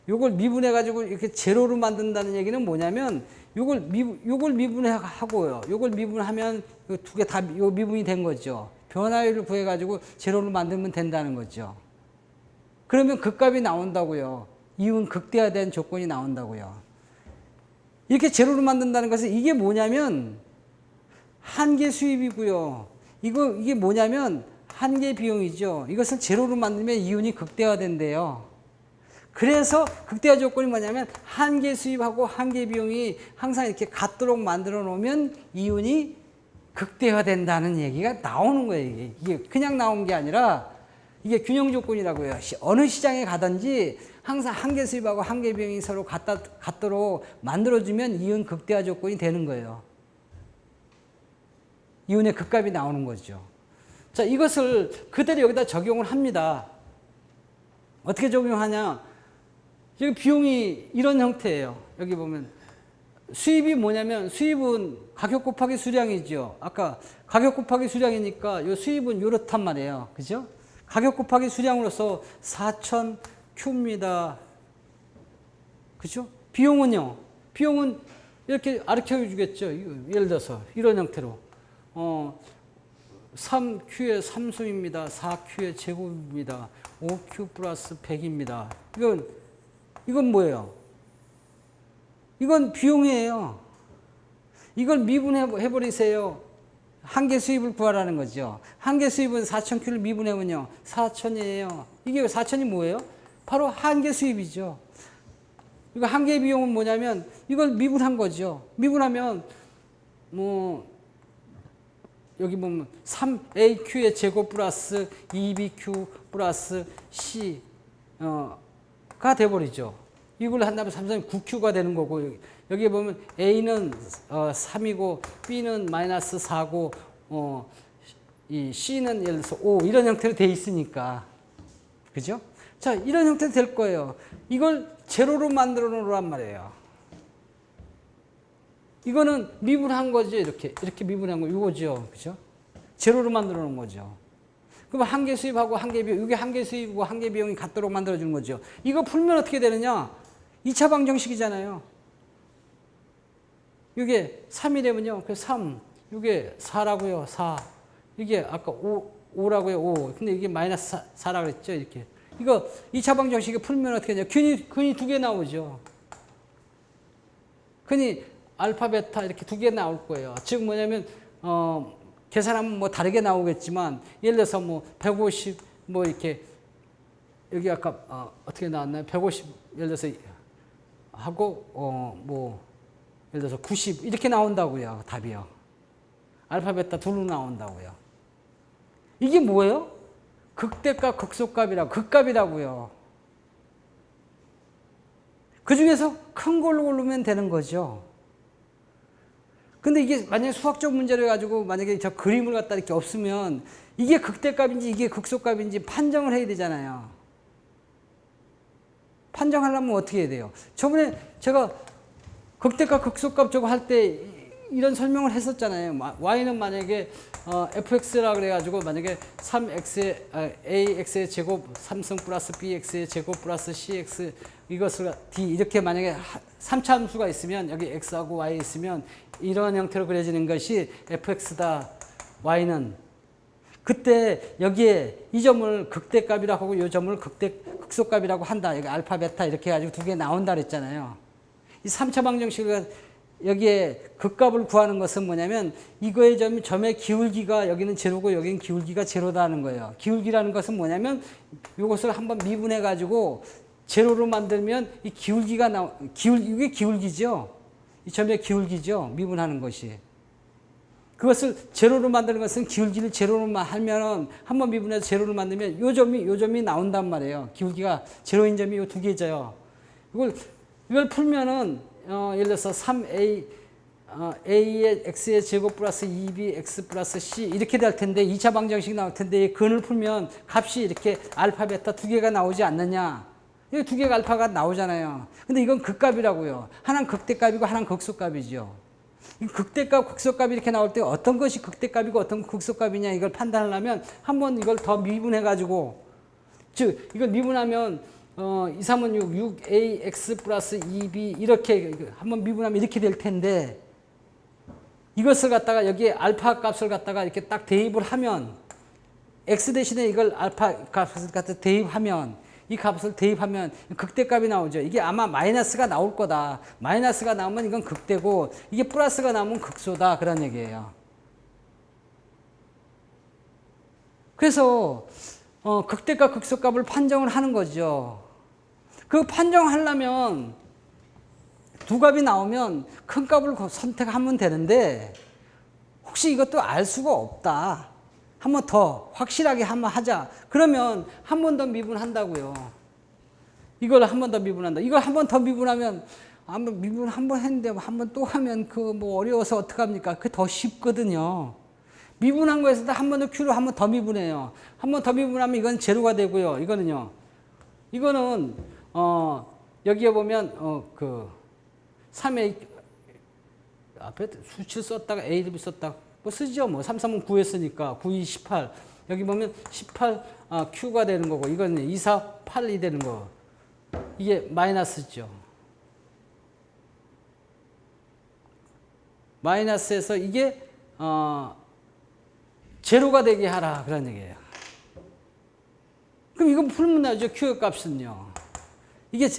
[SPEAKER 1] 요걸 미분해가지고 이렇게 제로로 만든다는 얘기는 뭐냐면, 요걸 미분하고요. 요걸 미분하면 두 개 다 요 미분이 된 거죠. 변화율을 구해가지고 제로로 만들면 된다는 거죠. 그러면 극값이 나온다고요. 이윤 극대화된 조건이 나온다고요. 이렇게 제로로 만든다는 것은 이게 뭐냐면 한계 수입이고요. 이게 뭐냐면 한계 비용이죠. 이것을 제로로 만들면 이윤이 극대화된대요. 그래서 극대화 조건이 뭐냐면 한계 수입하고 한계 비용이 항상 이렇게 같도록 만들어 놓으면 이윤이 극대화된다는 얘기가 나오는 거예요. 이게 그냥 나온 게 아니라 이게 균형 조건이라고요. 어느 시장에 가든지 항상 한계 수입하고 한계 비용이 서로 같도록 만들어주면 이윤 극대화 조건이 되는 거예요. 이윤의 극값이 나오는 거죠. 자, 이것을 그대로 여기다 적용을 합니다. 어떻게 적용하냐? 여기 비용이 이런 형태예요. 여기 보면 수입이 뭐냐면 수입은 가격 곱하기 수량이죠. 아까 가격 곱하기 수량이니까 이 수입은 이렇단 말이에요. 그죠? 가격 곱하기 수량으로서 4,000Q입니다. 그죠? 비용은요? 비용은 이렇게 가르쳐 주겠죠. 예를 들어서 이런 형태로. 3Q의 3수입니다. 4Q의 제곱입니다. 5Q 플러스 100입니다. 이건 뭐예요? 이건 비용이에요. 이걸 미분해버리세요. 한계 수입을 구하라는 거죠. 한계 수입은 4,000Q를 미분해보면요. 4,000이에요. 이게 4,000이 뭐예요? 바로 한계 수입이죠. 이거 한계 비용은 뭐냐면 이걸 미분한 거죠. 미분하면 여기 보면 3AQ의 제곱 플러스 2BQ 플러스 C가 돼버리죠. 이걸 한다면 3, 9Q가 되는 거고, 여기 보면 A는 3이고, B는 마이너스 4고, 이 C는 예를 들어서 5, 이런 형태로 돼 있으니까. 그죠? 자, 이런 형태로 될 거예요. 이걸 제로로 만들어 놓으란 말이에요. 이거는 미분한 거죠. 이렇게 미분한 거, 이거죠. 그죠? 제로로 만들어 놓은 거죠. 그럼 한계 수입하고 한계 비용, 이게 한계 수입이고 한계 비용이 같도록 만들어주는 거죠. 이거 풀면 어떻게 되느냐? 2차 방정식이잖아요. 이게 3이라면요. 그 3, 이게 4라고요. 4. 이게 아까 5라고요. 5. 근데 이게 마이너스 4라고 그랬죠. 이렇게. 이거 2차 방정식에 풀면 어떻게 되냐? 근이 두 개 나오죠. 근이 알파, 베타 이렇게 두 개 나올 거예요. 즉 뭐냐면, 계산하면 뭐 다르게 나오겠지만, 예를 들어서 뭐 150, 뭐 이렇게, 여기 아까, 어떻게 나왔나요? 150, 예를 들어서 하고, 예를 들어서 90, 이렇게 나온다고요. 답이요. 알파, 베타 둘로 나온다고요. 이게 뭐예요? 극대값, 극소값이라고, 극값이라고요. 그 중에서 큰 걸로 고르면 되는 거죠. 근데 이게 만약에 수학적 문제를 가지고 만약에 저 그림을 갖다 이렇게 없으면 이게 극대값인지 이게 극소값인지 판정을 해야 되잖아요. 판정하려면 어떻게 해야 돼요? 저번에 제가 극대값, 극소값 저거 할 때 이런 설명을 했었잖아요. y는 만약에 fx라 그래가지고 만약에 3x, ax의 제곱 3승 플러스 bx의 제곱 플러스 cx 이것을 d 이렇게 만약에 3차 함수가 있으면 여기 x하고 y 있으면 이런 형태로 그려지는 것이 fx다. y는 그때 여기에 이 점을 극대값이라고 하고 이 점을 극소값이라고 한다. 여기 알파, 베타 이렇게 해가지고 두 개 나온다 그랬잖아요. 이 3차 방정식을 여기에 극값을 구하는 것은 뭐냐면 이거의 점의 기울기가 여기는 제로고 여기는 기울기가 제로다는 거예요. 기울기라는 것은 뭐냐면 이것을 한번 미분해 가지고 제로로 만들면 이 기울기가 이게 기울기죠. 이 점의 기울기죠. 미분하는 것이. 그것을 제로로 만드는 것은 기울기를 제로로만 하면은 한번 미분해서 제로로 만들면 요 점이 나온단 말이에요. 기울기가 제로인 점이 요 두 개죠. 이걸 풀면은 예를 들어서 3a a의 x의 제곱 플러스 2b x 플러스 c 이렇게 될 텐데 2차 방정식 나올 텐데 이 근을 풀면 값이 이렇게 알파 베타 두 개가 나오지 않느냐. 이 두 개가 알파가 나오잖아요. 근데 이건 극값이라고요. 하나는 극대값이고 하나는 극소값이죠. 이 극대값, 극소값이 이렇게 나올 때 어떤 것이 극대값이고 어떤 극소값이냐 이걸 판단하려면 한번 이걸 더 미분해 가지고 즉 이걸 미분하면 2, 3은 6, 6ax 플러스 2b 이렇게 한번 미분하면 이렇게 될 텐데 이것을 갖다가 여기에 알파 값을 갖다가 이렇게 딱 대입을 하면 x 대신에 이걸 알파 값을 갖다 대입하면 이 값을 대입하면 극대값이 나오죠. 이게 아마 마이너스가 나올 거다. 마이너스가 나오면 이건 극대고 이게 플러스가 나오면 극소다. 그런 얘기예요. 그래서 극대값, 극소값을 판정을 하는 거죠. 그 판정하려면 두 값이 나오면 큰 값을 선택하면 되는데 혹시 이것도 알 수가 없다. 한 번 더 확실하게 한번 하자. 그러면 한 번 더 미분한다고요. 이걸 한 번 더 미분한다. 이걸 한 번 더 미분하면 미분 한 번 했는데 한 번 또 하면 그 뭐 어려워서 어떡합니까? 그게 더 쉽거든요. 미분한 거에서도 한 번 더 Q로 한 번 더 미분해요. 한 번 더 미분하면 이건 제로가 되고요. 이거는 여기에 보면 그 3A 앞에 수치를 썼다가 A를 썼다가 뭐 쓰죠. 뭐 3, 3은 9 했으니까 9, 2, 18 여기 보면 18 Q가 되는 거고 이거는 2, 4, 8이 되는 거 이게 마이너스죠. 마이너스에서 이게 제로가 되게 하라 그런 얘기예요. 그럼 이거 풀면 나죠. Q의 값은요. 이게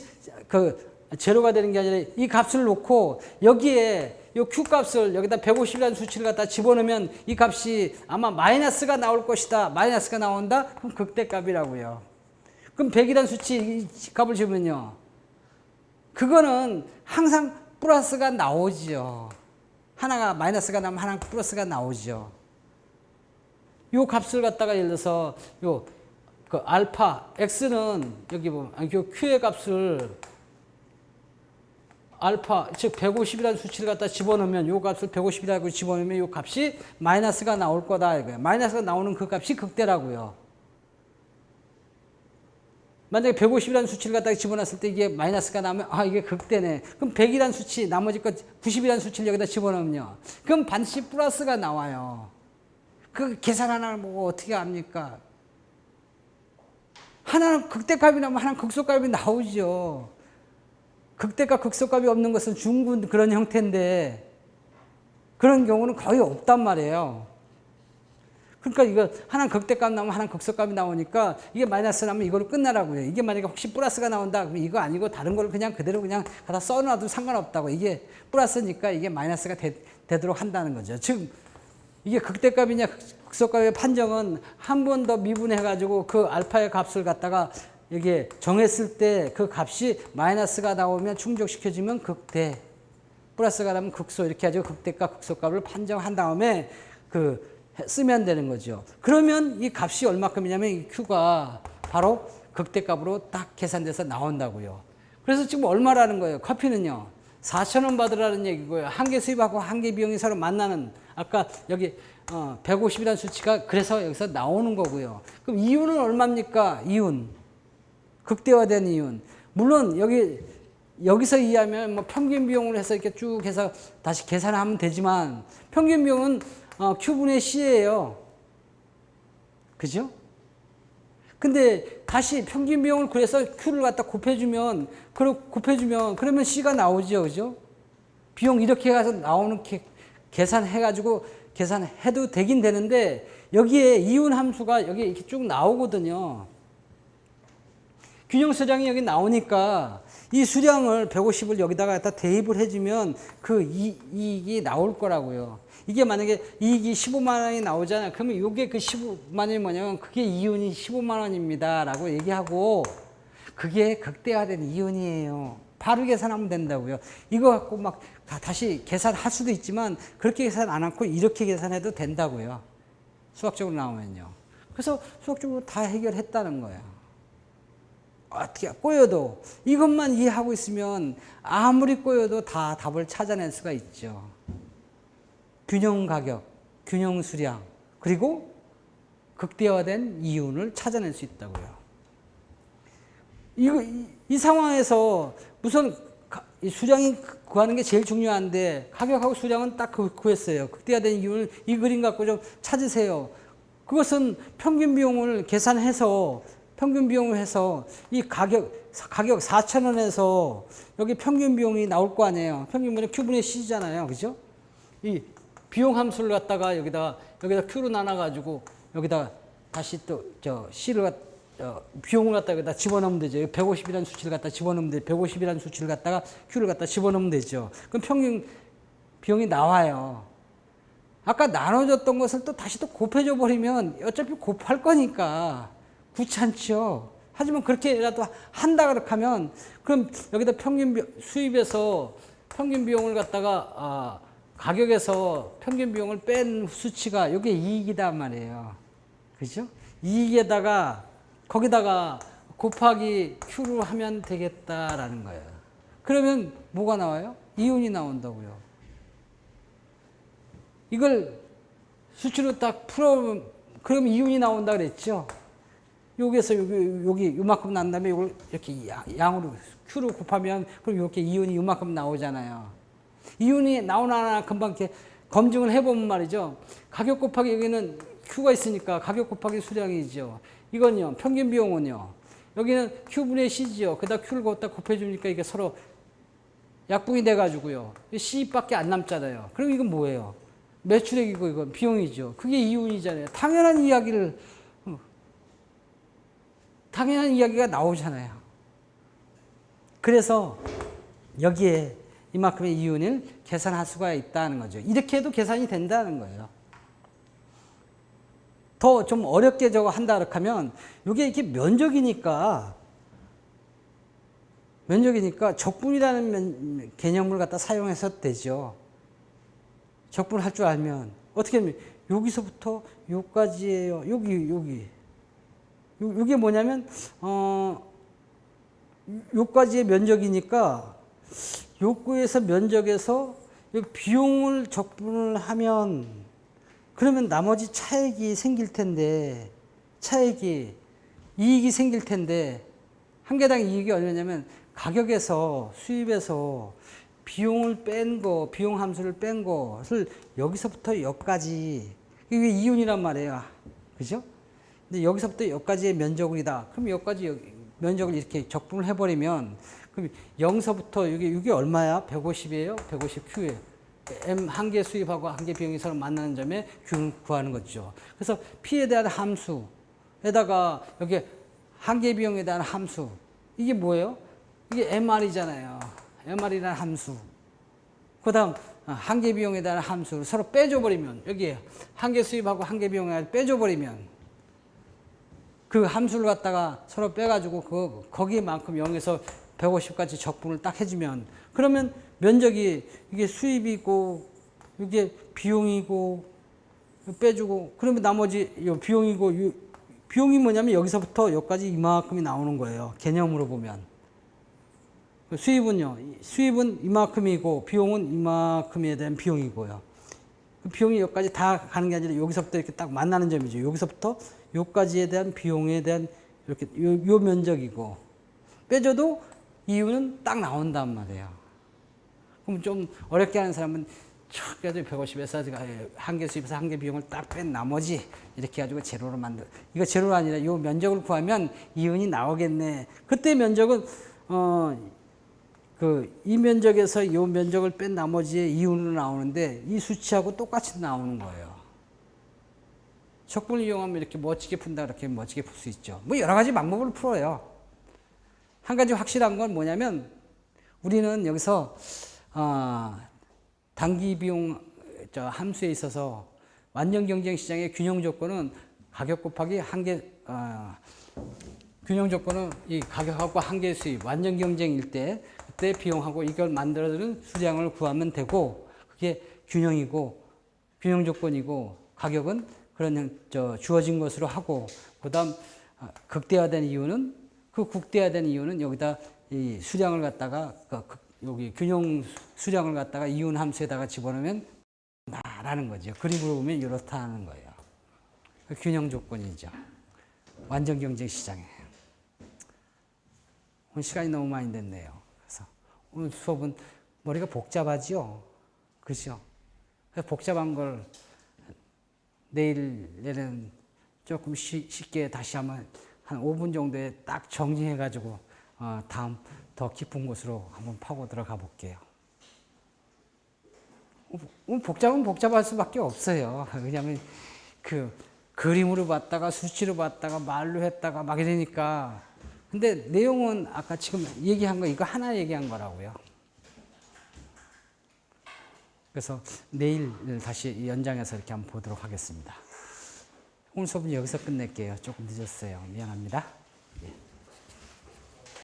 [SPEAKER 1] 그 제로가 되는 게 아니라 이 값을 놓고 여기에 이 Q 값을 여기다 150이라는 수치를 갖다 집어넣으면 이 값이 아마 마이너스가 나올 것이다. 마이너스가 나온다? 그럼 극대값이라고요. 그럼 100이라는 수치 이 값을 집으면요. 그거는 항상 플러스가 나오죠. 하나가 마이너스가 나오면 하나가 플러스가 나오죠. 요 값을 갖다가 예를 들어서 그 알파 x는 여기 보면 q의 값을 알파 즉 150이라는 수치를 갖다 집어넣으면 요 값을 150이라고 집어넣으면 요 값이 마이너스가 나올 거다 이거예요. 마이너스가 나오는 그 값이 극대라고요. 만약에 150이라는 수치를 갖다가 집어넣었을 때 이게 마이너스가 나오면 이게 극대네. 그럼 100이라는 수치 나머지 것 90이라는 수치를 여기다 집어넣으면요. 그럼 반드시 플러스가 나와요. 그 계산 하나를 보고 어떻게 합니까? 하나는 극대값이 나오면 하나는 극소값이 나오죠. 극대값, 극소값이 없는 것은 중군 그런 형태인데 그런 경우는 거의 없단 말이에요. 그러니까 이거 하나는 극대값 나오면 하나는 극소값이 나오니까 이게 마이너스 나오면 이거로 끝나라고요. 이게 만약에 혹시 플러스가 나온다 그러면 이거 아니고 다른 걸 그냥 그대로 그냥 갖다 써놔도 상관없다고. 이게 플러스니까 이게 마이너스가 되도록 한다는 거죠. 즉 이게 극대값이냐 극소값의 판정은 한 번 더 미분해가지고 그 알파의 값을 갖다가 여기에 정했을 때 그 값이 마이너스가 나오면 충족시켜주면 극대, 플러스가 나오면 극소 이렇게 해가지고 극대값, 극소값을 판정한 다음에 쓰면 되는 거죠. 그러면 이 값이 얼마큼이냐면 이 Q가 바로 극대값으로 딱 계산돼서 나온다고요. 그래서 지금 얼마라는 거예요? 커피는요. 4,000원 받으라는 얘기고요. 한 개 수입하고 한 개 비용이 서로 만나는 아까 여기 150이라는 수치가 그래서 여기서 나오는 거고요. 그럼 이윤은 얼마입니까? 이윤. 극대화된 이윤. 물론 여기서 이해하면 뭐 평균 비용을 해서 이렇게 쭉 해서 다시 계산하면 되지만 평균 비용은 Q분의 C예요. 그죠? 근데 다시 평균 비용을 구해서 Q를 갖다 곱해주면 그러면 C가 나오죠. 그죠? 비용 이렇게 가서 나오는 계산해가지고 계산해도 되긴 되는데 여기에 이윤 함수가 여기 이렇게 쭉 나오거든요. 균형 수량이 여기 나오니까 이 수량을 150을 여기다가 갖다 대입을 해주면 그 이익이 나올 거라고요. 이게 만약에 이익이 15만 원이 나오잖아요. 그러면 이게 그 15만 원이 뭐냐면 그게 이윤이 15만 원입니다. 라고 얘기하고 그게 극대화된 이윤이에요. 바로 계산하면 된다고요. 이거 갖고 막 다시 계산할 수도 있지만 그렇게 계산 안 하고 이렇게 계산해도 된다고요. 수학적으로 나오면요. 그래서 수학적으로 다 해결했다는 거예요. 어떻게 꼬여도 이것만 이해하고 있으면 아무리 꼬여도 다 답을 찾아낼 수가 있죠. 균형 가격, 균형 수량, 그리고 극대화된 이윤을 찾아낼 수 있다고요. 이 상황에서 우선 이 수량이 구하는 게 제일 중요한데 가격하고 수량은 딱 구했어요. 극대화된 이윤을 이 그림 갖고 좀 찾으세요. 그것은 평균 비용을 계산해서 이 가격 4,000원에서 여기 평균 비용이 나올 거 아니에요. 평균 비용은 Q분의 C잖아요. 그죠? 이 비용 함수를 갖다가 여기다 Q로 나눠가지고 여기다 다시 또 C를 비용을 갖다가 여기다 집어넣으면 되죠. 150이라는 수치를 갖다 집어넣으면 되죠. 150이라는 수치를 갖다가 Q를 갖다 집어넣으면 되죠. 그럼 평균 비용이 나와요. 아까 나눠줬던 것을 또 다시 또 곱해줘 버리면 어차피 곱할 거니까 귀찮죠. 하지만 그렇게라도 한다 그렇게 하면 그럼 여기다 수입에서 평균 비용을 갖다가 가격에서 평균 비용을 뺀 수치가 이게 이익이단 말이에요. 그죠? 이익에다가 거기다가 곱하기 Q로 하면 되겠다라는 거예요. 그러면 뭐가 나와요? 이윤이 나온다고요. 이걸 수치로 딱 풀어보면 그럼 이윤이 나온다 그랬죠? 여기에서 여기 요만큼 난 다음에 이걸 이렇게 양으로 Q로 곱하면 그럼 이렇게 이윤이 요만큼 나오잖아요. 이윤이 나오나 금방 이렇게 검증을 해보면 말이죠. 가격 곱하기 여기는 Q가 있으니까 가격 곱하기 수량이죠. 이건요. 평균 비용은요. 여기는 Q분의 C지요. 그다 Q를 갖다 곱해주니까 이게 서로 약분이 돼가지고요. C밖에 안 남잖아요. 그럼 이건 뭐예요? 매출액이고 이건 비용이죠. 그게 이윤이잖아요. 당연한 이야기가 나오잖아요. 그래서 여기에 이만큼의 이윤을 계산할 수가 있다는 거죠. 이렇게 해도 계산이 된다는 거예요. 더 좀 어렵게 저거 한다 하면 이게 이렇게 면적이니까 적분이라는 개념을 갖다 사용해서 되죠. 적분을 할 줄 알면 어떻게 하면 여기서부터 여기까지예요. 여기 이게 뭐냐면 여기까지의 면적이니까 욕구에서 면적에서 비용을 적분을 하면 그러면 나머지 차액이 생길 텐데 이익이 생길 텐데 한 개당 이익이 얼마냐면 가격에서 수입에서 비용을 뺀 거, 비용 함수를 뺀 것을 여기서부터 여기까지 이게 이윤이란 말이에요. 그죠? 근데 여기서부터 여기까지의 면적이다. 그럼 여기까지 면적을 이렇게 적분을 해버리면 그럼 0서부터 이게 얼마야? 150이에요? 150Q예요. M 한 개 수입하고 한 개 비용이 서로 만나는 점에 Q를 구하는 거죠. 그래서 P에 대한 함수에다가 여기 한 개 비용에 대한 함수 이게 뭐예요? 이게 MR이잖아요. MR이라는 함수. 그 다음 한 개 비용에 대한 함수를 서로 빼줘버리면 여기 한 개 수입하고 한 개 비용에 빼줘버리면 그 함수를 갖다가 서로 빼가지고 거기에만큼 0에서 150까지 적분을 딱 해주면 그러면 면적이 이게 수입이고 이게 비용이고 빼주고 그러면 나머지 비용이고 비용이 뭐냐면 여기서부터 여기까지 이만큼이 나오는 거예요. 개념으로 보면. 수입은요. 수입은 이만큼이고 비용은 이만큼에 대한 비용이고요. 그 비용이 여기까지 다 가는 게 아니라 여기서부터 이렇게 딱 만나는 점이죠. 여기서부터 여기까지에 대한 비용에 대한 이렇게 요 면적이고 빼줘도 이유는 딱 나온단 말이에요. 그럼 좀 어렵게 하는 사람은 그래도 150에서 한 개 수입해서 한 개 비용을 딱 뺀 나머지 이렇게 해가지고 제로로 만들. 이거 제로가 아니라 요 면적을 구하면 이윤이 나오겠네. 그때 면적은 이 면적에서 요 면적을 뺀 나머지의 이윤으로 나오는데 이 수치하고 똑같이 나오는 거예요. 적분을 이용하면 이렇게 멋지게 푼다 그렇게 멋지게 풀 수 있죠. 뭐 여러 가지 방법으로 풀어요. 한 가지 확실한 건 뭐냐면 우리는 여기서 단기 비용 함수에 있어서 완전 경쟁 시장의 균형 조건은 가격 곱하기 한개 균형 조건은 이 가격하고 한개 수입 완전 경쟁일 때 그때 비용하고 이걸 만들어주는 수량을 구하면 되고 그게 균형이고 균형 조건이고 가격은 그런 주어진 것으로 하고 그다음 극대화된 이유는 그 극대화된 이유는 여기다 이 수량을 갖다가 여기 균형 수량을 갖다가 이윤 함수에다가 집어넣으면 나라는 거죠. 그림으로 보면 이렇다는 거예요. 균형 조건이죠. 완전 경쟁 시장에. 오늘 시간이 너무 많이 됐네요. 그래서 오늘 수업은 머리가 복잡하지요. 그렇죠? 복잡한 걸 내일에는 조금 쉽게 다시 한번 한 5분 정도에 딱 정리해가지고 다음 더 깊은 곳으로 한번 파고 들어가 볼게요. 복잡은 복잡할 수밖에 없어요. 왜냐하면 그 그림으로 봤다가 수치로 봤다가 말로 했다가 막 이러니까. 근데 내용은 아까 지금 얘기한 거 이거 하나 얘기한 거라고요. 그래서 내일 다시 연장해서 이렇게 한번 보도록 하겠습니다. 오늘 수업은 여기서 끝낼게요. 조금 늦었어요. 미안합니다. 예.